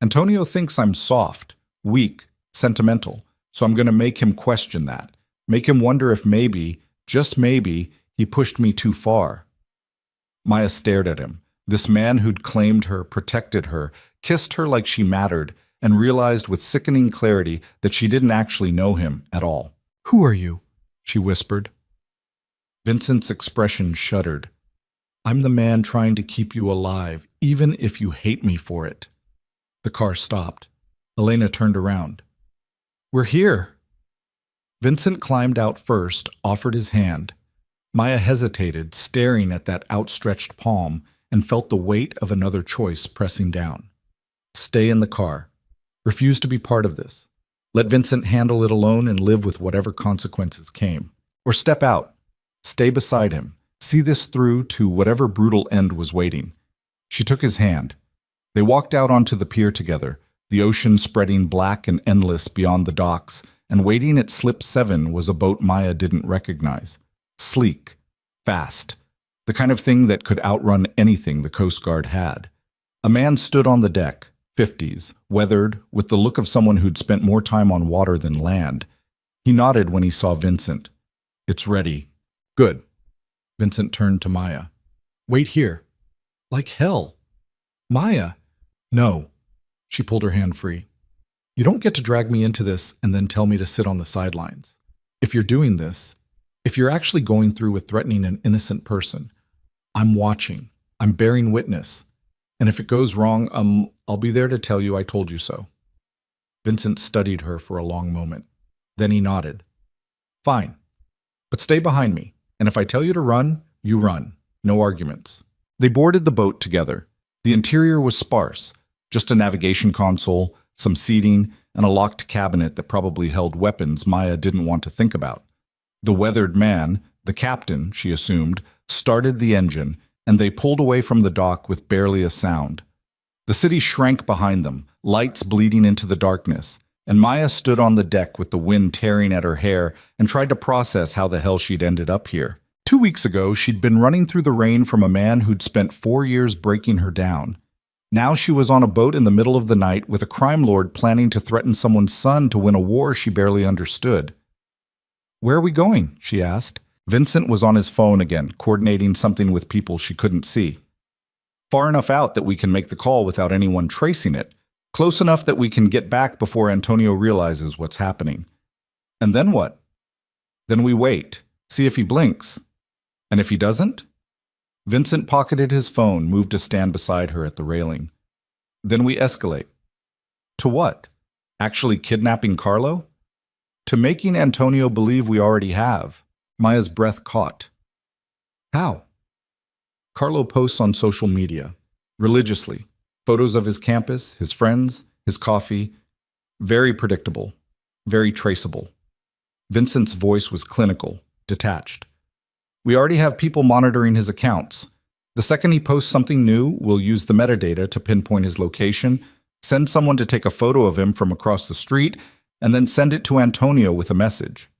Antonio thinks I'm soft, weak, sentimental, so I'm going to make him question that. Make him wonder if maybe, just maybe, he pushed me too far. Maya stared at him, this man who'd claimed her, protected her, kissed her like she mattered, and realized with sickening clarity that she didn't actually know him at all. Who are you? She whispered. Vincent's expression shuddered. I'm the man trying to keep you alive, even if you hate me for it. The car stopped. Elena turned around. We're here. Vincent climbed out first, offered his hand. Maya hesitated, staring at that outstretched palm, and felt the weight of another choice pressing down. Stay in the car. Refuse to be part of this. Let Vincent handle it alone and live with whatever consequences came. Or step out. Stay beside him. See this through to whatever brutal end was waiting. She took his hand. They walked out onto the pier together, the ocean spreading black and endless beyond the docks, and waiting at Slip 7 was a boat Maya didn't recognize. Sleek, fast, the kind of thing that could outrun anything the Coast Guard had. A man stood on the deck, 50s, weathered, with the look of someone who'd spent more time on water than land. He nodded when he saw Vincent. "It's ready." "Good." Vincent turned to Maya. "Wait here." "Like hell." "Maya." "No." She pulled her hand free. "You don't get to drag me into this and then tell me to sit on the sidelines. If you're doing this, if you're actually going through with threatening an innocent person, I'm watching. I'm bearing witness. And if it goes wrong, I'll be there to tell you I told you so." Vincent studied her for a long moment. Then he nodded. "Fine. But stay behind me. And if I tell you to run, you run. No arguments." They boarded the boat together. The interior was sparse. Just a navigation console, some seating, and a locked cabinet that probably held weapons Maya didn't want to think about. The weathered man, the captain, she assumed, started the engine, and they pulled away from the dock with barely a sound. The city shrank behind them, lights bleeding into the darkness, and Maya stood on the deck with the wind tearing at her hair and tried to process how the hell she'd ended up here. 2 weeks ago, she'd been running through the rain from a man who'd spent 4 years breaking her down. Now she was on a boat in the middle of the night with a crime lord planning to threaten someone's son to win a war she barely understood. "Where are we going?" she asked. Vincent was on his phone again, coordinating something with people she couldn't see. "Far enough out that we can make the call without anyone tracing it. Close enough that we can get back before Antonio realizes what's happening." "And then what?" "Then we wait, see if he blinks. And if he doesn't?" Vincent pocketed his phone, moved to stand beside her at the railing. "Then we escalate." "To what? Actually kidnapping Carlo?" "To making Antonio believe we already have." Maya's breath caught. "How?" "Carlo posts on social media, religiously. Photos of his campus, his friends, his coffee. Very predictable, very traceable." Vincent's voice was clinical, detached. "We already have people monitoring his accounts. The second he posts something new, we'll use the metadata to pinpoint his location, send someone to take a photo of him from across the street, and then send it to Antonio with a message."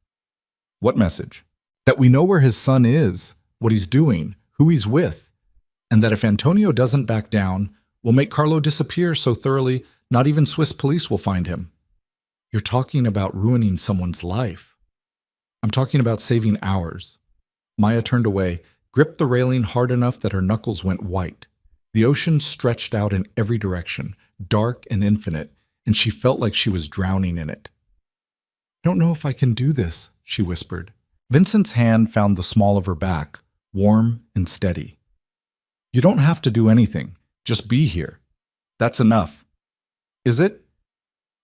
"What message?" "That we know where his son is, what he's doing, who he's with, and that if Antonio doesn't back down, we'll make Carlo disappear so thoroughly not even Swiss police will find him." "You're talking about ruining someone's life." "I'm talking about saving ours." Maya turned away, gripped the railing hard enough that her knuckles went white. The ocean stretched out in every direction, dark and infinite, and she felt like she was drowning in it. "I don't know if I can do this," she whispered. Vincent's hand found the small of her back, warm and steady. "You don't have to do anything. Just be here. That's enough." "Is it?"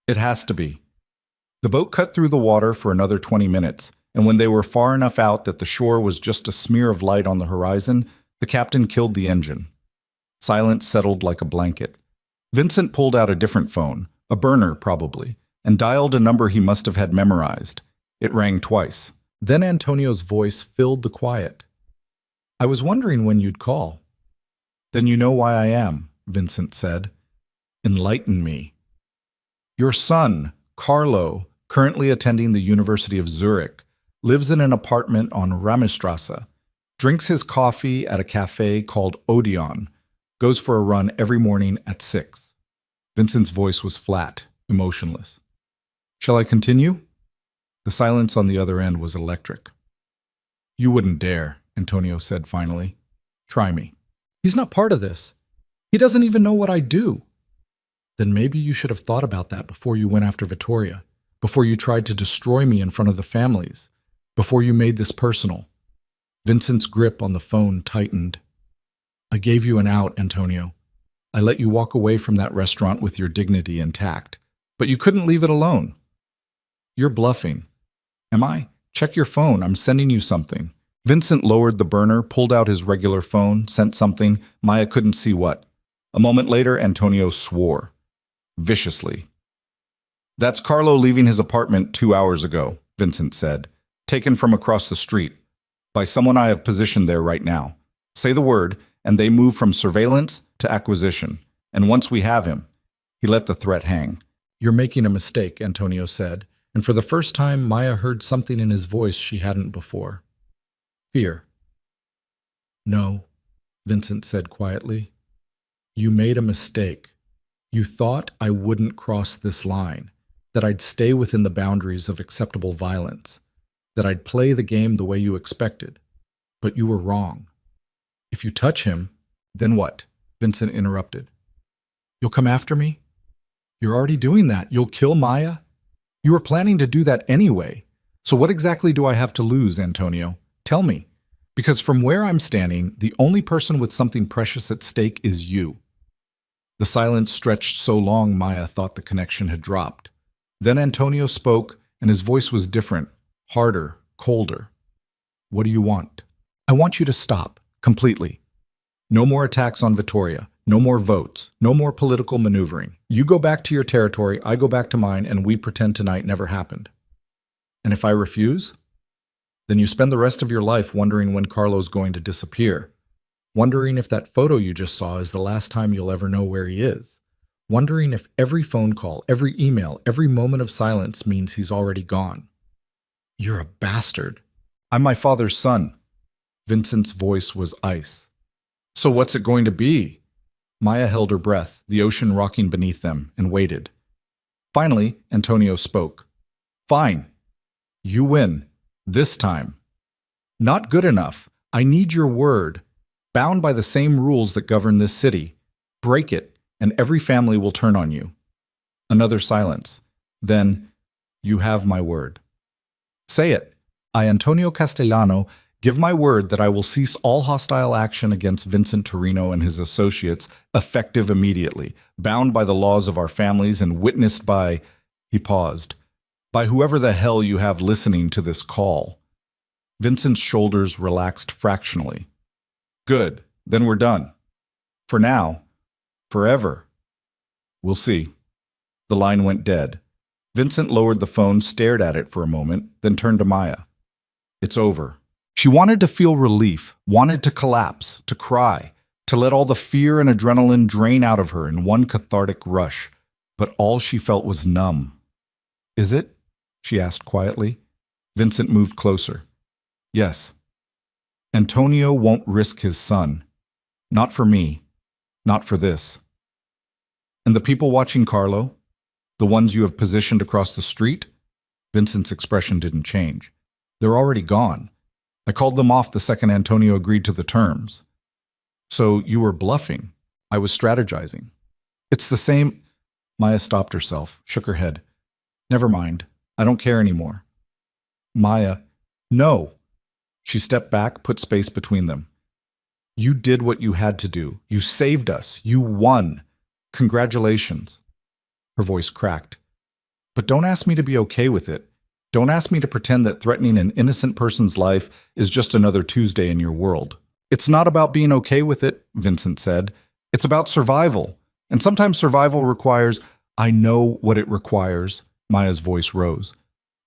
"It has to be." The boat cut through the water for another 20 minutes, and when they were far enough out that the shore was just a smear of light on the horizon, the captain killed the engine. Silence settled like a blanket. Vincent pulled out a different phone, a burner probably, and dialed a number he must have had memorized. It rang twice. Then Antonio's voice filled the quiet. "I was wondering when you'd call." "Then you know why I am," Vincent said. "Enlighten me." "Your son, Carlo, currently attending the University of Zurich, lives in an apartment on Ramesstrasse, drinks his coffee at a cafe called Odeon, goes for a run every morning at 6. Vincent's voice was flat, emotionless. "Shall I continue?" The silence on the other end was electric. "You wouldn't dare," Antonio said finally. "Try me." "He's not part of this. He doesn't even know what I do." "Then maybe you should have thought about that before you went after Vittoria, before you tried to destroy me in front of the families, before you made this personal." Vincent's grip on the phone tightened. "I gave you an out, Antonio. I let you walk away from that restaurant with your dignity intact, but you couldn't leave it alone." "You're bluffing." "Am I? Check your phone. I'm sending you something." Vincent lowered the burner, pulled out his regular phone, sent something. Maya couldn't see what. A moment later, Antonio swore. Viciously. "That's Carlo leaving his apartment 2 hours ago," Vincent said. "Taken from across the street. By someone I have positioned there right now. Say the word, and they move from surveillance to acquisition. And once we have him, he let the threat hang. "You're making a mistake," Antonio said, and for the first time Maya heard something in his voice she hadn't before. Fear. "No," Vincent said quietly. "You made a mistake. You thought I wouldn't cross this line, that I'd stay within the boundaries of acceptable violence, that I'd play the game the way you expected. But you were wrong. If you touch him, then what?" Vincent interrupted. "You'll come after me? You're already doing that. You'll kill Maya? You were planning to do that anyway. So what exactly do I have to lose, Antonio? Tell me. Because from where I'm standing, the only person with something precious at stake is you." The silence stretched so long Maya thought the connection had dropped. Then Antonio spoke, and his voice was different, harder, colder. "What do you want?" "I want you to stop, completely. No more attacks on Vittoria, no more votes, no more political maneuvering. You go back to your territory, I go back to mine, and we pretend tonight never happened. And if I refuse? Then you spend the rest of your life wondering when Carlo's going to disappear, wondering if that photo you just saw is the last time you'll ever know where he is, wondering if every phone call, every email, every moment of silence means he's already gone. You're a bastard. I'm my father's son." Vincent's voice was ice. "So what's it going to be?" Maya held her breath, the ocean rocking beneath them, and waited. Finally, Antonio spoke. "Fine. You win. This time. Not good enough. I need your word. Bound by the same rules that govern this city. Break it, and every family will turn on you." Another silence. Then, "You have my word." "Say it. I, Antonio Castellano, give my word that I will cease all hostile action against Vincent Torino and his associates, effective immediately, bound by the laws of our families and witnessed by—" He paused. "By whoever the hell you have listening to this call." Vincent's shoulders relaxed fractionally. "Good. Then we're done. For now. Forever. We'll see." The line went dead. Vincent lowered the phone, stared at it for a moment, then turned to Maya. "It's over." She wanted to feel relief, wanted to collapse, to cry, to let all the fear and adrenaline drain out of her in one cathartic rush, but all she felt was numb. "Is it?" she asked quietly. Vincent moved closer. "Yes. Antonio won't risk his son. Not for me. Not for this." "And the people watching Carlo? The ones you have positioned across the street?" Vincent's expression didn't change. "They're already gone. I called them off the second Antonio agreed to the terms." "So you were bluffing. I was strategizing." "It's the same—" Maya stopped herself, shook her head. "Never mind. I don't care anymore." "Maya, no." She stepped back, put space between them. "You did what you had to do. You saved us. You won. Congratulations." Her voice cracked. "But don't ask me to be okay with it. Don't ask me to pretend that threatening an innocent person's life is just another Tuesday in your world." "It's not about being okay with it," Vincent said. "It's about survival. And sometimes survival requires—" "I know what it requires." Maya's voice rose.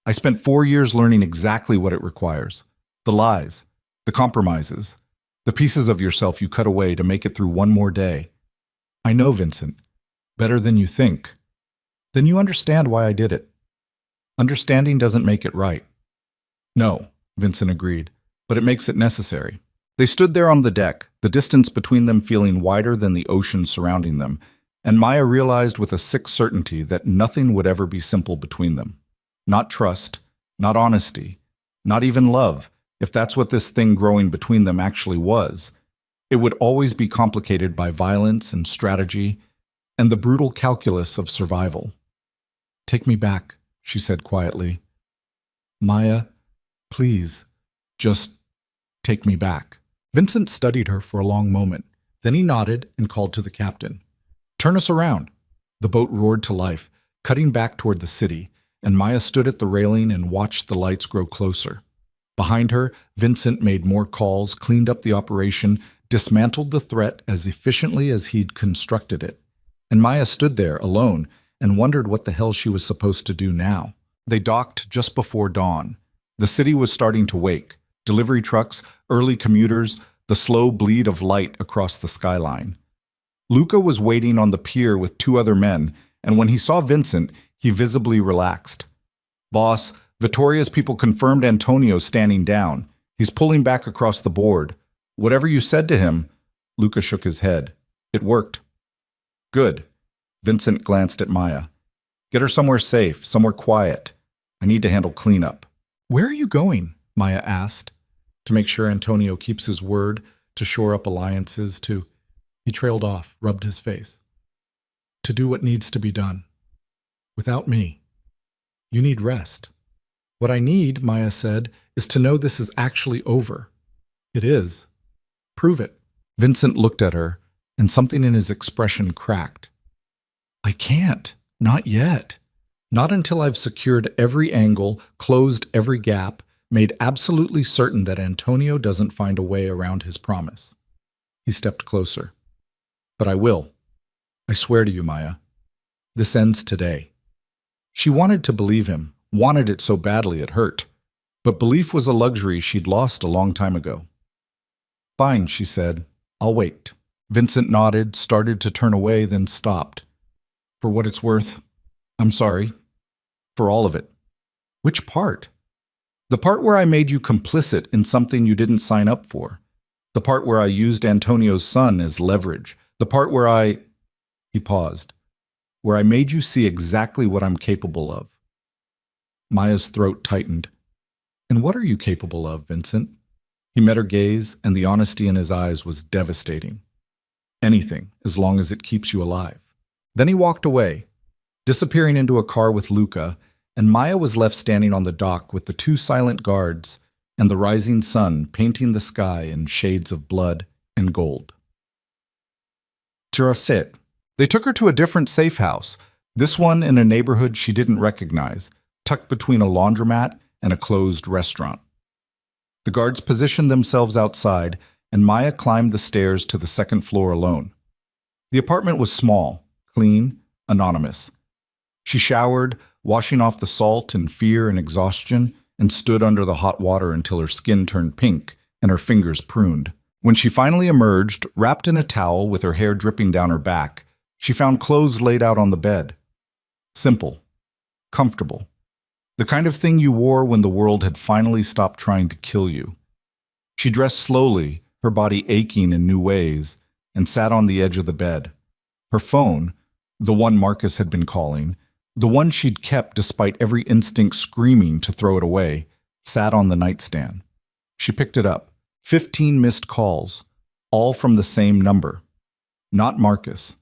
"I spent 4 years learning exactly what it requires. The lies, the compromises, the pieces of yourself you cut away to make it through one more day. I know, Vincent. Better than you think. Then you understand why I did it. Understanding doesn't make it right." "No," Vincent agreed, "but it makes it necessary." They stood there on the deck, the distance between them feeling wider than the ocean surrounding them, and Maya realized with a sick certainty that nothing would ever be simple between them. Not trust, not honesty, not even love, if that's what this thing growing between them actually was. It would always be complicated by violence and strategy and the brutal calculus of survival. "Take me back," she said quietly. "Maya, please, just take me back." Vincent studied her for a long moment. Then he nodded and called to the captain. "Turn us around." The boat roared to life, cutting back toward the city, and Maya stood at the railing and watched the lights grow closer. Behind her, Vincent made more calls, cleaned up the operation, dismantled the threat as efficiently as he'd constructed it. And Maya stood there, alone, and wondered what the hell she was supposed to do now. They docked just before dawn. The city was starting to wake. Delivery trucks, early commuters, the slow bleed of light across the skyline. Luca was waiting on the pier with two other men, and when he saw Vincent, he visibly relaxed. Boss, Vittoria's people confirmed Antonio's standing down. He's pulling back across the board. Whatever you said to him, Luca shook his head. It worked. Good. Vincent glanced at Maya. Get her somewhere safe, somewhere quiet. I need to handle cleanup. Where are you going? Maya asked. To make sure Antonio keeps his word, to shore up alliances, to... He trailed off, rubbed his face. To do what needs to be done. Without me. You need rest. What I need, Maya said, is to know this is actually over. It is. Prove it. Vincent looked at her, and something in his expression cracked. I can't. Not yet. Not until I've secured every angle, closed every gap, made absolutely certain that Antonio doesn't find a way around his promise. He stepped closer. But I will. I swear to you, Maya. This ends today. She wanted to believe him, wanted it so badly it hurt. But belief was a luxury she'd lost a long time ago. Fine, she said. I'll wait. Vincent nodded, started to turn away, then stopped. For what it's worth, I'm sorry. For all of it. Which part? The part where I made you complicit in something you didn't sign up for. The part where I used Antonio's son as leverage. The part where I... He paused. Where I made you see exactly what I'm capable of. Maya's throat tightened. And what are you capable of, Vincent? He met her gaze, and the honesty in his eyes was devastating. Anything, as long as it keeps you alive. Then he walked away, disappearing into a car with Luca, and Maya was left standing on the dock with the two silent guards and the rising sun painting the sky in shades of blood and gold. Tiraset. They took her to a different safe house, this one in a neighborhood she didn't recognize, tucked between a laundromat and a closed restaurant. The guards positioned themselves outside, and Maya climbed the stairs to the second floor alone. The apartment was small, clean, anonymous. She showered, washing off the salt and fear and exhaustion, and stood under the hot water until her skin turned pink and her fingers pruned. When she finally emerged, wrapped in a towel with her hair dripping down her back, she found clothes laid out on the bed. Simple. Comfortable. The kind of thing you wore when the world had finally stopped trying to kill you. She dressed slowly, her body aching in new ways, and sat on the edge of the bed. Her phone, the one Marcus had been calling, the one she'd kept despite every instinct screaming to throw it away, sat on the nightstand. She picked it up. 15 missed calls, all from the same number. Not Marcus.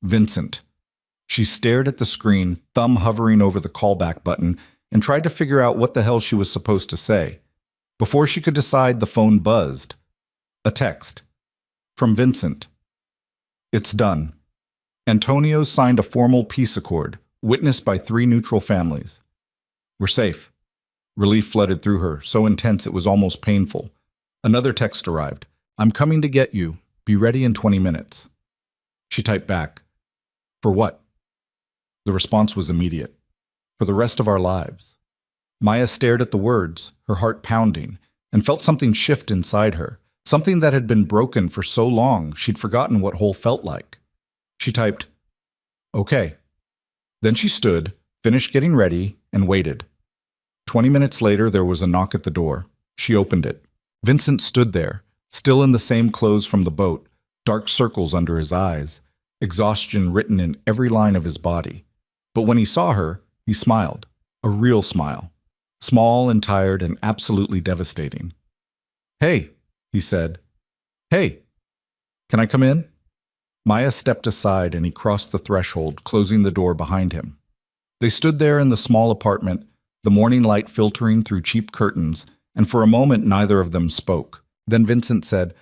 Vincent. She stared at the screen, thumb hovering over the callback button, and tried to figure out what the hell she was supposed to say. Before she could decide, the phone buzzed. A text. From Vincent. It's done. Antonio signed a formal peace accord, witnessed by 3 neutral families. We're safe. Relief flooded through her, so intense it was almost painful. Another text arrived. I'm coming to get you. Be ready in 20 minutes. She typed back. For what? The response was immediate. For the rest of our lives. Maya stared at the words, her heart pounding, and felt something shift inside her, something that had been broken for so long she'd forgotten what whole felt like. She typed, okay. Then she stood, finished getting ready, and waited. 20 minutes later, there was a knock at the door. She opened it. Vincent stood there, still in the same clothes from the boat, dark circles under his eyes, exhaustion written in every line of his body. But when he saw her, he smiled, a real smile, small and tired and absolutely devastating. Hey, he said. Hey, can I come in? Maya stepped aside and he crossed the threshold, closing the door behind him. They stood there in the small apartment, the morning light filtering through cheap curtains, and for a moment neither of them spoke. Then Vincent said,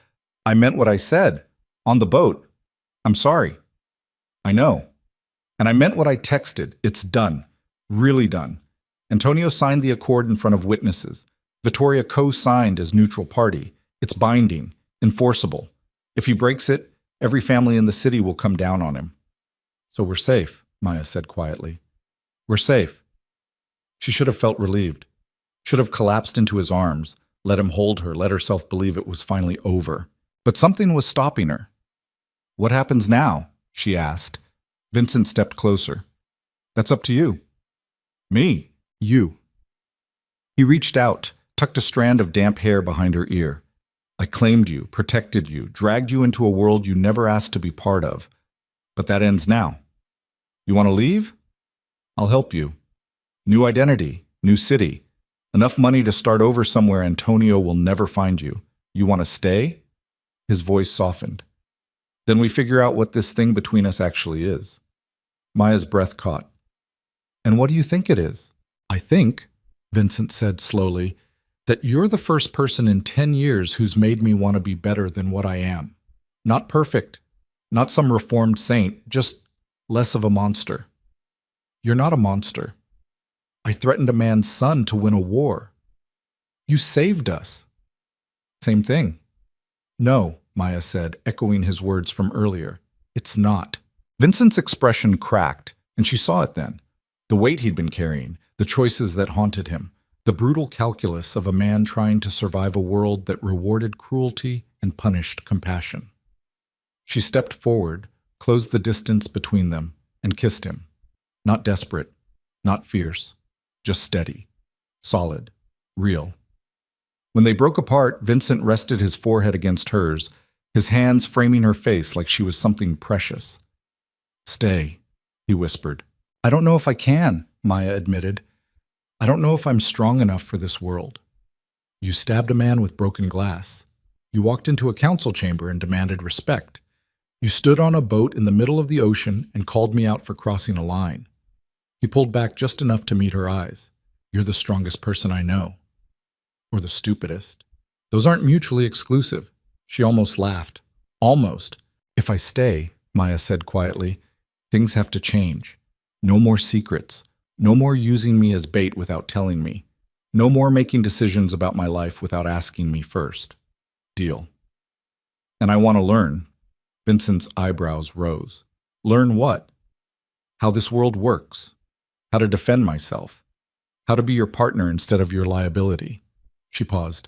I meant what I said. On the boat. I'm sorry. I know. And I meant what I texted. It's done. Really done. Antonio signed the accord in front of witnesses. Vittoria co-signed as neutral party. It's binding, enforceable. If he breaks it, every family in the city will come down on him. So we're safe, Maya said quietly. We're safe. She should have felt relieved. Should have collapsed into his arms, let him hold her, let herself believe it was finally over. But something was stopping her. What happens now? She asked. Vincent stepped closer. That's up to you. Me. You. He reached out, tucked a strand of damp hair behind her ear. I claimed you, protected you, dragged you into a world you never asked to be part of. But that ends now. You want to leave? I'll help you. New identity, new city. Enough money to start over somewhere Antonio will never find you. You want to stay? His voice softened. Then we figure out what this thing between us actually is. Maya's breath caught. And what do you think it is? I think, Vincent said slowly, that you're the first person in 10 years who's made me want to be better than what I am. Not perfect, not some reformed saint, just less of a monster. You're not a monster. I threatened a man's son to win a war. You saved us. Same thing. No, Maya said, echoing his words from earlier. It's not. Vincent's expression cracked, and she saw it then. The weight he'd been carrying, the choices that haunted him, the brutal calculus of a man trying to survive a world that rewarded cruelty and punished compassion. She stepped forward, closed the distance between them, and kissed him. Not desperate, not fierce, just steady, solid, real. When they broke apart, Vincent rested his forehead against hers, his hands framing her face like she was something precious. Stay, he whispered. I don't know if I can, Maya admitted. I don't know if I'm strong enough for this world. You stabbed a man with broken glass. You walked into a council chamber and demanded respect. You stood on a boat in the middle of the ocean and called me out for crossing a line. He pulled back just enough to meet her eyes. You're the strongest person I know. Or the stupidest. Those aren't mutually exclusive. She almost laughed. Almost. If I stay, Maya said quietly, things have to change. No more secrets. No more using me as bait without telling me. No more making decisions about my life without asking me first. Deal. And I want to learn. Vincent's eyebrows rose. Learn what? How this world works. How to defend myself. How to be your partner instead of your liability. She paused.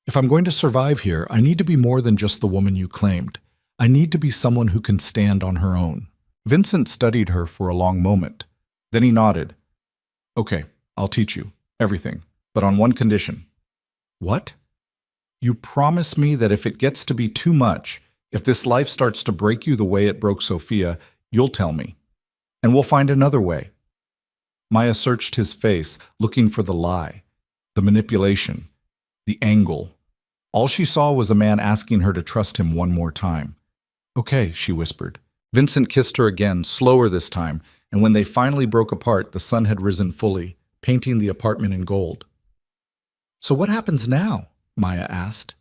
If I'm going to survive here, I need to be more than just the woman you claimed. I need to be someone who can stand on her own. Vincent studied her for a long moment. Then he nodded. Okay, I'll teach you. Everything. But on one condition. What? You promise me that if it gets to be too much, if this life starts to break you the way it broke Sophia, you'll tell me. And we'll find another way. Maya searched his face, looking for the lie, the manipulation, the angle. All she saw was a man asking her to trust him one more time. Okay, she whispered. Vincent kissed her again, slower this time, and when they finally broke apart, the sun had risen fully, painting the apartment in gold. So what happens now? Maya asked.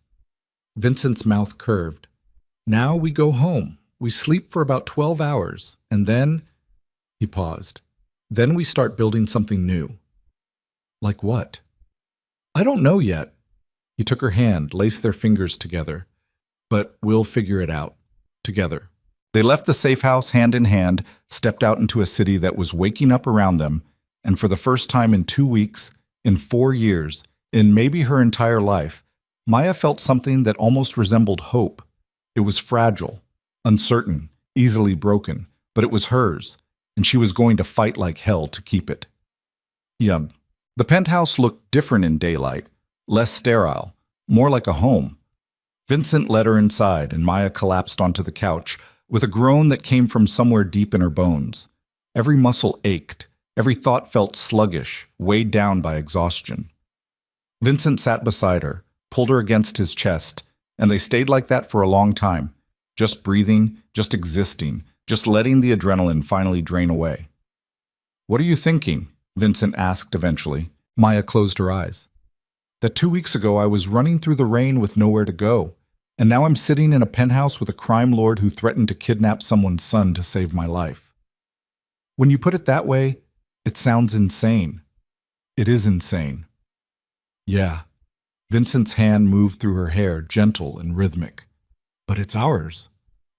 Vincent's mouth curved. Now we go home. We sleep for about 12 hours, and then... He paused. Then we start building something new. Like what? I don't know yet. He took her hand, laced their fingers together. But we'll figure it out. Together. They left the safe house hand in hand, stepped out into a city that was waking up around them, and for the first time in 2 weeks, in 4 years, in maybe her entire life, Maya felt something that almost resembled hope. It was fragile, uncertain, easily broken, but it was hers, and she was going to fight like hell to keep it. Yeah, the penthouse looked different in daylight, less sterile, more like a home. Vincent led her inside, and Maya collapsed onto the couch, with a groan that came from somewhere deep in her bones. Every muscle ached, every thought felt sluggish, weighed down by exhaustion. Vincent sat beside her, pulled her against his chest, and they stayed like that for a long time, just breathing, just existing, just letting the adrenaline finally drain away. What are you thinking? Vincent asked eventually. Maya closed her eyes. That 2 weeks ago I was running through the rain with nowhere to go, and now I'm sitting in a penthouse with a crime lord who threatened to kidnap someone's son to save my life. When you put it that way, it sounds insane. It is insane. Yeah. Vincent's hand moved through her hair, gentle and rhythmic. But it's ours.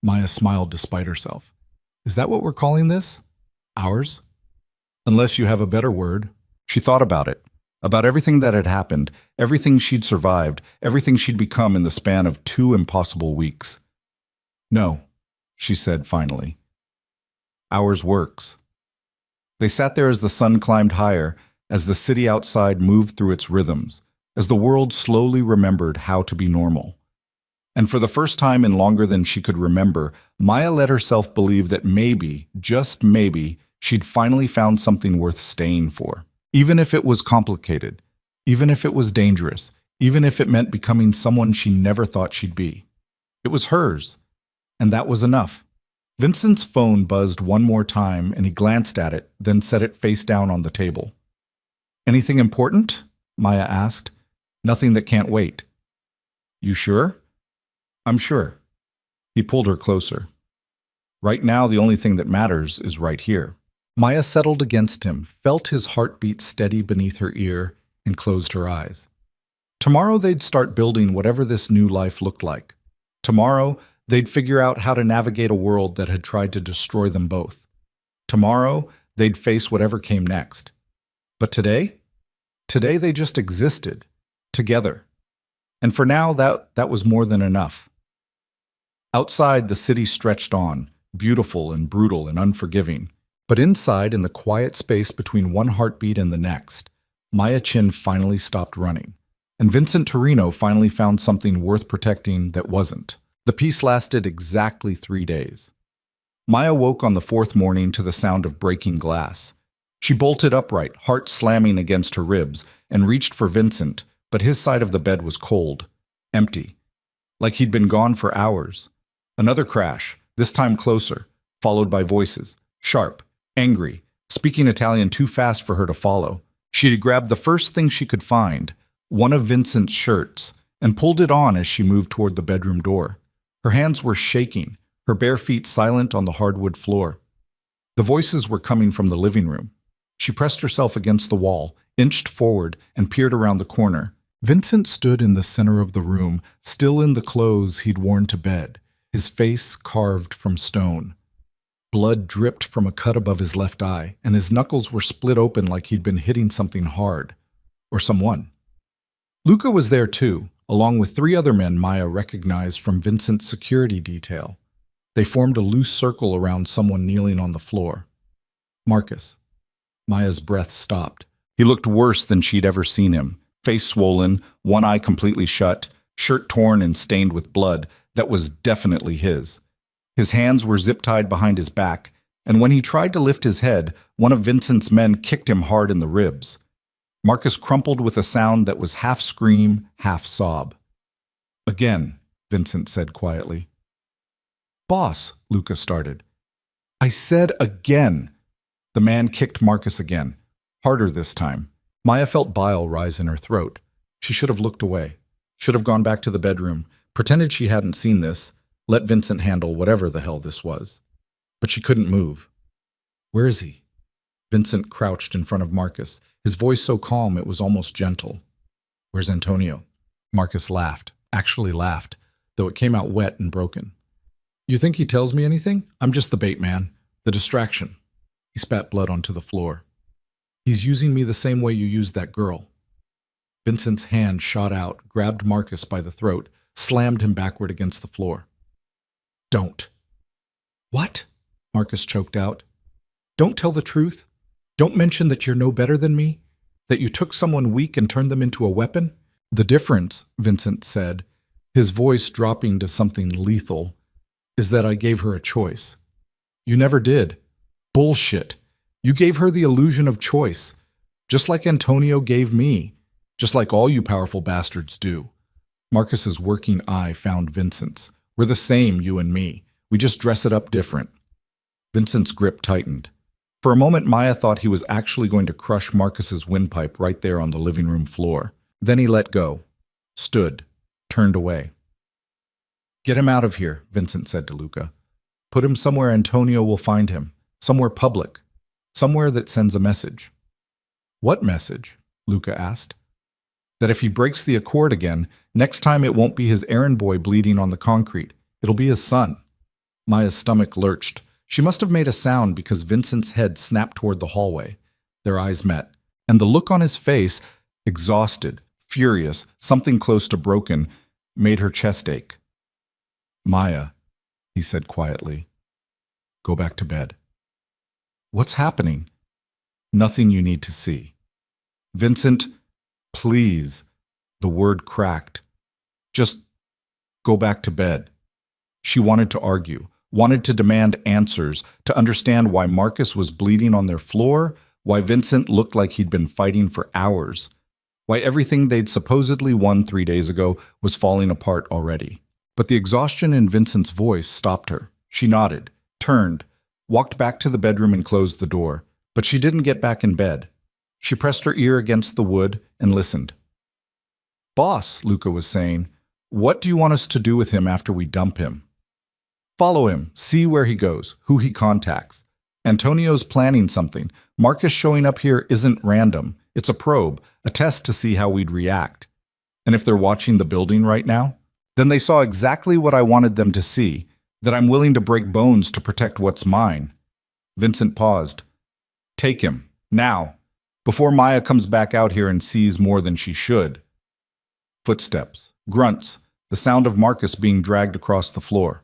Maya smiled despite herself. Is that what we're calling this? Ours? Unless you have a better word. She thought about it. about everything that had happened, everything she'd survived, everything she'd become in the span of 2 impossible weeks. "No," she said finally. "Ours works." They sat there as the sun climbed higher, as the city outside moved through its rhythms, as the world slowly remembered how to be normal. And for the first time in longer than she could remember, Maya let herself believe that maybe, just maybe, she'd finally found something worth staying for. Even if it was complicated, even if it was dangerous, even if it meant becoming someone she never thought she'd be. It was hers, and that was enough. Vincent's phone buzzed one more time, and he glanced at it, then set it face down on the table. "Anything important?" Maya asked. "Nothing that can't wait." "You sure?" "I'm sure." He pulled her closer. "Right now, the only thing that matters is right here." Maya settled against him, felt his heartbeat steady beneath her ear, and closed her eyes. Tomorrow they'd start building whatever this new life looked like. Tomorrow, they'd figure out how to navigate a world that had tried to destroy them both. Tomorrow, they'd face whatever came next. But today? Today they just existed, together. And for now, that was more than enough. Outside, the city stretched on, beautiful and brutal and unforgiving. But inside, in the quiet space between one heartbeat and the next, Maya Chin finally stopped running. And Vincent Torino finally found something worth protecting that wasn't. The peace lasted exactly 3 days. Maya woke on the 4th morning to the sound of breaking glass. She bolted upright, heart slamming against her ribs, and reached for Vincent, but his side of the bed was cold, empty, like he'd been gone for hours. Another crash, this time closer, followed by voices, sharp, angry, speaking Italian too fast for her to follow. She grabbed the first thing she could find, one of Vincent's shirts, and pulled it on as she moved toward the bedroom door. Her hands were shaking, her bare feet silent on the hardwood floor. The voices were coming from the living room. She pressed herself against the wall, inched forward, and peered around the corner. Vincent stood in the center of the room, still in the clothes he'd worn to bed, his face carved from stone. Blood dripped from a cut above his left eye, and his knuckles were split open like he'd been hitting something hard. Or someone. Luca was there too, along with 3 other men Maya recognized from Vincent's security detail. They formed a loose circle around someone kneeling on the floor. Marcus. Maya's breath stopped. He looked worse than she'd ever seen him. Face swollen, one eye completely shut, shirt torn and stained with blood that was definitely his. His hands were zip-tied behind his back, and when he tried to lift his head, one of Vincent's men kicked him hard in the ribs. Marcus crumpled with a sound that was half scream, half sob. "Again," Vincent said quietly. "Boss," Luca started. "I said again." The man kicked Marcus again, harder this time. Maya felt bile rise in her throat. She should have looked away, should have gone back to the bedroom, pretended she hadn't seen this, let Vincent handle whatever the hell this was. But she couldn't move. "Where is he?" Vincent crouched in front of Marcus, his voice so calm it was almost gentle. "Where's Antonio?" Marcus laughed, actually laughed, though it came out wet and broken. "You think he tells me anything? I'm just the bait man, the distraction." He spat blood onto the floor. "He's using me the same way you used that girl." Vincent's hand shot out, grabbed Marcus by the throat, slammed him backward against the floor. "Don't." "What?" Marcus choked out. "Don't tell the truth? Don't mention that you're no better than me? That you took someone weak and turned them into a weapon?" "The difference," Vincent said, his voice dropping to something lethal, "is that I gave her a choice. You never did. Bullshit. You gave her the illusion of choice, just like Antonio gave me, just like all you powerful bastards do." Marcus's working eye found Vincent's. "We're the same, you and me. We just dress it up different." Vincent's grip tightened. For a moment, Maya thought he was actually going to crush Marcus's windpipe right there on the living room floor. Then he let go, stood, turned away. "Get him out of here," Vincent said to Luca. "Put him somewhere Antonio will find him, somewhere public, somewhere that sends a message." "What message?" Luca asked. "That if he breaks the accord again, next time it won't be his errand boy bleeding on the concrete. It'll be his son." Maya's stomach lurched. She must have made a sound because Vincent's head snapped toward the hallway. Their eyes met, and the look on his face, exhausted, furious, something close to broken, made her chest ache. "Maya," he said quietly, "go back to bed." "What's happening?" "Nothing you need to see." "Vincent, please." The word cracked. "Just go back to bed." She wanted to argue, wanted to demand answers, to understand why Marcus was bleeding on their floor, why Vincent looked like he'd been fighting for hours, why everything they'd supposedly won 3 days ago was falling apart already. But the exhaustion in Vincent's voice stopped her. She nodded, turned, walked back to the bedroom and closed the door. But she didn't get back in bed. She pressed her ear against the wood and listened. "Boss," Luca was saying, "what do you want us to do with him after we dump him?" "Follow him, see where he goes, who he contacts. Antonio's planning something. Marcus showing up here isn't random. It's a probe, a test to see how we'd react. And if they're watching the building right now, then they saw exactly what I wanted them to see, that I'm willing to break bones to protect what's mine." Vincent paused. "Take him, now, before Maya comes back out here and sees more than she should." Footsteps, grunts, the sound of Marcus being dragged across the floor.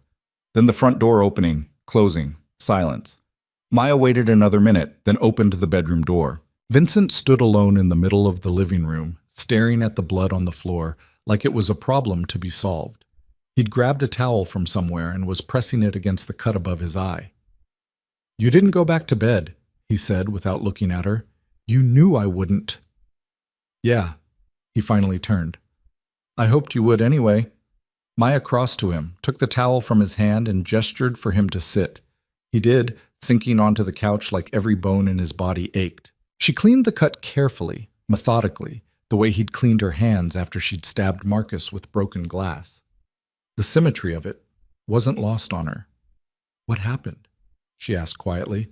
Then the front door opening, closing, silence. Maya waited another minute, then opened the bedroom door. Vincent stood alone in the middle of the living room, staring at the blood on the floor like it was a problem to be solved. He'd grabbed a towel from somewhere and was pressing it against the cut above his eye. "You didn't go back to bed," he said without looking at her. "You knew I wouldn't." "Yeah." He finally turned. "I hoped you would anyway." Maya crossed to him, took the towel from his hand and gestured for him to sit. He did, sinking onto the couch like every bone in his body ached. She cleaned the cut carefully, methodically, the way he'd cleaned her hands after she'd stabbed Marcus with broken glass. The symmetry of it wasn't lost on her. "What happened?" she asked quietly.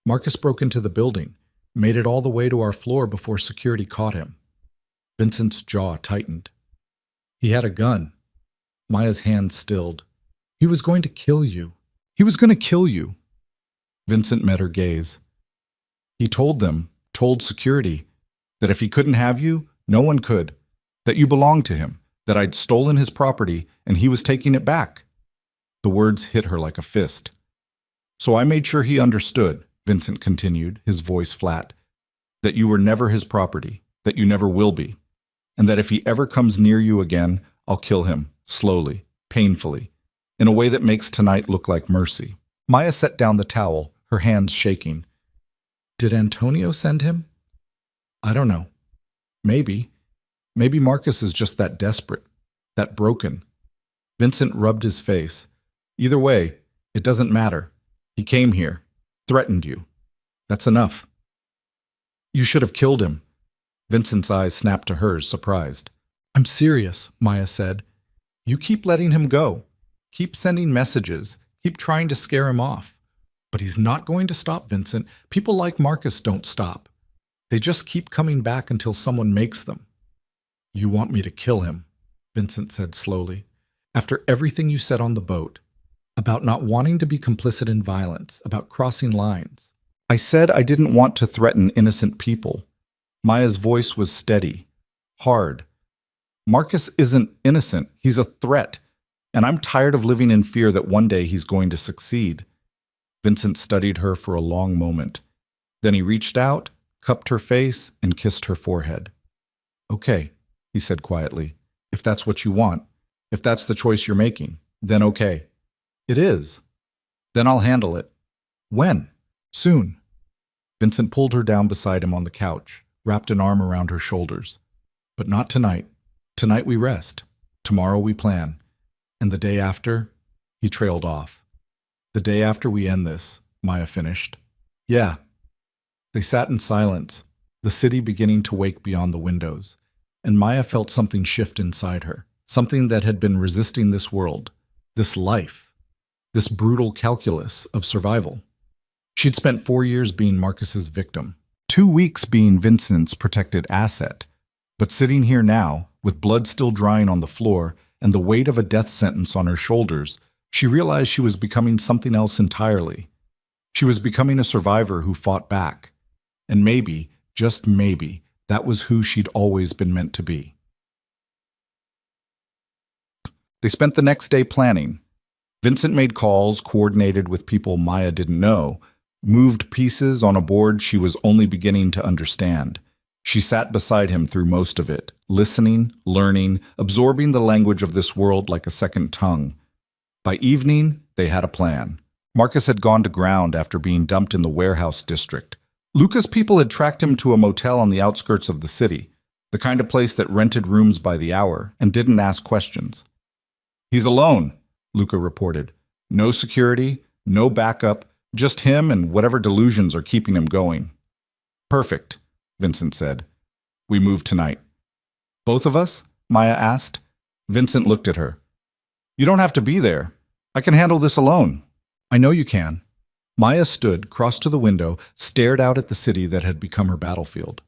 "Marcus broke into the building, made it all the way to our floor before security caught him." Vincent's jaw tightened. "He had a gun." Maya's hand stilled. "He was going to kill you. He was going to kill you." Vincent met her gaze. "He told them, told security, that if he couldn't have you, no one could, that you belonged to him, that I'd stolen his property and he was taking it back." The words hit her like a fist. "So I made sure he understood," Vincent continued, his voice flat, "that you were never his property, that you never will be, and that if he ever comes near you again, I'll kill him, slowly, painfully, in a way that makes tonight look like mercy." Maya set down the towel, her hands shaking. "Did Antonio send him?" "I don't know. Maybe. Maybe Marcus is just that desperate, that broken." Vincent rubbed his face. "Either way, it doesn't matter. He came here, threatened you. That's enough." "You should have killed him." Vincent's eyes snapped to hers, surprised. "I'm serious," Maya said. "You keep letting him go. Keep sending messages. Keep trying to scare him off. But he's not going to stop, Vincent. People like Marcus don't stop. They just keep coming back until someone makes them." "You want me to kill him," Vincent said slowly. "After everything you said on the boat, about not wanting to be complicit in violence, about crossing lines." "I said I didn't want to threaten innocent people." Maya's voice was steady, hard. "Marcus isn't innocent. He's a threat. And I'm tired of living in fear that one day he's going to succeed." Vincent studied her for a long moment. Then he reached out, cupped her face, and kissed her forehead. "Okay," he said quietly. "If that's what you want, if that's the choice you're making, then okay." "It is." "Then I'll handle it." "When?" "Soon." Vincent pulled her down beside him on the couch, wrapped an arm around her shoulders. "But not tonight. Tonight we rest. Tomorrow we plan. And the day after," he trailed off. "The day after we end this," Maya finished. "Yeah." They sat in silence, the city beginning to wake beyond the windows, and Maya felt something shift inside her, something that had been resisting this world, this life, this brutal calculus of survival. She'd spent 4 years being Marcus's victim, 2 weeks being Vincent's protected asset, but sitting here now, with blood still drying on the floor and the weight of a death sentence on her shoulders, she realized she was becoming something else entirely. She was becoming a survivor who fought back. And maybe, just maybe, That was who she'd always been meant to be. They spent the next day planning. Vincent made calls, coordinated with people Maya didn't know, moved pieces on a board she was only beginning to understand. She sat beside him through most of it, listening, learning, absorbing the language of this world like a second tongue. By evening, they had a plan. Marcus had gone to ground after being dumped in the warehouse district. Luca's people had tracked him to a motel on the outskirts of the city, the kind of place that rented rooms by the hour and didn't ask questions. "He's alone," Luca reported. "No security, no backup, just him and whatever delusions are keeping him going." "Perfect," Vincent said. "We move tonight." "Both of us?" Maya asked. Vincent looked at her. "You don't have to be there. I can handle this alone." "I know you can." Maya stood, crossed to the window, stared out at the city that had become her battlefield.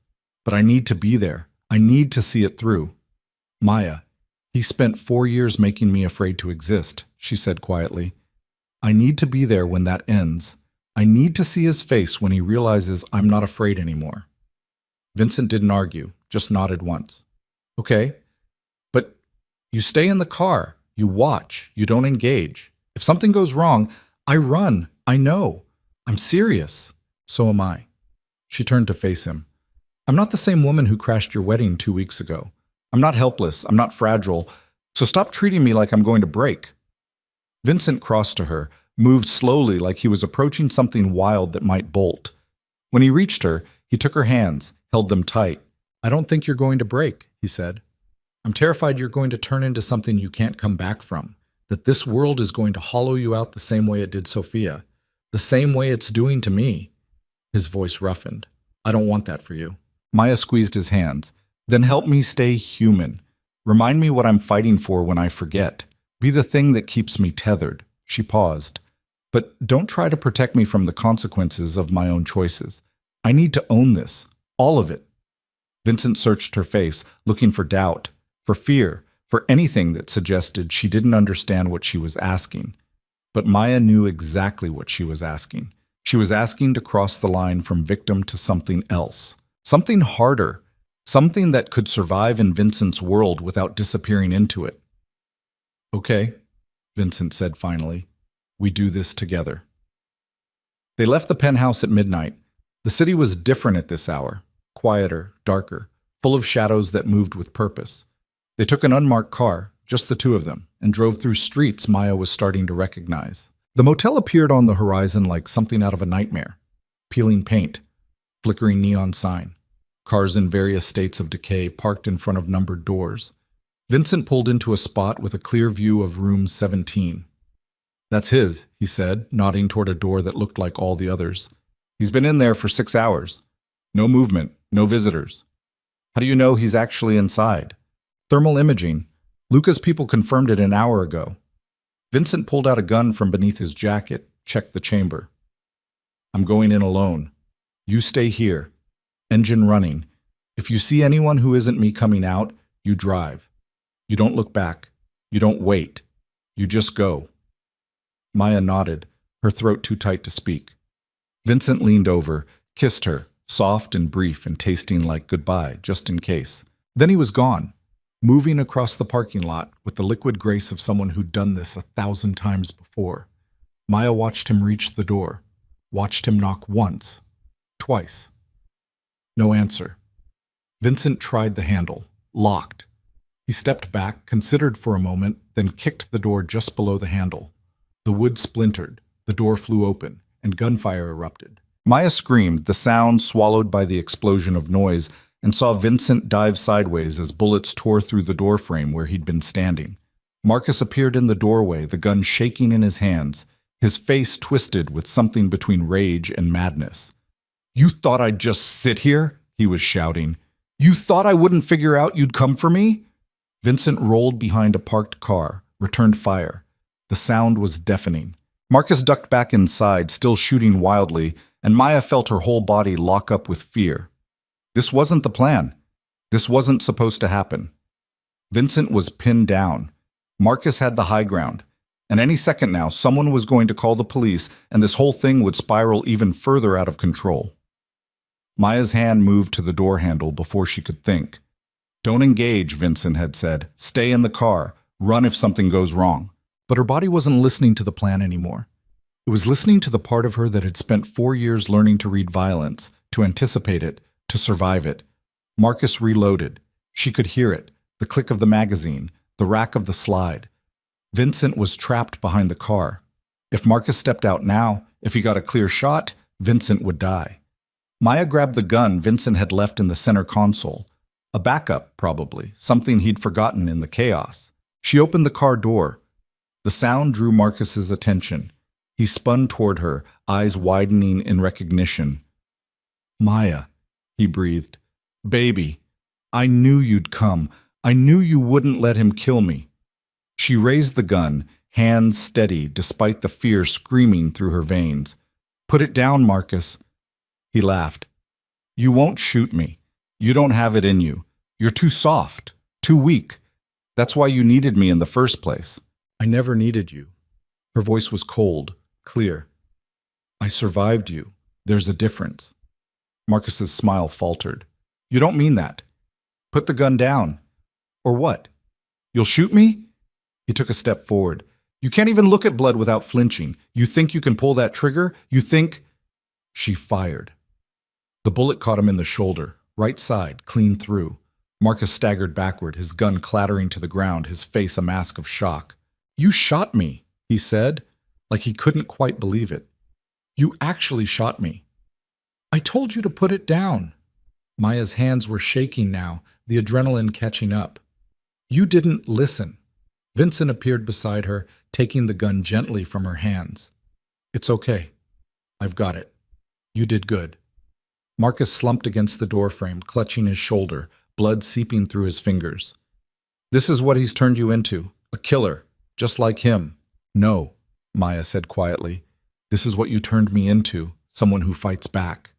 "But I need to be there. I need to see it through." "Maya, he spent 4 years making me afraid to exist," she said quietly. "I need to be there when that ends. I need to see his face when he realizes I'm not afraid anymore." Vincent didn't argue, just nodded once. "Okay, but you stay in the car, you watch, you don't engage. If something goes wrong, I run, I know. I'm serious. So am I." She turned to face him. "I'm not the same woman who crashed your wedding 2 weeks ago. I'm not helpless, I'm not fragile, so stop treating me like I'm going to break." Vincent crossed to her, moved slowly like he was approaching something wild that might bolt. When he reached her, he took her hands, held them tight. "I don't think you're going to break," he said. "I'm terrified you're going to turn into something you can't come back from, that this world is going to hollow you out the same way it did Sophia, the same way it's doing to me." His voice roughened. "I don't want that for you." Maya squeezed his hands. "Then help me stay human. Remind me what I'm fighting for when I forget. Be the thing that keeps me tethered." She paused. "But don't try to protect me from the consequences of my own choices. I need to own this, all of it." Vincent searched her face, looking for doubt, for fear, for anything that suggested she didn't understand what she was asking. But Maya knew exactly what she was asking. She was asking to cross the line from victim to something else, something harder, something that could survive in Vincent's world without disappearing into it. "Okay," Vincent said finally. "We do this together." They left the penthouse at midnight. The city was different at this hour, quieter, darker, full of shadows that moved with purpose. They took an unmarked car, just the two of them, and drove through streets Maya was starting to recognize. The motel appeared on the horizon like something out of a nightmare. Peeling paint, flickering neon sign, cars in various states of decay parked in front of numbered doors. Vincent pulled into a spot with a clear view of room 17. "That's his," he said, nodding toward a door that looked like all the others. "He's been in there for 6 hours. No movement, no visitors." "How do you know he's actually inside?" "Thermal imaging. Luca's people confirmed it an hour ago." Vincent pulled out a gun from beneath his jacket, checked the chamber. "I'm going in alone. You stay here. Engine running. If you see anyone who isn't me coming out, you drive. You don't look back. You don't wait. You just go." Maya nodded, her throat too tight to speak. Vincent leaned over, kissed her, soft and brief and tasting like goodbye, just in case. Then he was gone, moving across the parking lot with the liquid grace of someone who'd done this 1,000 times before. Maya watched him reach the door, watched him knock once, twice. No answer. Vincent tried the handle, locked. He stepped back, considered for a moment, then kicked the door just below the handle. The wood splintered, the door flew open, and gunfire erupted. Maya screamed, the sound swallowed by the explosion of noise, and saw Vincent dive sideways as bullets tore through the doorframe where he'd been standing. Marcus appeared in the doorway, the gun shaking in his hands, his face twisted with something between rage and madness. "You thought I'd just sit here?" he was shouting. "You thought I wouldn't figure out you'd come for me?" Vincent rolled behind a parked car, returned fire. The sound was deafening. Marcus ducked back inside, still shooting wildly, and Maya felt her whole body lock up with fear. This wasn't the plan. This wasn't supposed to happen. Vincent was pinned down. Marcus had the high ground. And any second now, someone was going to call the police, and this whole thing would spiral even further out of control. Maya's hand moved to the door handle before she could think. Don't engage, Vincent had said. Stay in the car. Run if something goes wrong. But her body wasn't listening to the plan anymore. It was listening to the part of her that had spent 4 years learning to read violence, to anticipate it, to survive it. Marcus reloaded. She could hear it, the click of the magazine, the rack of the slide. Vincent was trapped behind the car. If Marcus stepped out now, if he got a clear shot, Vincent would die. Maya grabbed the gun Vincent had left in the center console. A backup, probably, something he'd forgotten in the chaos. She opened the car door. The sound drew Marcus's attention. He spun toward her, eyes widening in recognition. Maya, he breathed. Baby, I knew you'd come. I knew you wouldn't let him kill me. She raised the gun, hands steady despite the fear screaming through her veins. Put it down, Marcus. He laughed. You won't shoot me. You don't have it in you. You're too soft, too weak. That's why you needed me in the first place. I never needed you. Her voice was cold, clear. I survived you. There's a difference. Marcus's smile faltered. You don't mean that. Put the gun down. Or what? You'll shoot me? He took a step forward. You can't even look at blood without flinching. You think you can pull that trigger? You think... She fired. The bullet caught him in the shoulder, right side, clean through. Marcus staggered backward, his gun clattering to the ground, his face a mask of shock. You shot me, he said, like he couldn't quite believe it. You actually shot me. I told you to put it down. Maya's hands were shaking now, the adrenaline catching up. You didn't listen. Vincent appeared beside her, taking the gun gently from her hands. It's okay. I've got it. You did good. Marcus slumped against the doorframe, clutching his shoulder, blood seeping through his fingers. This is what he's turned you into, a killer, just like him. No, Maya said quietly. This is what you turned me into, someone who fights back.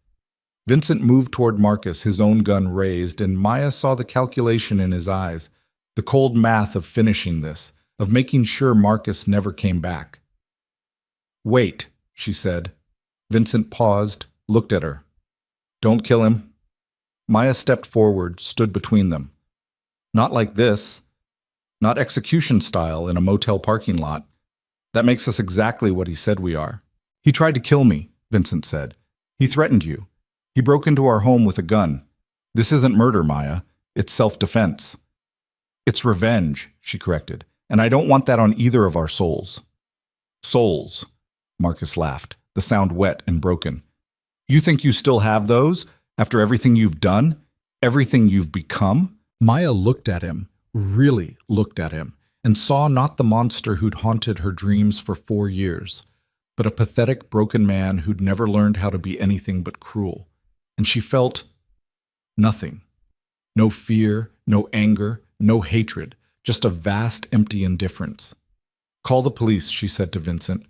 Vincent moved toward Marcus, his own gun raised, and Maya saw the calculation in his eyes, the cold math of finishing this, of making sure Marcus never came back. Wait, she said. Vincent paused, looked at her. Don't kill him. Maya stepped forward, stood between them. Not like this. Not execution style in a motel parking lot. That makes us exactly what he said we are. He tried to kill me, Vincent said. He threatened you. He broke into our home with a gun. This isn't murder, Maya. It's self-defense. It's revenge, she corrected, and I don't want that on either of our souls. Souls, Marcus laughed, the sound wet and broken. You think you still have those, after everything you've done, everything you've become? Maya looked at him, really looked at him, and saw not the monster who'd haunted her dreams for 4 years, but a pathetic, broken man who'd never learned how to be anything but cruel. And she felt nothing. No fear, no anger, no hatred, just a vast, empty indifference. Call the police, she said to Vincent.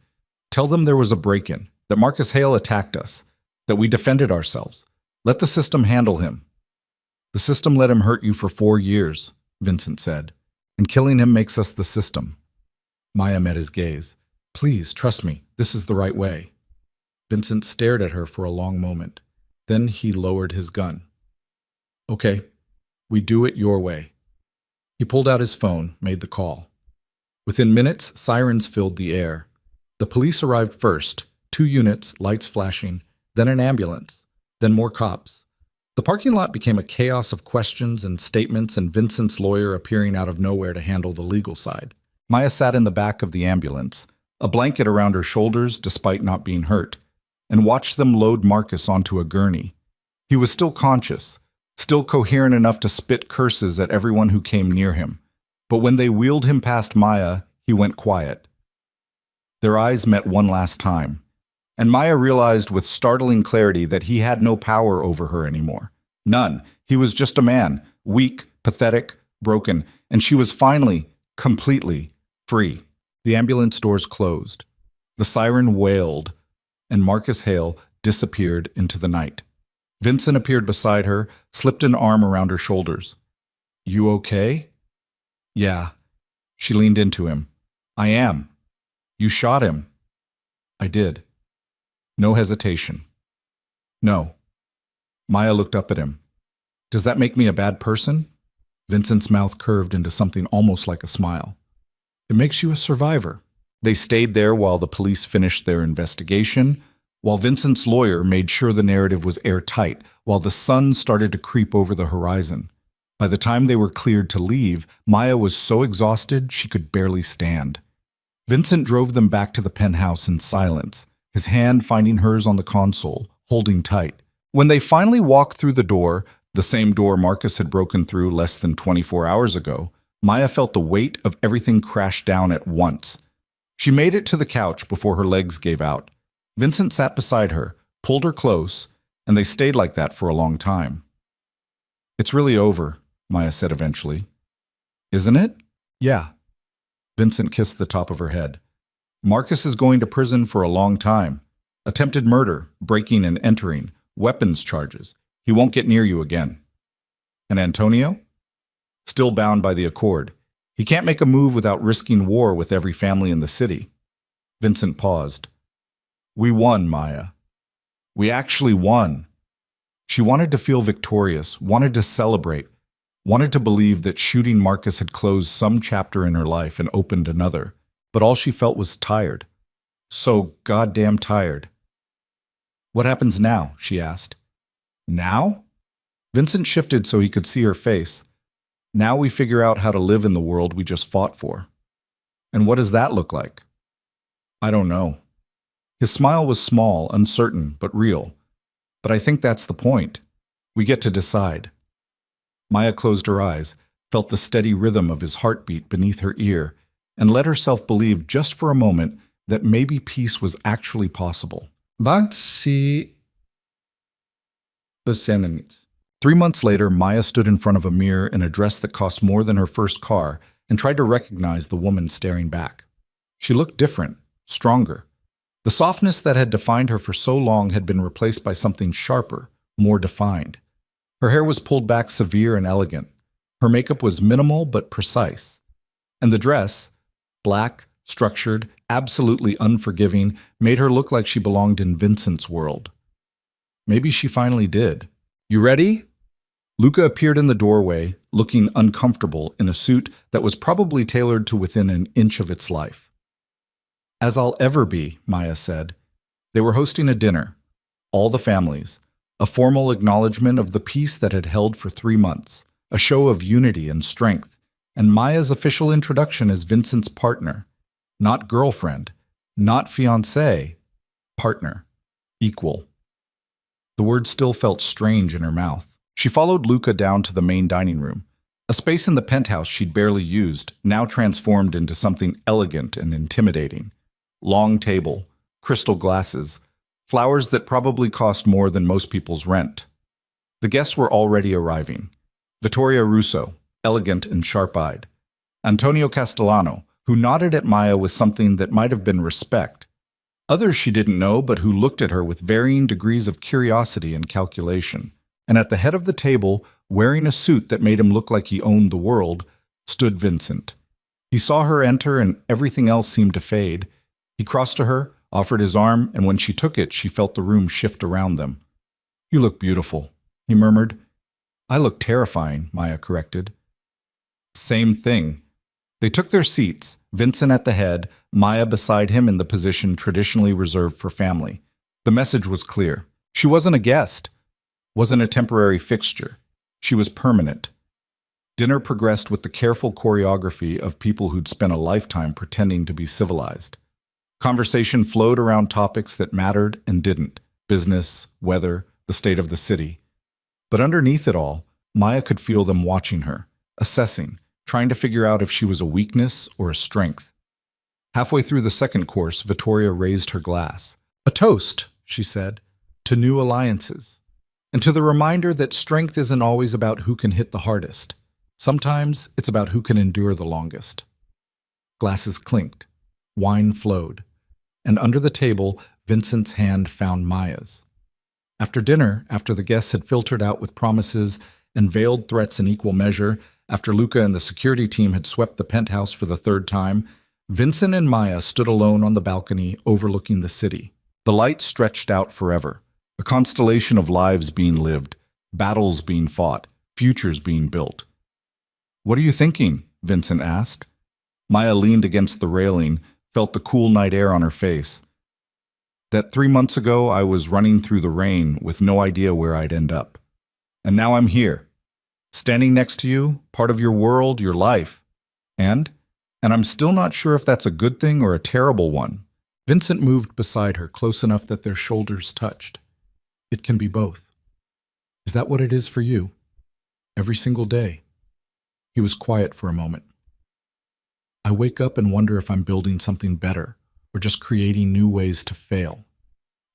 Tell them there was a break-in, that Marcus Hale attacked us, that we defended ourselves. Let the system handle him. The system let him hurt you for 4 years, Vincent said, and killing him makes us the system. Maya met his gaze. Please, trust me, this is the right way. Vincent stared at her for a long moment. Then he lowered his gun. Okay, we do it your way. He pulled out his phone, made the call. Within minutes, sirens filled the air. The police arrived first, 2 units, lights flashing, then an ambulance, then more cops. The parking lot became a chaos of questions and statements and Vincent's lawyer appearing out of nowhere to handle the legal side. Maya sat in the back of the ambulance, a blanket around her shoulders despite not being hurt, and watched them load Marcus onto a gurney. He was still conscious, still coherent enough to spit curses at everyone who came near him. But when they wheeled him past Maya, he went quiet. Their eyes met one last time, and Maya realized with startling clarity that he had no power over her anymore. None. He was just a man, weak, pathetic, broken, and she was finally, completely, free. The ambulance doors closed. The siren wailed, and Marcus Hale disappeared into the night. Vincent appeared beside her, slipped an arm around her shoulders. You okay? Yeah. She leaned into him. I am. You shot him. I did. No hesitation. No. Maya looked up at him. Does that make me a bad person? Vincent's mouth curved into something almost like a smile. It makes you a survivor. They stayed there while the police finished their investigation, while Vincent's lawyer made sure the narrative was airtight, while the sun started to creep over the horizon. By the time they were cleared to leave, Maya was so exhausted she could barely stand. Vincent drove them back to the penthouse in silence, his hand finding hers on the console, holding tight. When they finally walked through the door, the same door Marcus had broken through less than 24 hours ago, Maya felt the weight of everything crash down at once. She made it to the couch before her legs gave out. Vincent sat beside her, pulled her close, and they stayed like that for a long time. It's really over, Maya said eventually. Isn't it? Yeah. Vincent kissed the top of her head. Marcus is going to prison for a long time. Attempted murder, breaking and entering, weapons charges. He won't get near you again. And Antonio? Still bound by the accord. He can't make a move without risking war with every family in the city. Vincent paused. We won, Maya. We actually won. She wanted to feel victorious, wanted to celebrate, wanted to believe that shooting Marcus had closed some chapter in her life and opened another, but all she felt was tired. So goddamn tired. What happens now? She asked. Now? Vincent shifted so he could see her face. Now we figure out how to live in the world we just fought for. And what does that look like? I don't know. His smile was small, uncertain, but real. But I think that's the point. We get to decide. Maya closed her eyes, felt the steady rhythm of his heartbeat beneath her ear, and let herself believe just for a moment that maybe peace was actually possible. Bagsi Besenanit. 3 months later, Maya stood in front of a mirror in a dress that cost more than her first car and tried to recognize the woman staring back. She looked different, stronger. The softness that had defined her for so long had been replaced by something sharper, more defined. Her hair was pulled back severe and elegant. Her makeup was minimal but precise. And the dress, black, structured, absolutely unforgiving, made her look like she belonged in Vincent's world. Maybe she finally did. You ready? Luca appeared in the doorway, looking uncomfortable in a suit that was probably tailored to within an inch of its life. As I'll ever be, Maya said. They were hosting a dinner, all the families, a formal acknowledgement of the peace that had held for 3 months, a show of unity and strength, and Maya's official introduction as Vincent's partner, not girlfriend, not fiancé, partner, equal. The word still felt strange in her mouth. She followed Luca down to the main dining room, a space in the penthouse she'd barely used, now transformed into something elegant and intimidating. Long table, crystal glasses, flowers that probably cost more than most people's rent. The guests were already arriving. Vittoria Russo, elegant and sharp-eyed. Antonio Castellano, who nodded at Maya with something that might have been respect. Others she didn't know, but who looked at her with varying degrees of curiosity and calculation. And at the head of the table, wearing a suit that made him look like he owned the world, stood Vincent. He saw her enter and everything else seemed to fade. He crossed to her, offered his arm, and when she took it, she felt the room shift around them. You look beautiful, he murmured. I look terrifying, Maya corrected. Same thing. They took their seats, Vincent at the head, Maya beside him in the position traditionally reserved for family. The message was clear. She wasn't a guest, wasn't a temporary fixture. She was permanent. Dinner progressed with the careful choreography of people who'd spent a lifetime pretending to be civilized. Conversation flowed around topics that mattered and didn't: business, weather, the state of the city. But underneath it all, Maya could feel them watching her, assessing, trying to figure out if she was a weakness or a strength. Halfway through the second course, Vittoria raised her glass. A toast, she said, to new alliances, and to the reminder that strength isn't always about who can hit the hardest. Sometimes it's about who can endure the longest. Glasses clinked. Wine flowed. And under the table, Vincent's hand found Maya's. After dinner, after the guests had filtered out with promises and veiled threats in equal measure, after Luca and the security team had swept the penthouse for the 3rd time, Vincent and Maya stood alone on the balcony overlooking the city. The light stretched out forever. A constellation of lives being lived, battles being fought, futures being built. "What are you thinking?" Vincent asked. Maya leaned against the railing, felt the cool night air on her face. "That 3 months ago I was running through the rain with no idea where I'd end up. And now I'm here, standing next to you, part of your world, your life. And I'm still not sure if that's a good thing or a terrible one." Vincent moved beside her, close enough that their shoulders touched. "It can be both. Is that what it is for you? Every single day?" He was quiet for a moment. "I wake up and wonder if I'm building something better or just creating new ways to fail.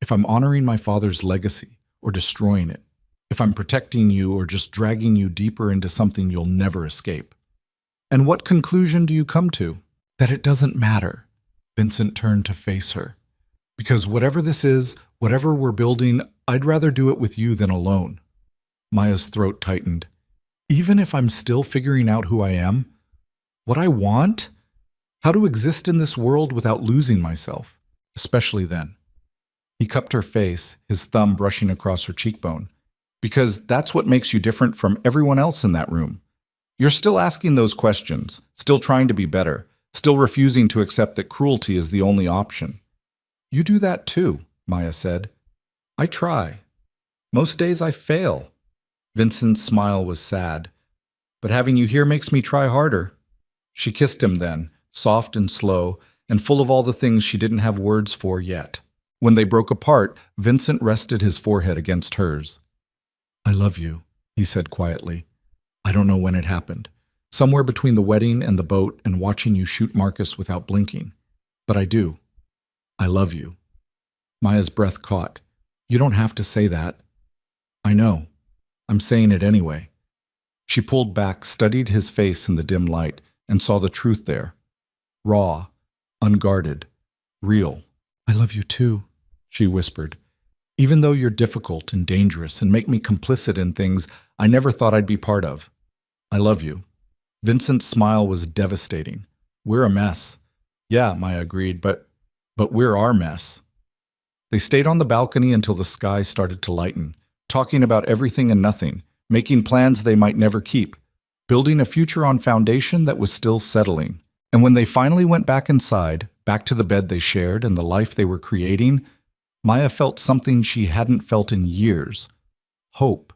If I'm honoring my father's legacy or destroying it. If I'm protecting you or just dragging you deeper into something you'll never escape." "And what conclusion do you come to?" "That it doesn't matter." Vincent turned to face her. "Because whatever this is, whatever we're building, I'd rather do it with you than alone." Maya's throat tightened. "Even if I'm still figuring out who I am? What I want? How to exist in this world without losing myself? Especially then." He cupped her face, his thumb brushing across her cheekbone. "Because that's what makes you different from everyone else in that room. You're still asking those questions, still trying to be better, still refusing to accept that cruelty is the only option." "You do that too," Maya said. "I try. Most days I fail." Vincent's smile was sad. "But having you here makes me try harder." She kissed him then, soft and slow, and full of all the things she didn't have words for yet. When they broke apart, Vincent rested his forehead against hers. "I love you," he said quietly. "I don't know when it happened. Somewhere between the wedding and the boat and watching you shoot Marcus without blinking. But I do. I love you." Maya's breath caught. "You don't have to say that." "I know. I'm saying it anyway." She pulled back, studied his face in the dim light, and saw the truth there. Raw, unguarded, real. "I love you too," she whispered. "Even though you're difficult and dangerous and make me complicit in things I never thought I'd be part of. I love you." Vincent's smile was devastating. "We're a mess." "Yeah," Maya agreed, but we're our mess." They stayed on the balcony until the sky started to lighten, talking about everything and nothing, making plans they might never keep, building a future on foundation that was still settling. And when they finally went back inside, back to the bed they shared and the life they were creating, Maya felt something she hadn't felt in years. Hope.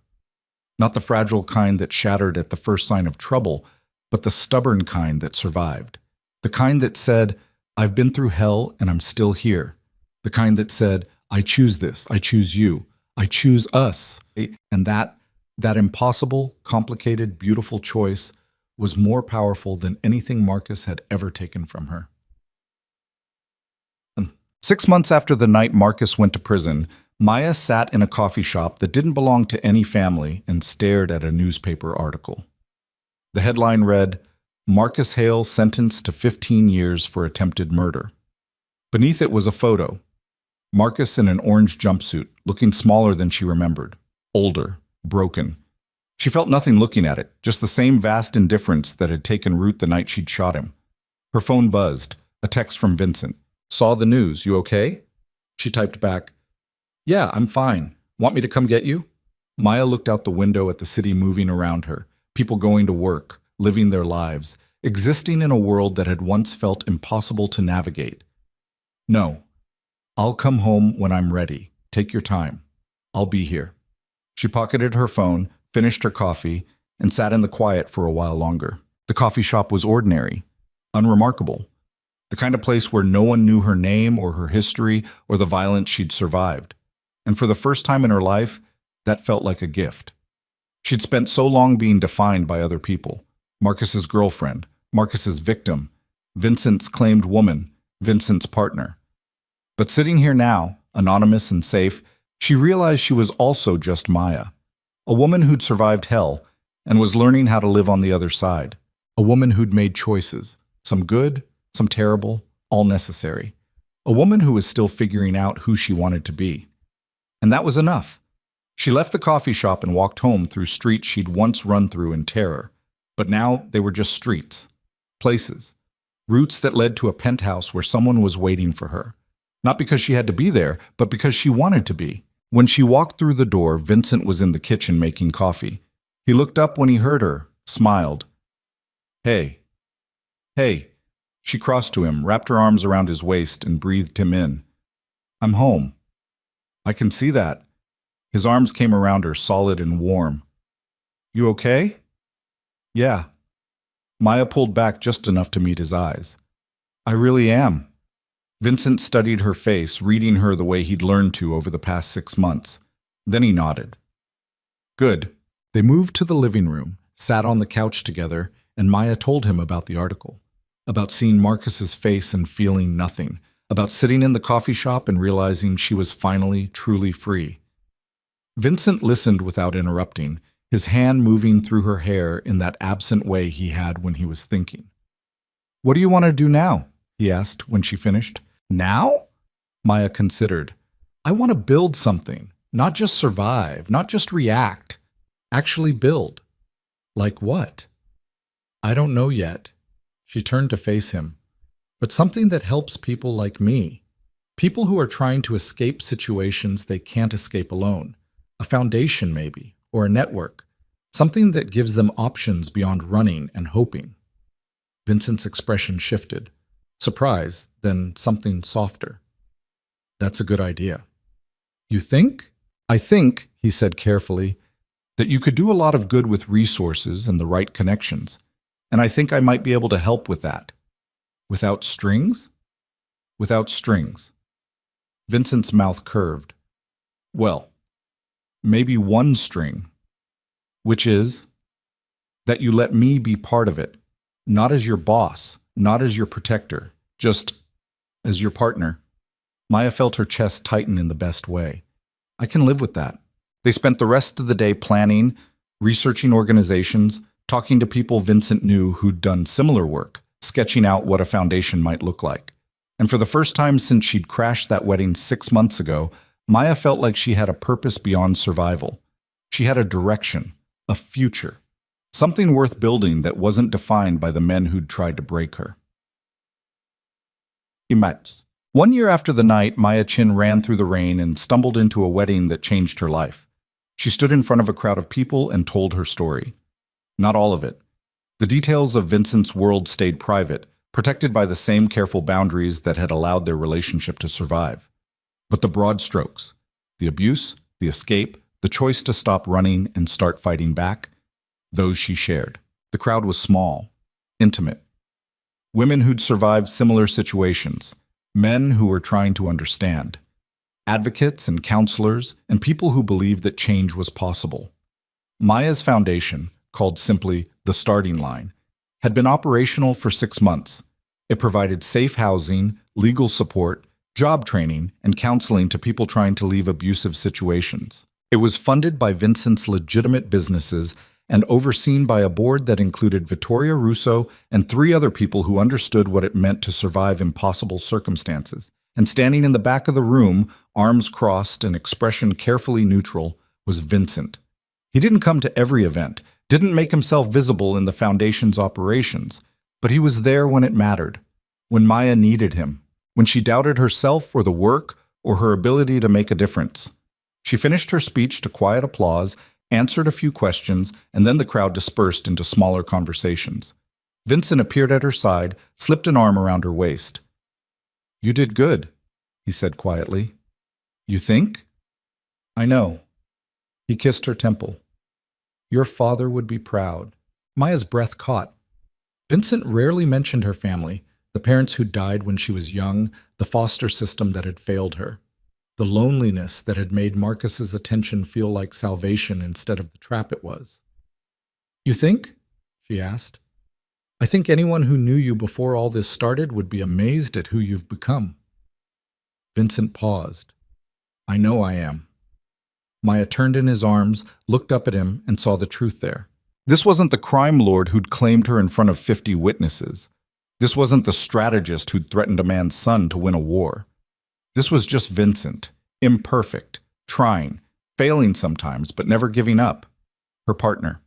Not the fragile kind that shattered at the first sign of trouble, but the stubborn kind that survived. The kind that said, "I've been through hell and I'm still here." The kind that said, "I choose this, I choose you, I choose us." And that impossible, complicated, beautiful choice was more powerful than anything Marcus had ever taken from her. 6 months after the night Marcus went to prison, Maya sat in a coffee shop that didn't belong to any family and stared at a newspaper article. The headline read, "Marcus Hale sentenced to 15 years for attempted murder." Beneath it was a photo. Marcus in an orange jumpsuit, looking smaller than she remembered, older, broken. She felt nothing looking at it, just the same vast indifference that had taken root the night she'd shot him. Her phone buzzed, a text from Vincent. "Saw the news, you okay?" She typed back, "Yeah, I'm fine. Want me to come get you?" Maya looked out the window at the city moving around her, people going to work, living their lives, existing in a world that had once felt impossible to navigate. "No. I'll come home when I'm ready. Take your time. I'll be here." She pocketed her phone, finished her coffee, and sat in the quiet for a while longer. The coffee shop was ordinary, unremarkable. The kind of place where no one knew her name or her history or the violence she'd survived. And for the first time in her life, that felt like a gift. She'd spent so long being defined by other people. Marcus's girlfriend, Marcus's victim, Vincent's claimed woman, Vincent's partner. But sitting here now, anonymous and safe, she realized she was also just Maya. A woman who'd survived hell and was learning how to live on the other side. A woman who'd made choices, some good, some terrible, all necessary. A woman who was still figuring out who she wanted to be. And that was enough. She left the coffee shop and walked home through streets she'd once run through in terror. But now they were just streets, places, routes that led to a penthouse where someone was waiting for her. Not because she had to be there, but because she wanted to be. When she walked through the door, Vincent was in the kitchen making coffee. He looked up when he heard her, smiled. Hey. Hey. She crossed to him, wrapped her arms around his waist, and breathed him in. I'm home. I can see that. His arms came around her, solid and warm. You okay? Yeah. Maya pulled back just enough to meet his eyes. I really am. Vincent studied her face, reading her the way he'd learned to over the past 6 months. Then he nodded. Good. They moved to the living room, sat on the couch together, and Maya told him about the article. About seeing Marcus's face and feeling nothing. About sitting in the coffee shop and realizing she was finally, truly free. Vincent listened without interrupting, his hand moving through her hair in that absent way he had when he was thinking. What do you want to do now? He asked when she finished. Now? Maya considered. I want to build something, not just survive, not just react. Actually build. Like what? I don't know yet. She turned to face him. But something that helps people like me. People who are trying to escape situations they can't escape alone. A foundation, maybe, or a network. Something that gives them options beyond running and hoping. Vincent's expression shifted. Surprise, then something softer. That's a good idea. You think? I think, he said carefully, that you could do a lot of good with resources and the right connections. And I think I might be able to help with that. Without strings? Without strings. Vincent's mouth curved. Well, maybe one string, which is that you let me be part of it, not as your boss, not as your protector, just as your partner. Maya felt her chest tighten in the best way. I can live with that. They spent the rest of the day planning, researching organizations, talking to people Vincent knew who'd done similar work, sketching out what a foundation might look like. And for the first time since she'd crashed that wedding 6 months ago, Maya felt like she had a purpose beyond survival. She had a direction, a future, something worth building that wasn't defined by the men who'd tried to break her. Imats. 1 year after the night, Maya Chin ran through the rain and stumbled into a wedding that changed her life. She stood in front of a crowd of people and told her story. Not all of it. The details of Vincent's world stayed private, protected by the same careful boundaries that had allowed their relationship to survive. But the broad strokes, the abuse, the escape, the choice to stop running and start fighting back, those she shared. The crowd was small, intimate. Women who'd survived similar situations, men who were trying to understand, advocates and counselors, and people who believed that change was possible. Maya's foundation, called simply the Starting Line, had been operational for 6 months. It provided safe housing, legal support, job training, and counseling to people trying to leave abusive situations. It was funded by Vincent's legitimate businesses and overseen by a board that included Vittoria Russo and 3 other people who understood what it meant to survive impossible circumstances. And standing in the back of the room, arms crossed and expression carefully neutral, was Vincent. He didn't come to every event, didn't make himself visible in the foundation's operations, but he was there when it mattered, when Maya needed him, when she doubted herself or the work or her ability to make a difference. She finished her speech to quiet applause, answered a few questions, and then the crowd dispersed into smaller conversations. Vincent appeared at her side, slipped an arm around her waist. You did good, he said quietly. You think? I know. He kissed her temple. Your father would be proud. Maya's breath caught. Vincent rarely mentioned her family, the parents who died when she was young, the foster system that had failed her, the loneliness that had made Marcus's attention feel like salvation instead of the trap it was. You think? She asked. I think anyone who knew you before all this started would be amazed at who you've become. Vincent paused. I know I am. Maya turned in his arms, looked up at him, and saw the truth there. This wasn't the crime lord who'd claimed her in front of 50 witnesses. This wasn't the strategist who'd threatened a man's son to win a war. This was just Vincent, imperfect, trying, failing sometimes, but never giving up. Her partner.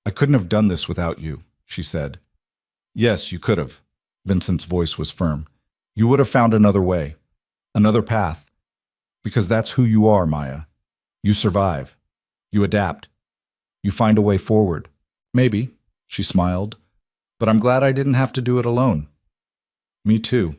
I couldn't have done this without you, she said. Yes, you could have. Vincent's voice was firm. You would have found another way, another path. Because that's who you are, Maya. You survive. You adapt. You find a way forward. Maybe, she smiled, but I'm glad I didn't have to do it alone. Me too.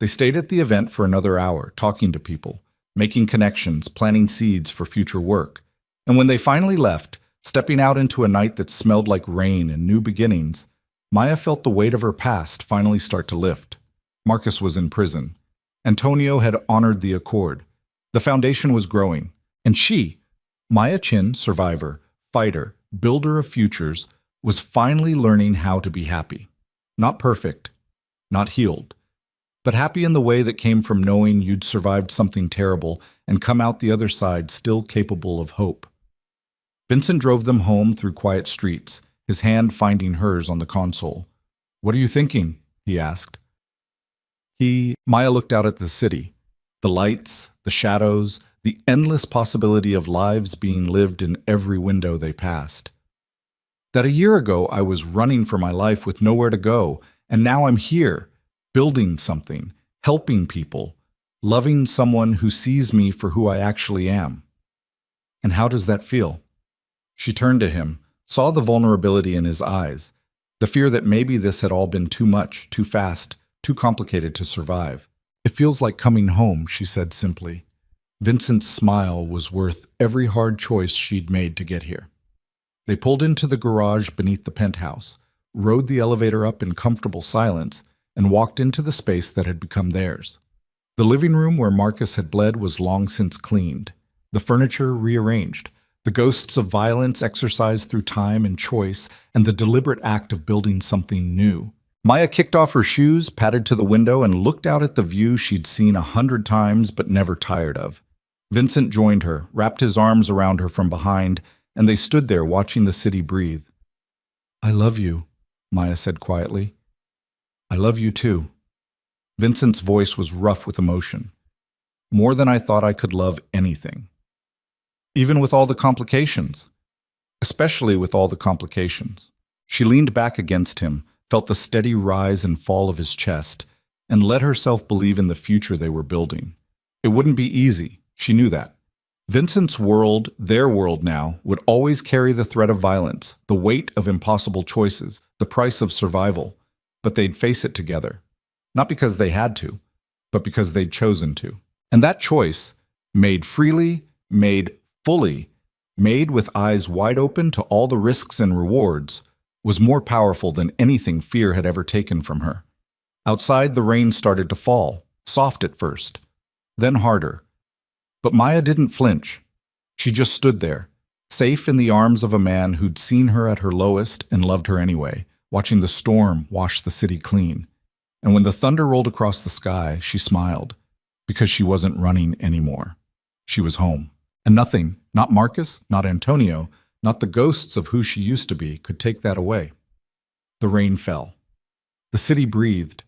They stayed at the event for another hour, talking to people, making connections, planting seeds for future work. And when they finally left, stepping out into a night that smelled like rain and new beginnings, Maya felt the weight of her past finally start to lift. Marcus was in prison. Antonio had honored the accord. The foundation was growing. And she, Maya Chin, survivor, fighter, builder of futures, was finally learning how to be happy. Not perfect, not healed, but happy in the way that came from knowing you'd survived something terrible and come out the other side still capable of hope. Vincent drove them home through quiet streets, his hand finding hers on the console. "What are you thinking?" he asked. Maya looked out at the city, the lights, the shadows, the endless possibility of lives being lived in every window they passed. That a year ago I was running for my life with nowhere to go, and now I'm here, building something, helping people, loving someone who sees me for who I actually am. And how does that feel? She turned to him, saw the vulnerability in his eyes, the fear that maybe this had all been too much, too fast, too complicated to survive. "It feels like coming home," she said simply. Vincent's smile was worth every hard choice she'd made to get here. They pulled into the garage beneath the penthouse, rode the elevator up in comfortable silence, and walked into the space that had become theirs. The living room where Marcus had bled was long since cleaned, the furniture rearranged, the ghosts of violence exercised through time and choice, and the deliberate act of building something new. Maya kicked off her shoes, padded to the window, and looked out at the view she'd seen 100 times but never tired of. Vincent joined her, wrapped his arms around her from behind, and they stood there watching the city breathe. "I love you," Maya said quietly. "I love you too." Vincent's voice was rough with emotion. "More than I thought I could love anything. Even with all the complications. Especially with all the complications." She leaned back against him, felt the steady rise and fall of his chest, and let herself believe in the future they were building. It wouldn't be easy, she knew that. Vincent's world, their world now, would always carry the threat of violence, the weight of impossible choices, the price of survival, but they'd face it together. Not because they had to, but because they'd chosen to. And that choice, made freely, made fully, made with eyes wide open to all the risks and rewards, was more powerful than anything fear had ever taken from her. Outside, the rain started to fall, soft at first, then harder. But Maya didn't flinch. She just stood there, safe in the arms of a man who'd seen her at her lowest and loved her anyway, watching the storm wash the city clean. And when the thunder rolled across the sky, she smiled, because she wasn't running anymore. She was home. And nothing, not Marcus, not Antonio, not the ghosts of who she used to be, could take that away. The rain fell. The city breathed,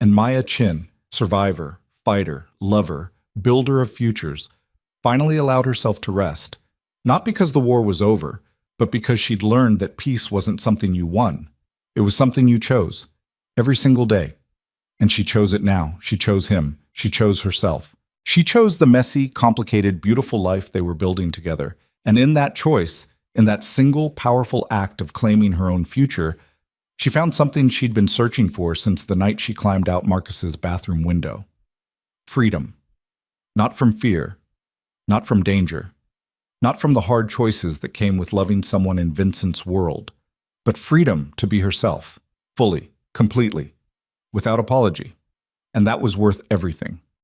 and Maya Chin, survivor, fighter, lover, builder of futures, finally allowed herself to rest, not because the war was over, but because she'd learned that peace wasn't something you won. It was something you chose, every single day. And she chose it now. She chose him. She chose herself. She chose the messy, complicated, beautiful life they were building together. And in that choice, in that single, powerful act of claiming her own future, she found something she'd been searching for since the night she climbed out Marcus's bathroom window. Freedom. Not from fear. Not from danger. Not from the hard choices that came with loving someone in Vincent's world. But freedom to be herself, fully, completely, without apology. And that was worth everything.